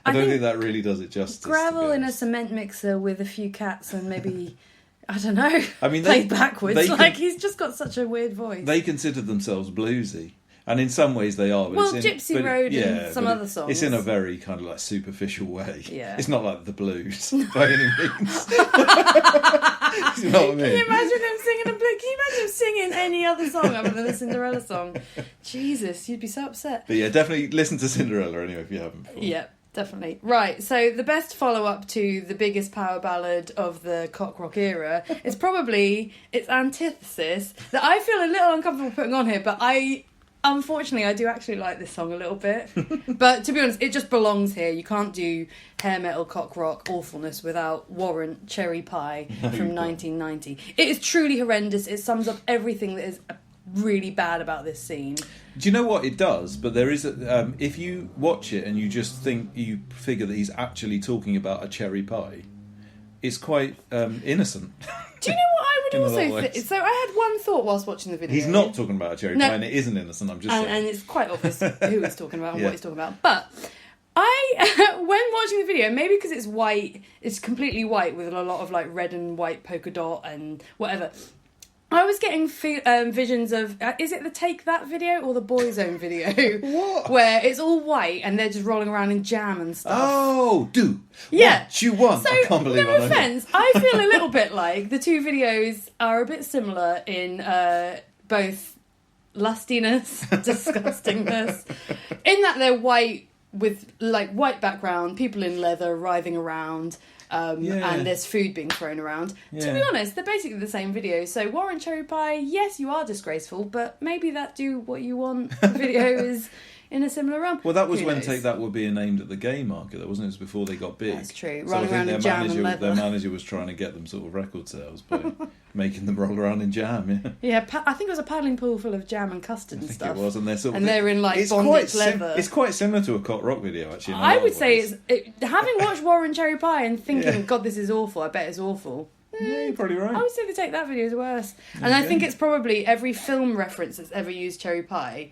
I don't think that really does it justice. Gravel in a cement mixer with a few cats and maybe. I don't know. I mean, played backwards. He's just got such a weird voice. They consider themselves bluesy, and in some ways they are. But Gypsy Road and some other songs. It's in a very kind of like superficial way. Yeah. It's not like the blues by any means. You know what I mean? Can you imagine him singing a blues? Can you imagine him singing any other song other than the Cinderella song? Jesus, you'd be so upset. But yeah, definitely listen to Cinderella anyway if you haven't before. Yeah. Definitely. Right, so the best follow-up to the biggest power ballad of the cock rock era is probably its antithesis that I feel a little uncomfortable putting on here, but unfortunately, I do actually like this song a little bit. But to be honest, it just belongs here. You can't do hair metal, cock rock awfulness without Warrant Cherry Pie from 1990. It is truly horrendous. It sums up everything that is really bad about this scene. Do you know what it does? But there is if you watch it and you just you figure that he's actually talking about a cherry pie, it's quite innocent. Do you know what I would also think? So I had one thought whilst watching the video. He's not talking about a cherry pie, and it isn't innocent. I'm just saying. And it's quite obvious who he's talking about and what he's talking about. But I, when watching the video, maybe because it's white, it's completely white with a lot of like red and white polka dot and whatever. I was getting visions of, is it the Take That video or the Boyzone video? What? Where it's all white and they're just rolling around in jam and stuff. Oh, yeah. What you want? So, I can't believe no offence, I feel a little bit like the two videos are a bit similar in both lustiness, disgustingness, in that they're white with like white background, people in leather writhing around. And there's food being thrown around. Yeah. To be honest, they're basically the same video. So Warrant Cherry Pie, yes, you are disgraceful, but maybe that Do What You Want video is in a similar realm. Well, that was when Take That were being aimed at the gay market, though, wasn't it? It was before they got big. That's true. So Rolling around in jam and leather. Their manager was trying to get them sort of record sales by making them roll around in jam, Yeah, I think it was a paddling pool full of jam and custard and stuff. I think it was, and they're sort of... And they're in, like, bondage leather. It's quite similar to a cock rock video, actually. I would say having watched Warrant Cherry Pie and thinking, God, this is awful, I bet it's awful. Yeah, you're probably right. I would say the Take That video is worse. And I think it's probably every film reference that's ever used Cherry Pie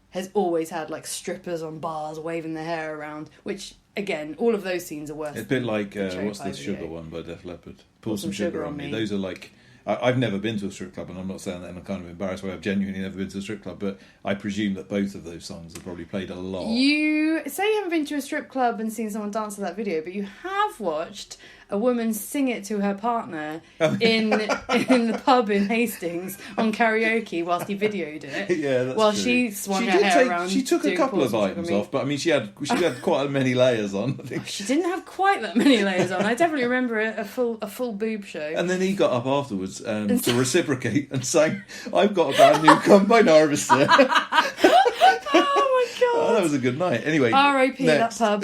has always had like strippers on bars waving their hair around, which again, all of those scenes are worse. It's a bit like what's the video. Sugar one by Def Leppard? Pour Some Sugar on Me. Those are like, I've never been to a strip club, and I'm not saying that in a kind of embarrassed way. I've genuinely never been to a strip club, but I presume that both of those songs are probably played a lot. You say you haven't been to a strip club and seen someone dance to that video, but you have watched a woman sing it to her partner in the pub in Hastings on karaoke whilst he videoed it. Yeah, that's while true. she swung her hair around. She took a couple of items off, but I mean, she had quite many layers on. I think she didn't have quite that many layers on. I definitely remember a full boob show. And then he got up afterwards to reciprocate and sang, "I've got a brand new combine harvester." Oh, that was a good night. Anyway, R.I.P. that pub.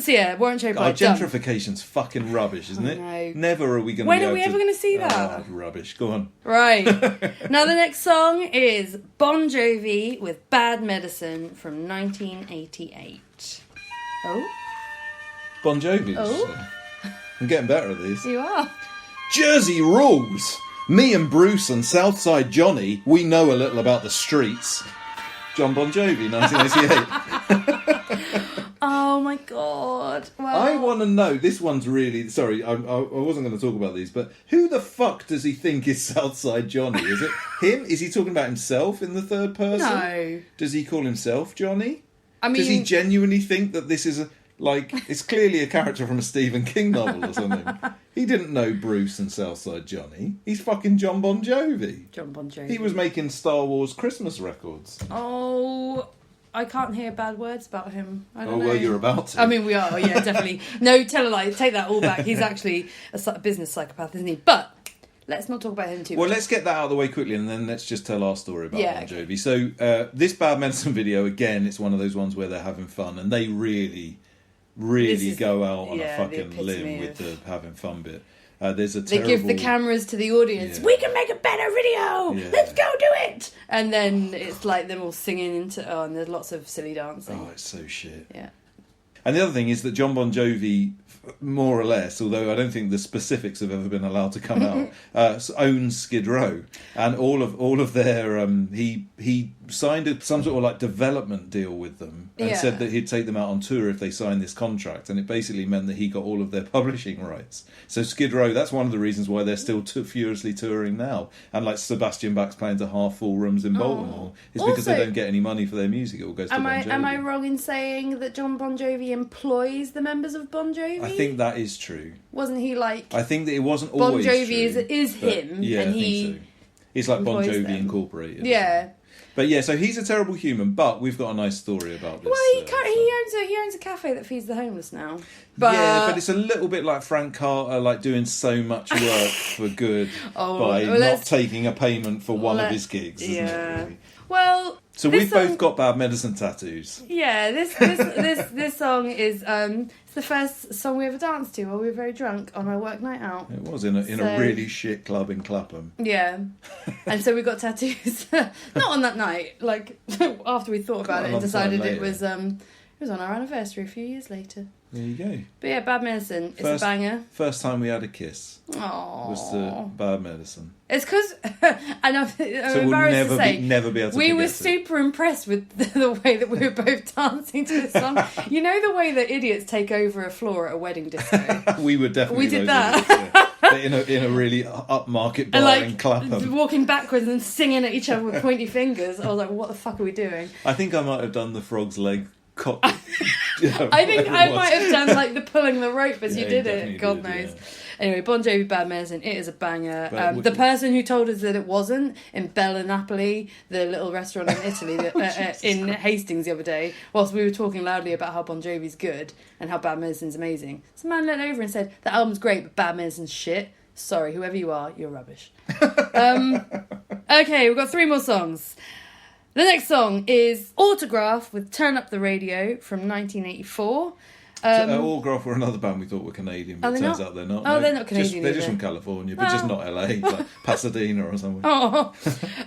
So yeah, Warrant Cherry Pie. Gentrification's fucking rubbish, isn't it? No. Never are we going to. When are we ever going to see that? Oh, rubbish. Go on. Right. Now the next song is Bon Jovi with Bad Medicine from 1988. Oh. Bon Jovi. Oh. I'm getting better at these. You are. Jersey rules. Me and Bruce and Southside Johnny, we know a little about the streets. John Bon Jovi, 1988. Oh my god. Well, I want to know, this one's really... Sorry, I wasn't going to talk about these, but who the fuck does he think is Southside Johnny? Is it him? Is he talking about himself in the third person? No. Does he call himself Johnny? I mean... Does he genuinely think that this is it's clearly a character from a Stephen King novel or something? He didn't know Bruce and Southside Johnny. He's fucking John Bon Jovi. John Bon Jovi. He was making Star Wars Christmas records. Oh, I can't hear bad words about him. I don't know. Well, you're about to. I mean, we are, yeah, definitely. No, tell a lie. Take that all back. He's actually a business psychopath, isn't he? But let's not talk about him too much. Well, let's get that out of the way quickly, and then let's just tell our story about Bon Jovi. So, this Bad Medicine video, again, it's one of those ones where they're having fun, and they really really go out on a the fucking epitome limb with of- the having fun bit. There's a They terrible... give the cameras to the audience. Yeah. We can make a better video. Yeah. Let's go do it. And then it's like them all singing into. Oh, and there's lots of silly dancing. Oh, it's so shit. Yeah. And the other thing is that John Bon Jovi, more or less, although I don't think the specifics have ever been allowed to come out, owns Skid Row, and all of their he signed some sort of like development deal with them, and said that he'd take them out on tour if they signed this contract, and it basically meant that he got all of their publishing rights. So Skid Row, that's one of the reasons why they're still furiously touring now, and like Sebastian Bach's playing to half full rooms in Baltimore, is because they Also- don't get any money for their music. It all goes to Bon Jovi. Am I wrong in saying that John Bon Jovi employs the members of Bon Jovi? I think that is true. Wasn't he like I think that it wasn't Bon always Jovi true, is but him, yeah, and I think he so. It's like Bon employs Jovi them. Incorporated. Yeah. But yeah, so he's a terrible human, but we've got a nice story about this. Well, so- he owns a cafe that feeds the homeless now. Yeah, but it's a little bit like Frank Carter, like doing so much work for good by not taking a payment for one of his gigs, isn't it? Really? Well, So this we've both got Bad Medicine tattoos. Yeah, this song is it's the first song we ever danced to while we were very drunk on our work night out. It was in a really shit club in Clapham. Yeah, and so we got tattoos. Not on that night, like after we thought about it and decided it was on our anniversary a few years later. There you go. But yeah, Bad Medicine, it's a banger. First time we had a kiss Aww. was the Bad Medicine. It's because, and I'm So embarrassed we'll to say, never be able to we forget were it. super impressed with the way that we were both dancing to this song. You know the way that idiots take over a floor at a wedding disco? We were definitely We did those that. idiots, yeah. But in a really upmarket bar And in Clapham. walking backwards and singing at each other with pointy fingers. I was like, what the fuck are we doing? I think I might have done the frog's leg cock. I think I might have done like the pulling the rope as Yeah, you did you it. definitely God did, knows. yeah. Anyway, Bon Jovi, Bad Medicine, it is a banger. But The person who told us that it wasn't in Bella Napoli, the little restaurant in Italy, in Hastings the other day, whilst we were talking loudly about how Bon Jovi's good and how Bad Medicine's amazing, some man leaned over and said, "The album's great, but Bad Medicine's shit. Sorry, whoever you are, you're rubbish." Okay, we've got 3 more songs. The next song is Autograph with Turn Up the Radio from 1984. Autograph were another band we thought were Canadian, but Are it they turns not? out they're not. Oh, no. they're not Canadian They're just either. from California, but just not LA, like Pasadena or something. Oh,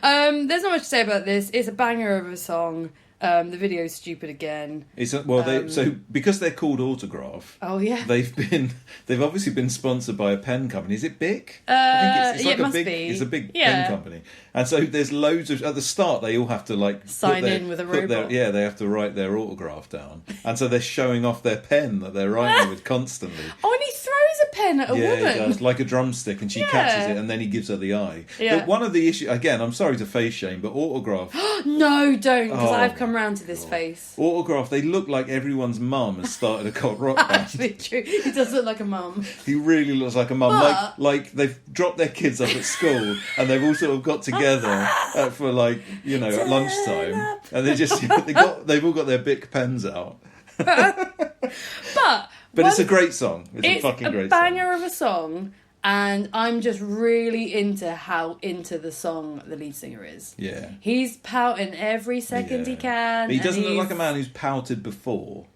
there's not much to say about this. It's a banger of a song. The video's stupid again. It's so because they're called Autograph. Oh yeah. They've obviously been sponsored by a pen company. Is it Bic? I think it's yeah, like it must big. be. It's a big Yeah. pen company, and so there's loads of. At the start, they all have to like Sign in with a robot. They have to write their autograph down, and so they're showing off their pen that they're writing with constantly. Oh, and he throws a pen at a Yeah, woman. he does, like a drumstick, and she catches it, and then he gives her the eye. Yeah. But one of the issues, again, I'm sorry to face shame, but Autograph, No, don't, because Oh, I've come round to this face. Autograph, they look like everyone's mum has started a cult rock band. Actually, true. He does look like a mum. He really looks like a mum. But- Like they've dropped their kids up at school, and they've all sort of got together for at lunchtime, and they just they've all got their Bic pens out. But it's a great song. It's a fucking great banger of a song, and I'm just really into how into the song the lead singer is. Yeah. He's pouting every second he can. But he doesn't and look like a he's- man who's pouted before.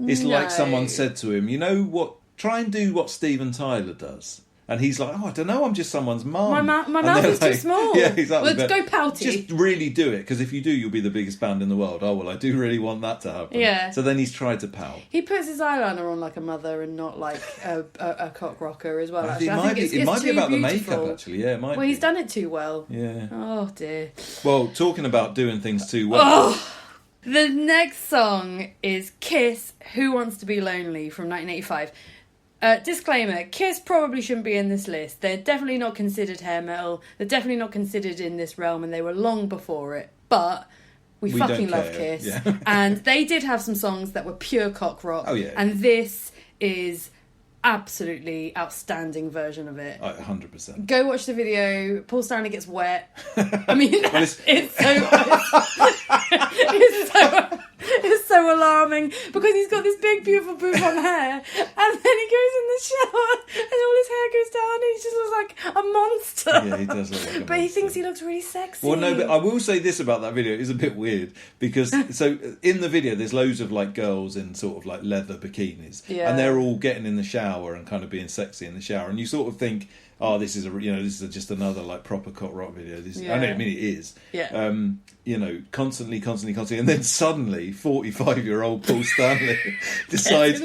It's like No. someone said to him, you know what? Try and do what Steven Tyler does. And he's like, I don't know, I'm just someone's mum. My And mouth they're is too small. Yeah, exactly. Let's but go pouty. Just really do it, because if you do, you'll be the biggest band in the world. Oh, well, I do really want that to happen. Yeah. So then he's tried to pout. He puts his eyeliner on like a mother and not like a cock rocker as well. Actually, It I might think be, it's it might be too about beautiful. the makeup, actually. Yeah, it might Well, he's be. done it too well. Yeah. Oh dear. Well, talking about doing things too well. The next song is Kiss, Who Wants to Be Lonely from 1985. Disclaimer, Kiss probably shouldn't be in this list. They're definitely not considered hair metal. They're definitely not considered in this realm, and they were long before it. But we fucking don't love care. Kiss. Yeah. And they did have some songs that were pure cock rock. Oh, yeah. And this is absolutely outstanding version of it. 100%. Go watch the video. Paul Stanley gets wet. I mean, Well, it's so so alarming because he's got this big, beautiful bouffant hair, and then he goes in the shower and all his hair goes down, and he just looks like a monster. Yeah, he does look like a But he monster. thinks he looks really sexy. Well, no, but I will say this about that video. It's a bit weird because so in the video there's loads of like girls in sort of like leather bikinis, Yeah. and they're all getting in the shower and kind of being sexy in the shower, and you sort of think, oh, this is just another like proper cock rock video. I mean it is. Yeah. Constantly, and then suddenly 45-year-old Paul Stanley decides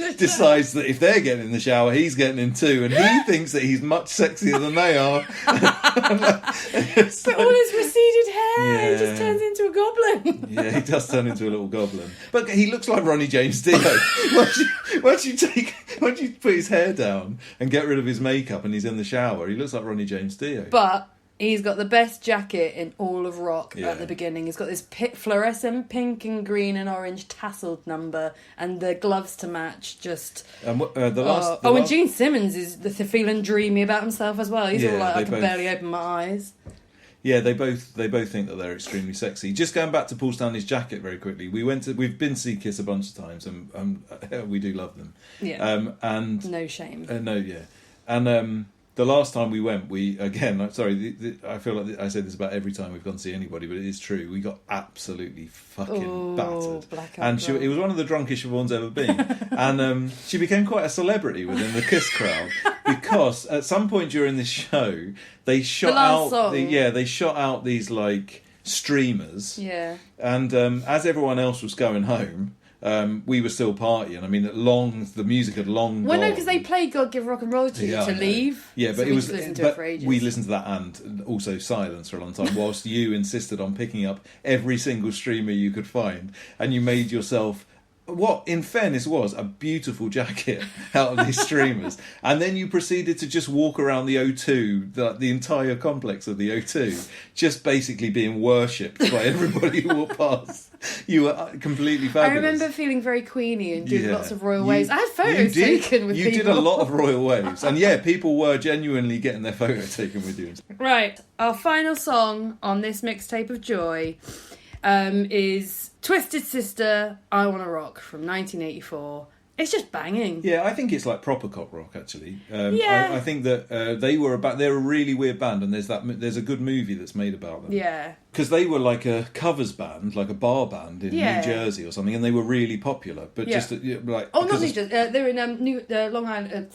that if they're getting in the shower, he's getting in too, and he thinks that he's much sexier than they are. But all his receded hair, he just turns into a goblin. Yeah, he does turn into a little goblin, but he looks like Ronnie James Dio. once you put his hair down and get rid of his makeup, and he's in the shower, he looks like Ronnie James Dio. But he's got the best jacket in all of rock Yeah. at the beginning. He's got this fluorescent pink and green and orange tasseled number, and the gloves to match. Just And the last, and Gene Simmons is feeling dreamy about himself as well. He's all Yeah, like, I they can both- barely open my eyes. Yeah, they both think that they're extremely sexy. Just going back to Paul Stanley's jacket very quickly, we've been to see Kiss a bunch of times, and we do love them. Yeah, And no shame. And the last time we went, I feel like I say this about every time we've gone to see anybody, but it is true. We got absolutely fucking battered. Blackout And drunk. it was one of the drunkest Siobhan's ever been. And she became quite a celebrity within the Kiss crowd because at some point during this show, they shot last out song. they shot out these like streamers. Yeah. And as everyone else was going home, we were still partying. I mean, the music had long Well, no, gone. because they played "God Give Rock and Roll to You" Yeah, I to know. leave. Yeah, but so it we was. just listened to But it for ages. we listened to that and also Silence for a long time, whilst you insisted on picking up every single streamer you could find, and you made yourself what, in fairness, was a beautiful jacket out of these streamers, and then you proceeded to just walk around the O2, the entire complex of the O2, just basically being worshipped by everybody who walked past. You were completely I fabulous. remember feeling very Queenie and doing Yeah. lots of royal You- waves. I had photos you did. taken with you people. did a lot of royal waves, and yeah, people were genuinely getting their photo taken with you. Right, our final song on this mixtape of joy is Twisted Sister, I Wanna Rock from 1984. It's just banging. Yeah, I think it's like proper cock rock actually. Yeah. I think that they're a really weird band, and there's a good movie that's made about them. Yeah. Because they were like a covers band, like a bar band in Yeah. New Jersey or something, and they were really popular. But Yeah. just like Oh, not because New of- Jersey. They're in Long Island.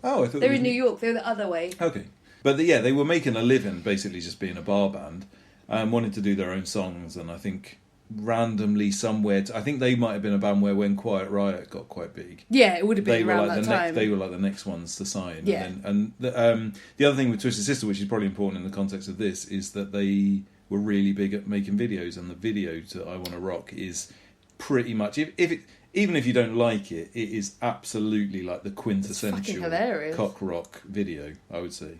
Oh, I thought They're it was in New York. They're the other way. Okay, but yeah, they were making a living basically just being a bar band, and wanted to do their own songs. And I think randomly somewhere, I think they might have been a band where when Quiet Riot got quite big, Yeah, it would have they been were around like that the time. they were like the next ones to sign. Yeah. And the other thing with Twisted Sister, which is probably important in the context of this, is that they were really big at making videos, and the video to I Wanna Rock is pretty much even if you don't like it, it is absolutely like the quintessential hilarious. cock rock video, I would say.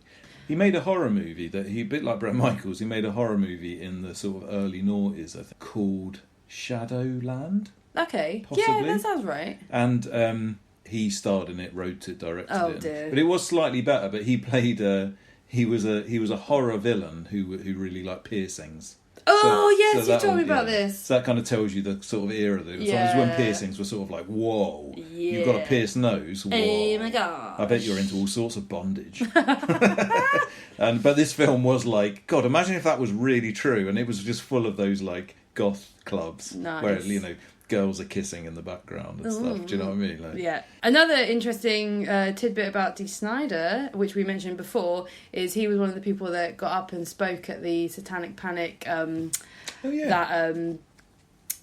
He made a horror movie a bit like Bret Michaels. He made a horror movie in the sort of early noughties, I think, called Shadowland. Okay. Possibly. Yeah, that sounds right. And he starred in it, wrote it, directed Oh, it. dear. But it was slightly better. But he played he was a horror villain who really liked piercings. Oh, yes, you that told me one, about yeah. this. So that kind of tells you the sort of era that it was. Yeah. It was when piercings were sort of like, whoa, you've got a Yeah. pierced nose. Whoa. Oh my god! I bet you're into all sorts of bondage. But this film was like, God, imagine if that was really true, and it was just full of those like goth clubs Nice. where girls are kissing in the background and stuff. Do you know what I mean? Like, Yeah. Another interesting tidbit about Dee Snider, which we mentioned before, is he was one of the people that got up and spoke at the Satanic Panic. Oh yeah. That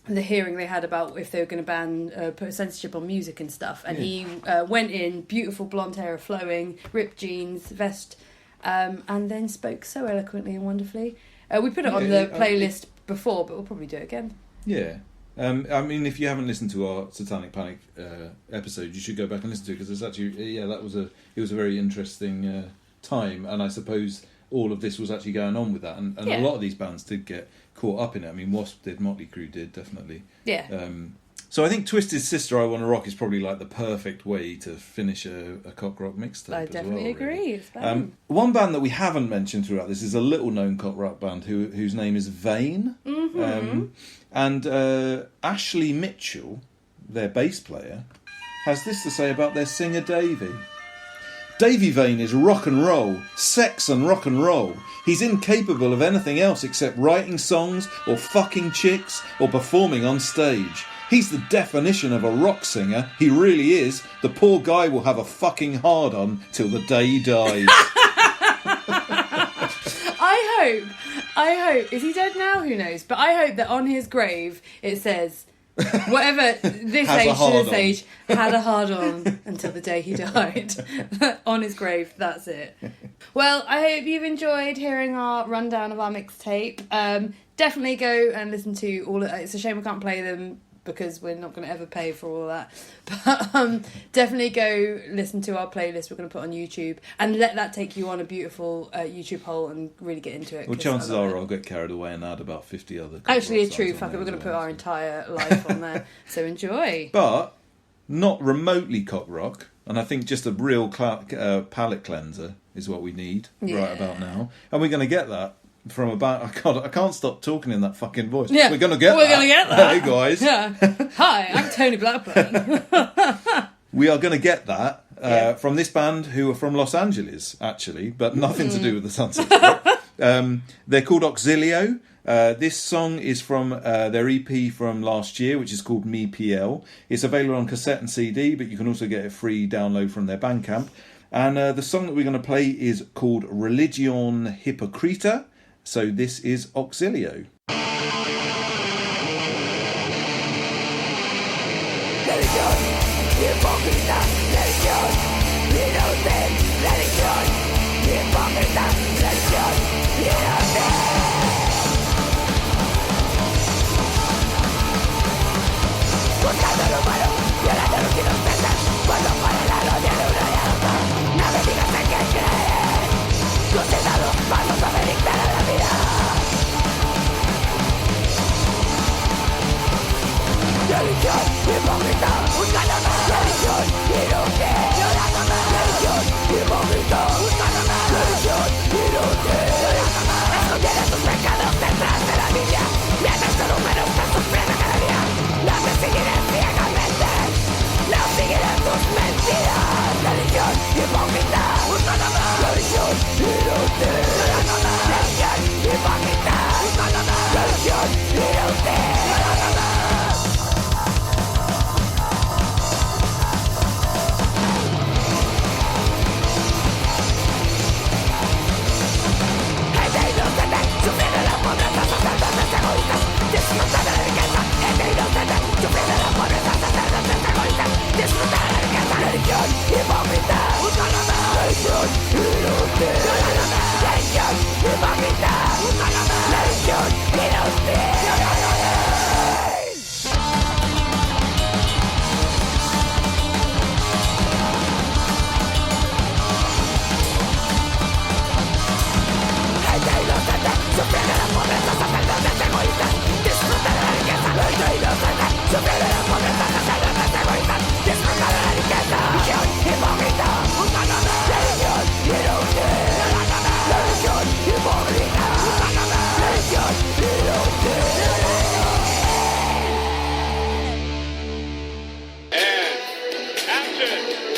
the hearing they had about if they were going to ban put censorship on music and stuff, and he went in, beautiful blonde hair flowing, ripped jeans, vest, and then spoke so eloquently and wonderfully. We put it on the playlist before, but we'll probably do it again. Yeah. I mean, if you haven't listened to our Satanic Panic episode, you should go back and listen to it, because it's actually it was a very interesting time, and I suppose all of this was actually going on with that, and Yeah. a lot of these bands did get caught up in it. I mean, Wasp did, Motley Crue did, definitely. Yeah. So I think Twisted Sister, I Wanna Rock is probably like the perfect way to finish a cock rock mixtape. I as well, definitely agree. really. It's bad. One band that we haven't mentioned throughout this is a little known cock rock band whose name is Vane. Mm-hmm. And Ashley Mitchell their bass player, has this to say about their singer Davey. Davey Vane is rock and roll, sex and rock and roll. He's incapable of anything else except writing songs or fucking chicks or performing on stage. He's the definition of a rock singer. He really is. The poor guy will have a fucking hard-on till the day he dies. I hope, is he dead now? Who knows? But I hope that on his grave it says, whatever this Has a age to hard this on. age, had a hard on until the day he died. On his grave, that's it. Well, I hope you've enjoyed hearing our rundown of our mixtape. Definitely go and listen to all of it. It's a shame we can't play them because we're not going to ever pay for all of that. But definitely go listen to our playlist we're going to put on YouTube and let that take you on a beautiful YouTube hole and really get into it. Well, 'cause chances I love are it. I'll get carried away and add about 50 other... Actually, rock it's true. songs on Fuck it, there we're as going to put well, our so. entire life on there. So enjoy. But not remotely cock rock, and I think just a real palate cleanser is what we need right about now. And we're going to get that from about... I can't stop talking in that fucking voice. Yeah. We're going to get We're that. going to get that. Hey, guys. Yeah. Hi, I'm Tony Blackburn. We are going to get that from this band who are from Los Angeles, actually, but nothing to do with the Sunset Strip. They're called Auxilio. This song is from their EP from last year, which is called Me PL. It's available on cassette and CD, but you can also get a free download from their Bandcamp. And the song that we're going to play is called Religion Hypocrita. So this is Auxilio.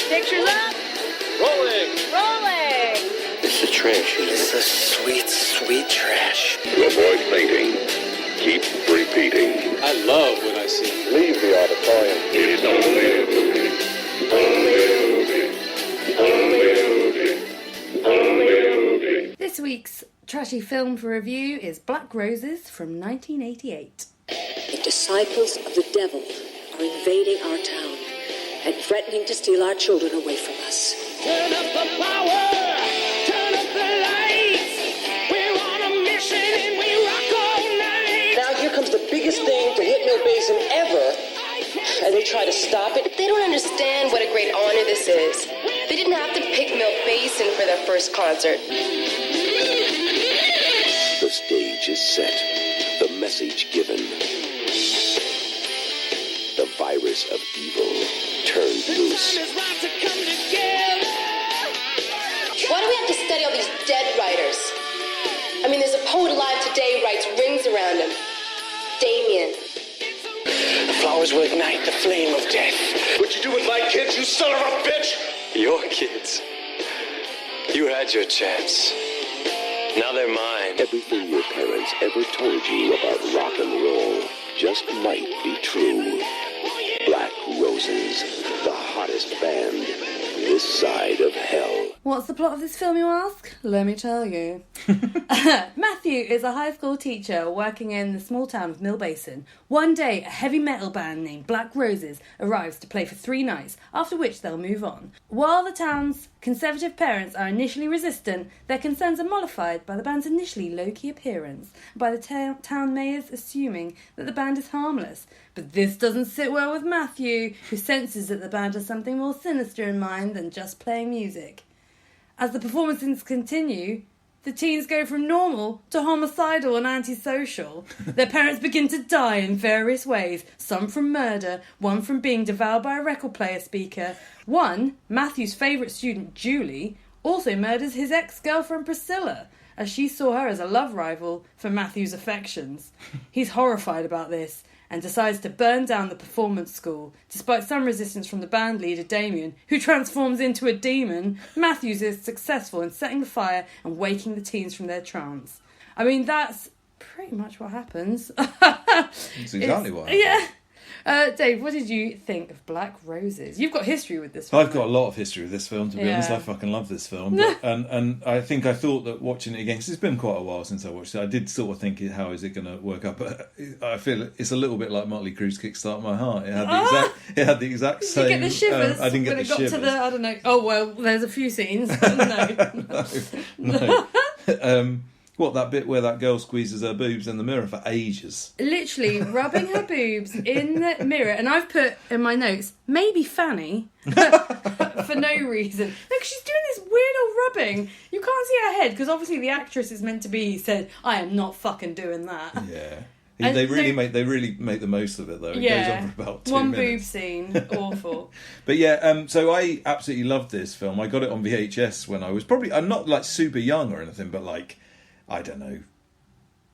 Pictures up. Rolling. Rolling. It's the trash. It's the sweet, sweet trash. Avoid fainting. Keep repeating. I love what I see. Leave the auditorium. It's only This week's trashy film for review is Black Roses from 1988. The disciples of the devil are invading our town and threatening to steal our children away from us. Turn up the power, turn up the lights. We're on a mission and we rock all night. Now here comes the biggest thing to hit Mill Basin ever, and they try to stop it. They don't understand what a great honor this is. They didn't have to pick Mill Basin for their first concert. The stage is set. The message given. The virus of evil turned loose. Why do we have to study all these dead writers? I mean, there's a poet alive today who writes rings around him. Damien. Flowers powers will ignite the flame of death. What'd you do with my kids, you son of a bitch? Your kids. You had your chance. Now they're mine. Everything your parents ever told you about rock and roll just might be true. Black Roses, the hottest band this side of hell. What's the plot of this film, you ask? Let me tell you. Matthew is a high school teacher working in the small town of Mill Basin. One day, a heavy metal band named Black Roses arrives to play for 3 nights, after which they'll move on. While the town's conservative parents are initially resistant, their concerns are mollified by the band's initially low-key appearance, and by the town mayor's assuming that the band is harmless. But this doesn't sit well with Matthew, who senses that the band has something more sinister in mind than just playing music. As the performances continue, the teens go from normal to homicidal and antisocial. Their parents begin to die in various ways, some from murder, one from being devoured by a record player speaker. One, Matthew's favourite student, Julie, also murders his ex-girlfriend Priscilla, as she saw her as a love rival for Matthew's affections. He's horrified about this, and decides to burn down the performance school. Despite some resistance from the band leader, Damien, who transforms into a demon, Matthews is successful in setting the fire and waking the teens from their trance. I mean, that's pretty much what happens. That's exactly what happens. Yeah. Dave, what did you think of Black Roses? You've got history with this film. I've got a lot of history with this film, to be honest. I fucking love this film. But, and I think I thought that watching it again, because it's been quite a while since I watched it, I did sort of think, how is it going to work out? But I feel it's a little bit like Motley Crue's Kickstart My Heart. It had the exact same... Did you get the shivers? I didn't get the shivers. To the, I don't know. Oh, well, there's a few scenes. No. What, that bit where that girl squeezes her boobs in the mirror for ages? Literally rubbing her boobs in the mirror. And I've put in my notes, maybe Fanny, for no reason. No, because she's doing this weird old rubbing. You can't see her head, because obviously the actress is meant to be said, I am not fucking doing that. Yeah. They really make the most of it, though. It goes on for about 2 one minutes. boob scene, awful. But yeah, so I absolutely loved this film. I got it on VHS when I was I'm not like super young or anything, but like, I don't know,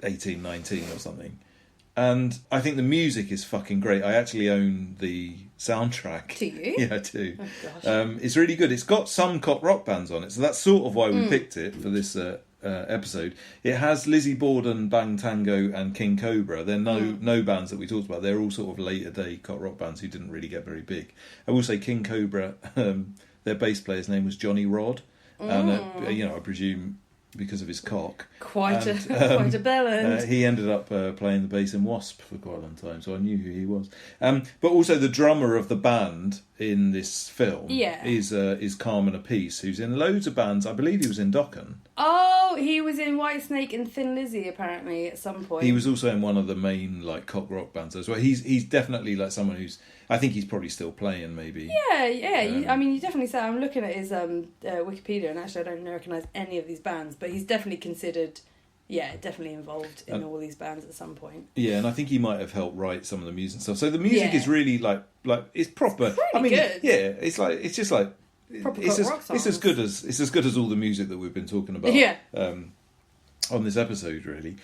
18, 19 or something. And I think the music is fucking great. I actually own the soundtrack. Do you? Yeah, I do. Oh, gosh. It's really good. It's got some cop rock bands on it, so that's sort of why we picked it for this episode. It has Lizzie Borden, Bang Tango and King Cobra. They're no bands that we talked about. They're all sort of later day cop rock bands who didn't really get very big. I will say King Cobra, their bass player's name was Johnny Rod. And, I presume... because of his cock. Quite a bellend. He ended up playing the bass in Wasp for quite a long time, so I knew who he was. But also the drummer of the band in this film is Carmen Apiece, who's in loads of bands. I believe he was in Dokken. Oh, he was in Whitesnake and Thin Lizzy apparently at some point. He was also in one of the main like cock rock bands as well. He's definitely like someone who's... I think he's probably still playing, maybe. Yeah. You definitely say. I'm looking at his Wikipedia, and actually, I don't recognise any of these bands, but he's definitely considered, definitely involved in all these bands at some point. Yeah, and I think he might have helped write some of the music and stuff. So the music is really like it's proper. It's pretty good. Yeah, it's just like proper it's rock songs. It's as good as all the music that we've been talking about. Yeah. On this episode, really.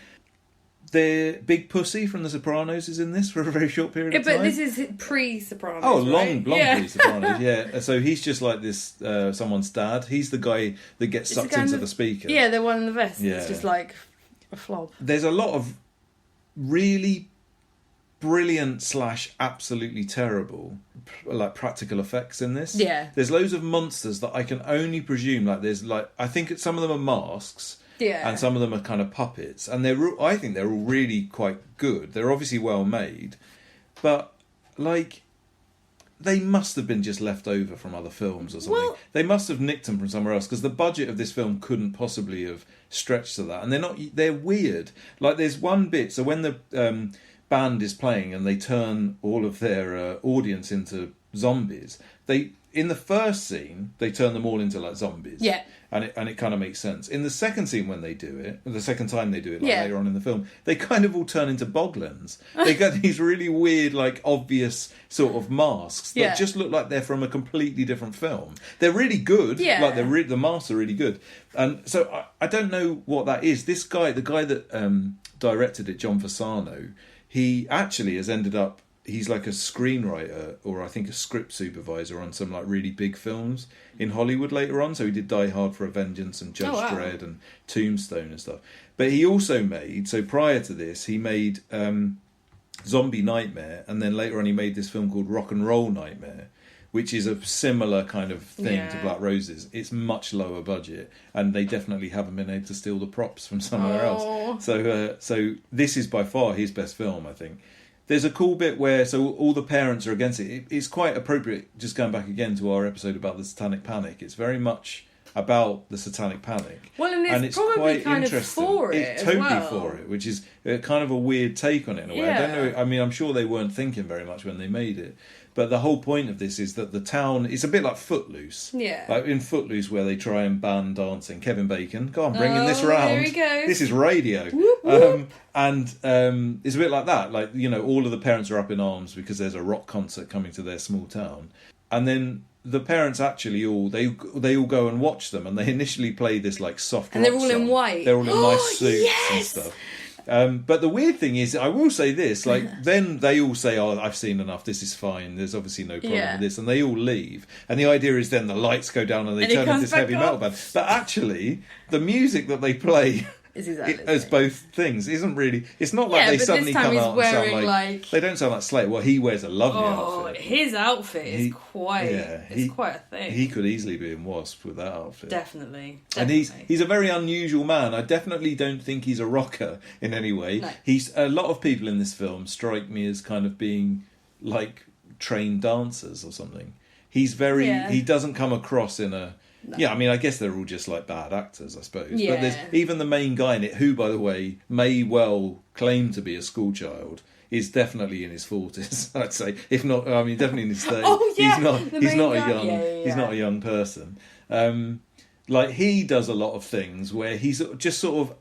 The Big Pussy from The Sopranos is in this for a very short period of time. But this is pre-Sopranos, Oh, right? long pre-Sopranos, yeah. So he's just like this, someone's dad. He's the guy that gets sucked into the speaker. Yeah, the one in the vest. Yeah. It's just like a flob. There's a lot of really brilliant / absolutely terrible like practical effects in this. Yeah. There's loads of monsters that I can only presume, I think some of them are masks. Yeah. And some of them are kind of puppets. And I think they're all really quite good. They're obviously well made. But, like, they must have been just left over from other films or something. Well, they must have nicked them from somewhere else, because the budget of this film couldn't possibly have stretched to that. And they're weird. Like, there's one bit, so when the band is playing and they turn all of their audience into zombies, in the first scene, they turn them all into, like, zombies. Yeah. And it kind of makes sense. In the second scene when they do it, the second time they do it, later on in the film, they kind of all turn into boglins. They get these really weird, like, obvious sort of masks that just look like they're from a completely different film. They're really good. Yeah. Like, the masks are really good. And so I don't know what that is. This guy, the guy that directed it, John Fasano, he actually has ended up... he's like a screenwriter or I think a script supervisor on some like really big films in Hollywood later on. So he did Die Hard for a Vengeance and Judge Dredd and Tombstone and stuff. But he also made, so prior to this, he made Zombie Nightmare, and then later on he made this film called Rock and Roll Nightmare, which is a similar kind of thing to Black Roses. It's much lower budget, and they definitely haven't been able to steal the props from somewhere else. So this is by far his best film, I think. There's a cool bit where, so all the parents are against it. It's quite appropriate, just going back again to our episode about the Satanic Panic. It's very much about the Satanic Panic. Well, and it's probably quite kind interesting. of for it It's totally as well. for it, which is kind of a weird take on it in a way. I don't know. I mean, I'm sure they weren't thinking very much when they made it. But the whole point of this is that the town... It's a bit like Footloose. Yeah. Like in Footloose, where they try and ban dancing. Kevin Bacon. Go on, bringing this round. There he goes. This is radio. Whoop, whoop. And it's a bit like that. Like, you know, all of the parents are up in arms because there's a rock concert coming to their small town. And then the parents actually they all go and watch them. And they initially play this, like, soft rock And they're all song. in white. They're all in nice suits and stuff. But the weird thing is, I will say this, like, then they all say, oh, I've seen enough, this is fine, there's obviously no problem with this, and they all leave. And the idea is then the lights go down and they turn into this heavy metal band. But actually, the music that they play... as both things isn't really. It's not like they suddenly come out and sound like they don't sound like Slayer. Well, he wears a lovely outfit. His outfit is quite. It's quite a thing. He could easily be in Wasp with that outfit. Definitely. And he's a very unusual man. I definitely don't think he's a rocker in any way. No. He's a lot of people in this film strike me as kind of being like trained dancers or something. He's very. He doesn't come across in a. No. Yeah, I mean, I guess they're all just like bad actors, I suppose. Yeah. But there's even the main guy in it, who, by the way, may well claim to be a schoolchild, is definitely in his 40s. I'd say, if not, I mean, definitely in his 30s. Oh yeah, he's not a young person. Like he does a lot of things where he's just sort of.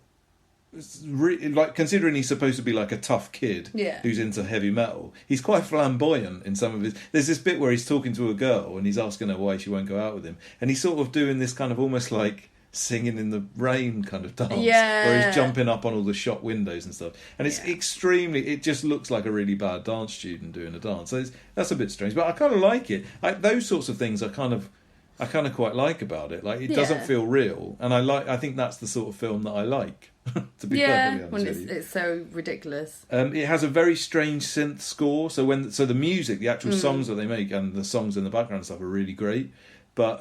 Like considering he's supposed to be like a tough kid who's into heavy metal, he's quite flamboyant in some of his. There's this bit where he's talking to a girl and he's asking her why she won't go out with him, and he's sort of doing this kind of almost like singing in the rain kind of dance, where he's jumping up on all the shop windows and stuff, and it's extremely. It just looks like a really bad dance student doing a dance. So that's a bit strange, but I kind of like it. Those sorts of things I kind of quite like about it. Like it doesn't feel real, and I think that's the sort of film that I like. To be perfectly honest when with you. it's so ridiculous. It has a very strange synth score. So the music, the actual songs that they make, and the songs in the background and stuff are really great. But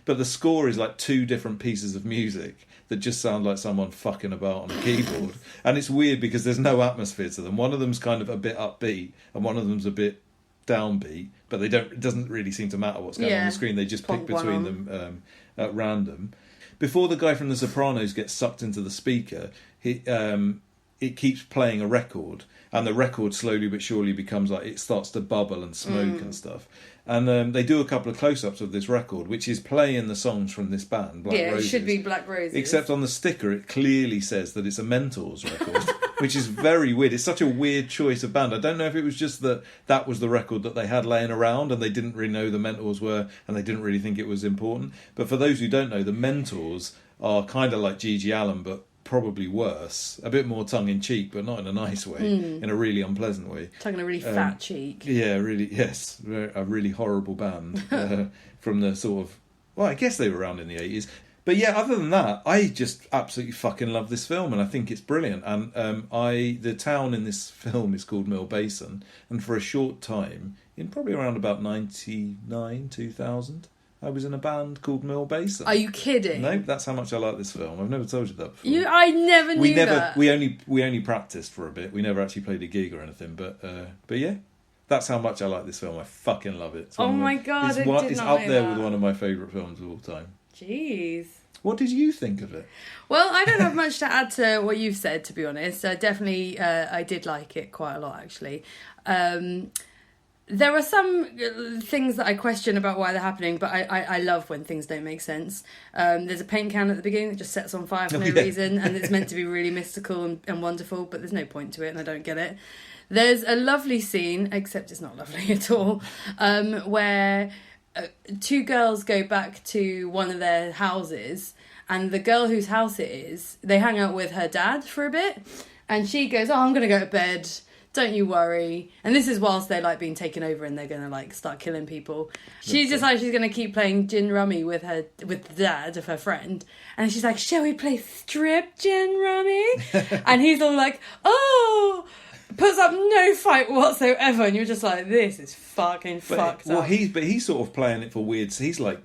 but the score is like two different pieces of music that just sound like someone fucking about on a keyboard, and it's weird because there's no atmosphere to them. One of them's kind of a bit upbeat, and one of them's a bit downbeat. But it doesn't really seem to matter what's going on the screen. They just pick between them at random. Before the guy from The Sopranos gets sucked into the speaker, it keeps playing a record, and the record slowly but surely becomes like it starts to bubble and smoke and stuff. And they do a couple of close-ups of this record, which is playing the songs from this band, Black Roses. It should be Black Roses. Except on the sticker, it clearly says that it's a Mentors record, which is very weird. It's such a weird choice of band. I don't know if it was just that was the record that they had laying around and they didn't really know the Mentors were, and they didn't really think it was important. But for those who don't know, the Mentors are kind of like Gigi Allen, but probably worse, a bit more tongue-in-cheek, but not in a nice way, in a really unpleasant way. Tongue in a really fat cheek. Yeah, really, yes, a really horrible band from the sort of, well, I guess they were around in the 80s. But yeah, other than that, I just absolutely fucking love this film, and I think it's brilliant. And the town in this film is called Mill Basin, and for a short time, in probably around about 99, 2000, I was in a band called Mill Basin. Are you kidding? No, that's how much I like this film. I've never told you that before. I never knew that. We only practiced for a bit. We never actually played a gig or anything. But yeah, that's how much I like this film. I fucking love it. Oh my god, it's up there with one of my favourite films of all time. Jeez. What did you think of it? Well, I don't have much to add to what you've said, to be honest. Definitely, I did like it quite a lot, actually. There are some things that I question about why they're happening, but I love when things don't make sense. There's a paint can at the beginning that just sets on fire for no reason, and it's meant to be really mystical and wonderful, but there's no point to it, and I don't get it. There's a lovely scene, except it's not lovely at all, where two girls go back to one of their houses, and the girl whose house it is, they hang out with her dad for a bit, and she goes, I'm going to go to bed, don't you worry. And this is whilst they're like being taken over and they're gonna like start killing people. She decides she's gonna keep playing gin rummy with the dad of her friend, and she's like, shall we play strip gin rummy? And he's all like, oh, puts up no fight whatsoever, and you're just like, this is fucking fucked up. He's sort of playing it for weird. He's like,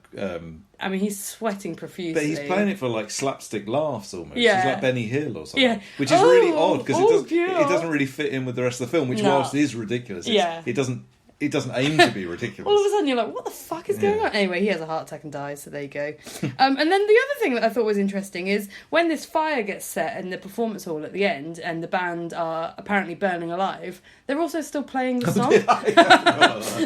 I mean, he's sweating profusely. but he's playing it for like slapstick laughs almost. Yeah. He's like Benny Hill or something. Yeah. Which is really odd because it yeah. doesn't really fit in with the rest of the film. Which, whilst it is ridiculous, it doesn't aim to be ridiculous. All of a sudden you're like, what the fuck is going on? Anyway, he has a heart attack and dies, so there you go. And then the other thing that I thought was interesting is when this fire gets set in the performance hall at the end and the band are apparently burning alive, they're also still playing the song.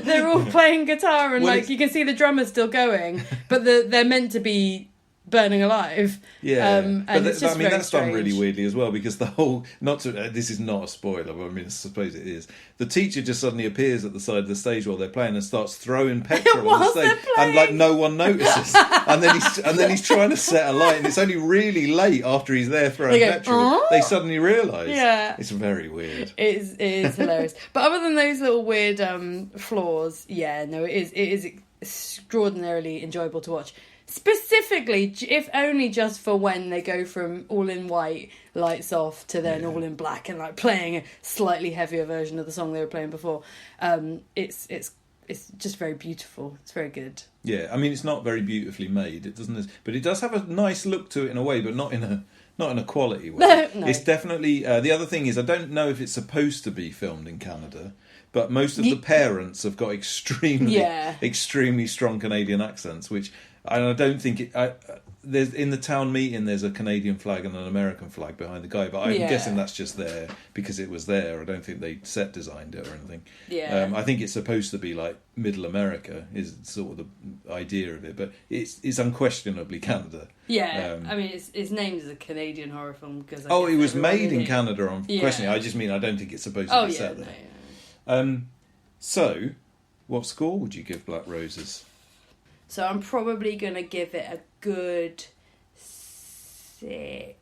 They're all playing guitar and you can see the drummer's still going, but they're meant to be burning alive. Yeah, and it's just that's strange. done really weirdly as well because the whole this is not a spoiler, but I mean I suppose it is. The teacher just suddenly appears at the side of the stage while they're playing and starts throwing petrol on the stage, and like no one notices. and then he's trying to set a light, and it's only really late after he's there throwing petrol. They suddenly realise. Yeah, it's very weird. It is hilarious. But other than those little weird flaws, it is extraordinarily enjoyable to watch. Specifically, if only just for when they go from all in white, lights off, to then all in black and like playing a slightly heavier version of the song they were playing before. It's just very beautiful. It's very good. Yeah, I mean it's not very beautifully made. It doesn't, but it does have a nice look to it in a way, but not in a quality way. No. It's definitely the other thing is I don't know if it's supposed to be filmed in Canada. But most of the parents have got extremely strong Canadian accents, which I don't think there's in the town meeting. There's a Canadian flag and an American flag behind the guy, but I'm guessing that's just there because it was there. I don't think they set designed it or anything. Yeah, I think it's supposed to be like Middle America is sort of the idea of it, but it's unquestionably Canada. Yeah, I mean it's named as a Canadian horror film because it was made in Canada. I'm questioning. I just mean I don't think it's supposed to be set there. So, what score would you give Black Roses? So I'm probably going to give it a good 6.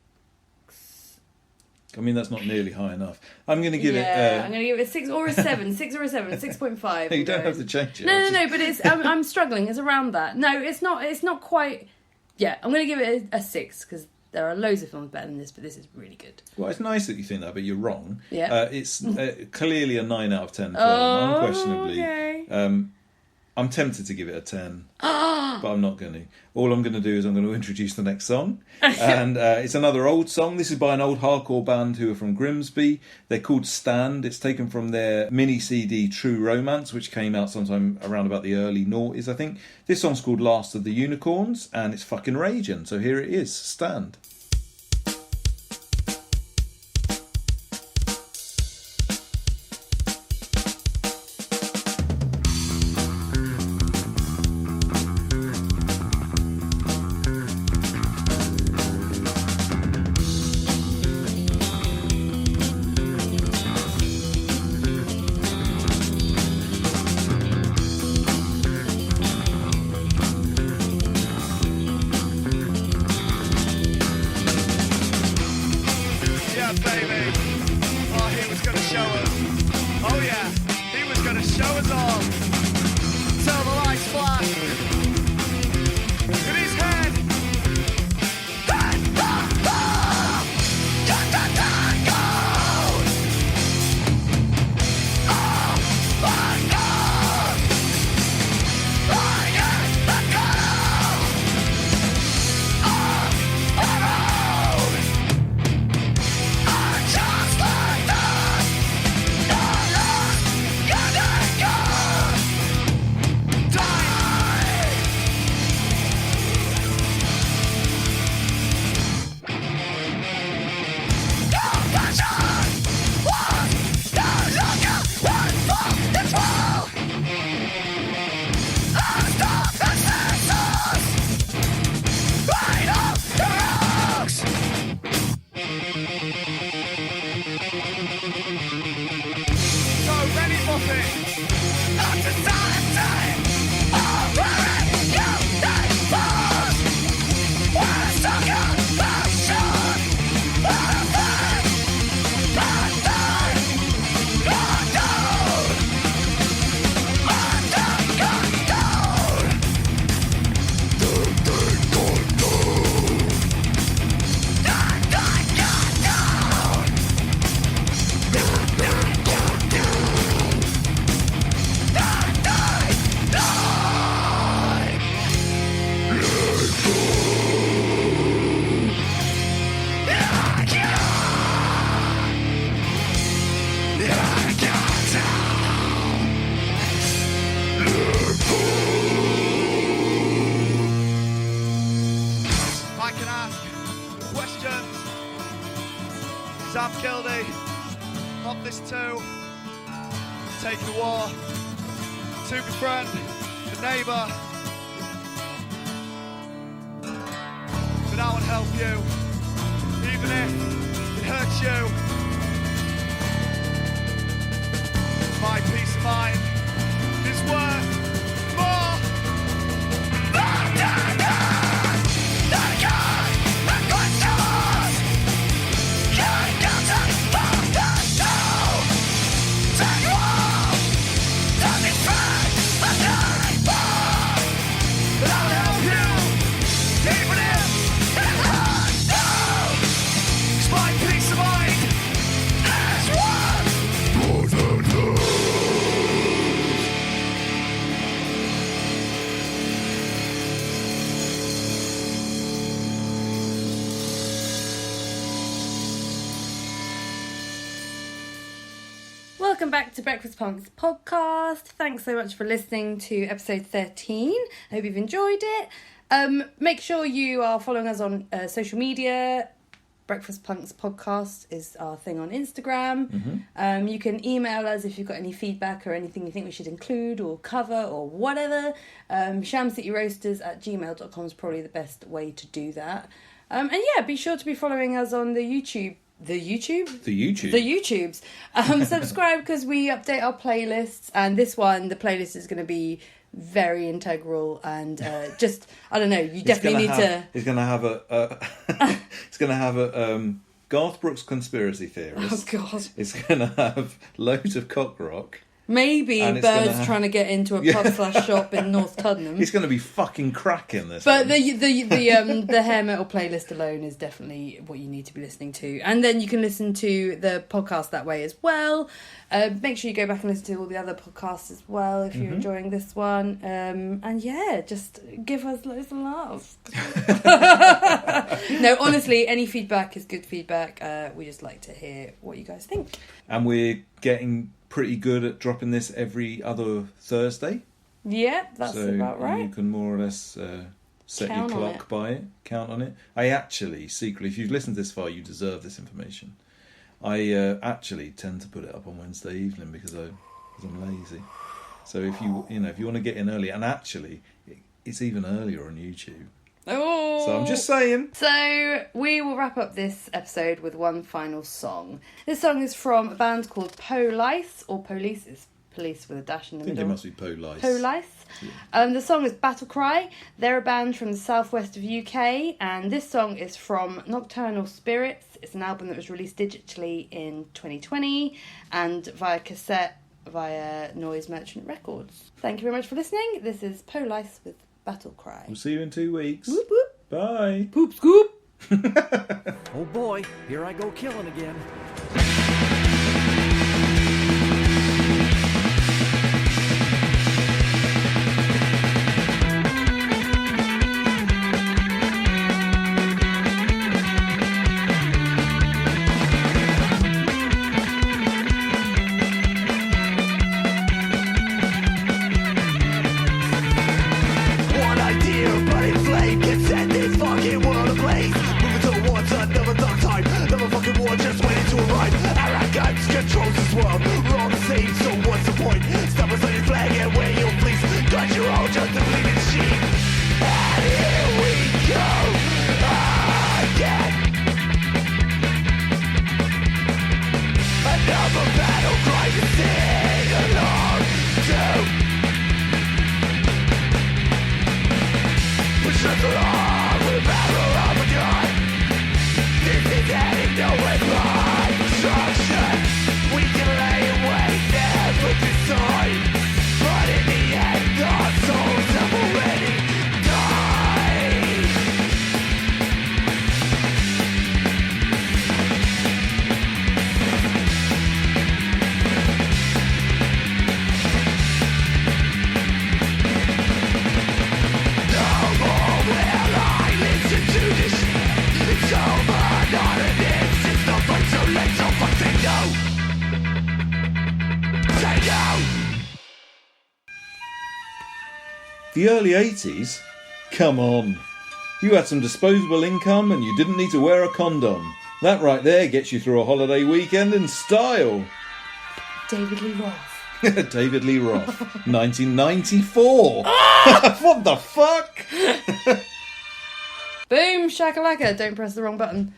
I mean, that's not nearly high enough. I'm going to give it... I'm going to give it a 6 or a 7. 6 or a 7. 6.5. You don't have to change it. No, but it's I'm struggling. It's around that. No, it's not quite... Yeah, I'm going to give it a 6 because there are loads of films better than this, but this is really good. Well, it's nice that you think that, but you're wrong. Yeah. It's clearly a 9 out of 10 film, unquestionably. Okay. I'm tempted to give it a 10, but I'm not going to. All I'm going to do is I'm going to introduce the next song. And it's another old song. This is by an old hardcore band who are from Grimsby. They're called Stand. It's taken from their mini CD True Romance, which came out sometime around about the early noughties, I think. This song's called Last of the Unicorns, and it's fucking raging. So here it is, Stand. Go! Sam Kildee, off this too. Taking the war. To my friend, the neighbour. But I will help you, even if it hurts you. My peace of mind is worth more. Welcome back to Breakfast Punks podcast. Thanks so much for listening to episode 13. I hope you've enjoyed it. Make sure you are following us on social media. Breakfast Punks podcast is our thing on Instagram. You can email us if you've got any feedback or anything you think we should include or cover or whatever. shamcityroasters@gmail.com is probably the best way to do that. And yeah, be sure to be following us on the YouTube. The YouTubes. Subscribe because we update our playlists, and this one, the playlist is going to be very integral and just, I don't know, you definitely need to... It's going to have it's going to have a Garth Brooks conspiracy theorist. Oh, God. It's going to have loads of cock rock. Maybe birds trying to get into a pub/shop in North Tuddenham. It's going to be fucking cracking, this But one. the hair metal playlist alone is definitely what you need to be listening to. And then you can listen to the podcast that way as well. Make sure you go back and listen to all the other podcasts as well if you're enjoying this one. And yeah, just give us loads of love. No, honestly, any feedback is good feedback. We just like to hear what you guys think. And we're getting pretty good at dropping this every other Thursday. Yeah, that's about right. You can more or less set your clock by it, count on it. I actually, secretly, if you've listened this far, you deserve this information. I actually tend to put it up on Wednesday evening because I'm lazy. So if you want to get in early, and actually, it's even earlier on YouTube. Oh. So I'm just saying. So we will wrap up this episode with one final song. This song is from a band called Po-Lice, or Po-Lice. It's police with a dash in the middle. I think it must be Po-Lice. Po-Lice. Yeah. The song is Battle Cry. They're a band from the southwest of UK, and this song is from Nocturnal Spirits. It's an album that was released digitally in 2020 and via cassette via Noise Merchant Records. Thank you very much for listening. This is Po-Lice with Battle Cry. We'll see you in 2 weeks. Whoop whoop. Bye. Poop scoop. Oh boy, here I go killing again. The early 80s? Come on. You had some disposable income and you didn't need to wear a condom. That right there gets you through a holiday weekend in style. David Lee Roth. David Lee Roth, 1994. What the fuck? Boom, shakalaka. Don't press the wrong button.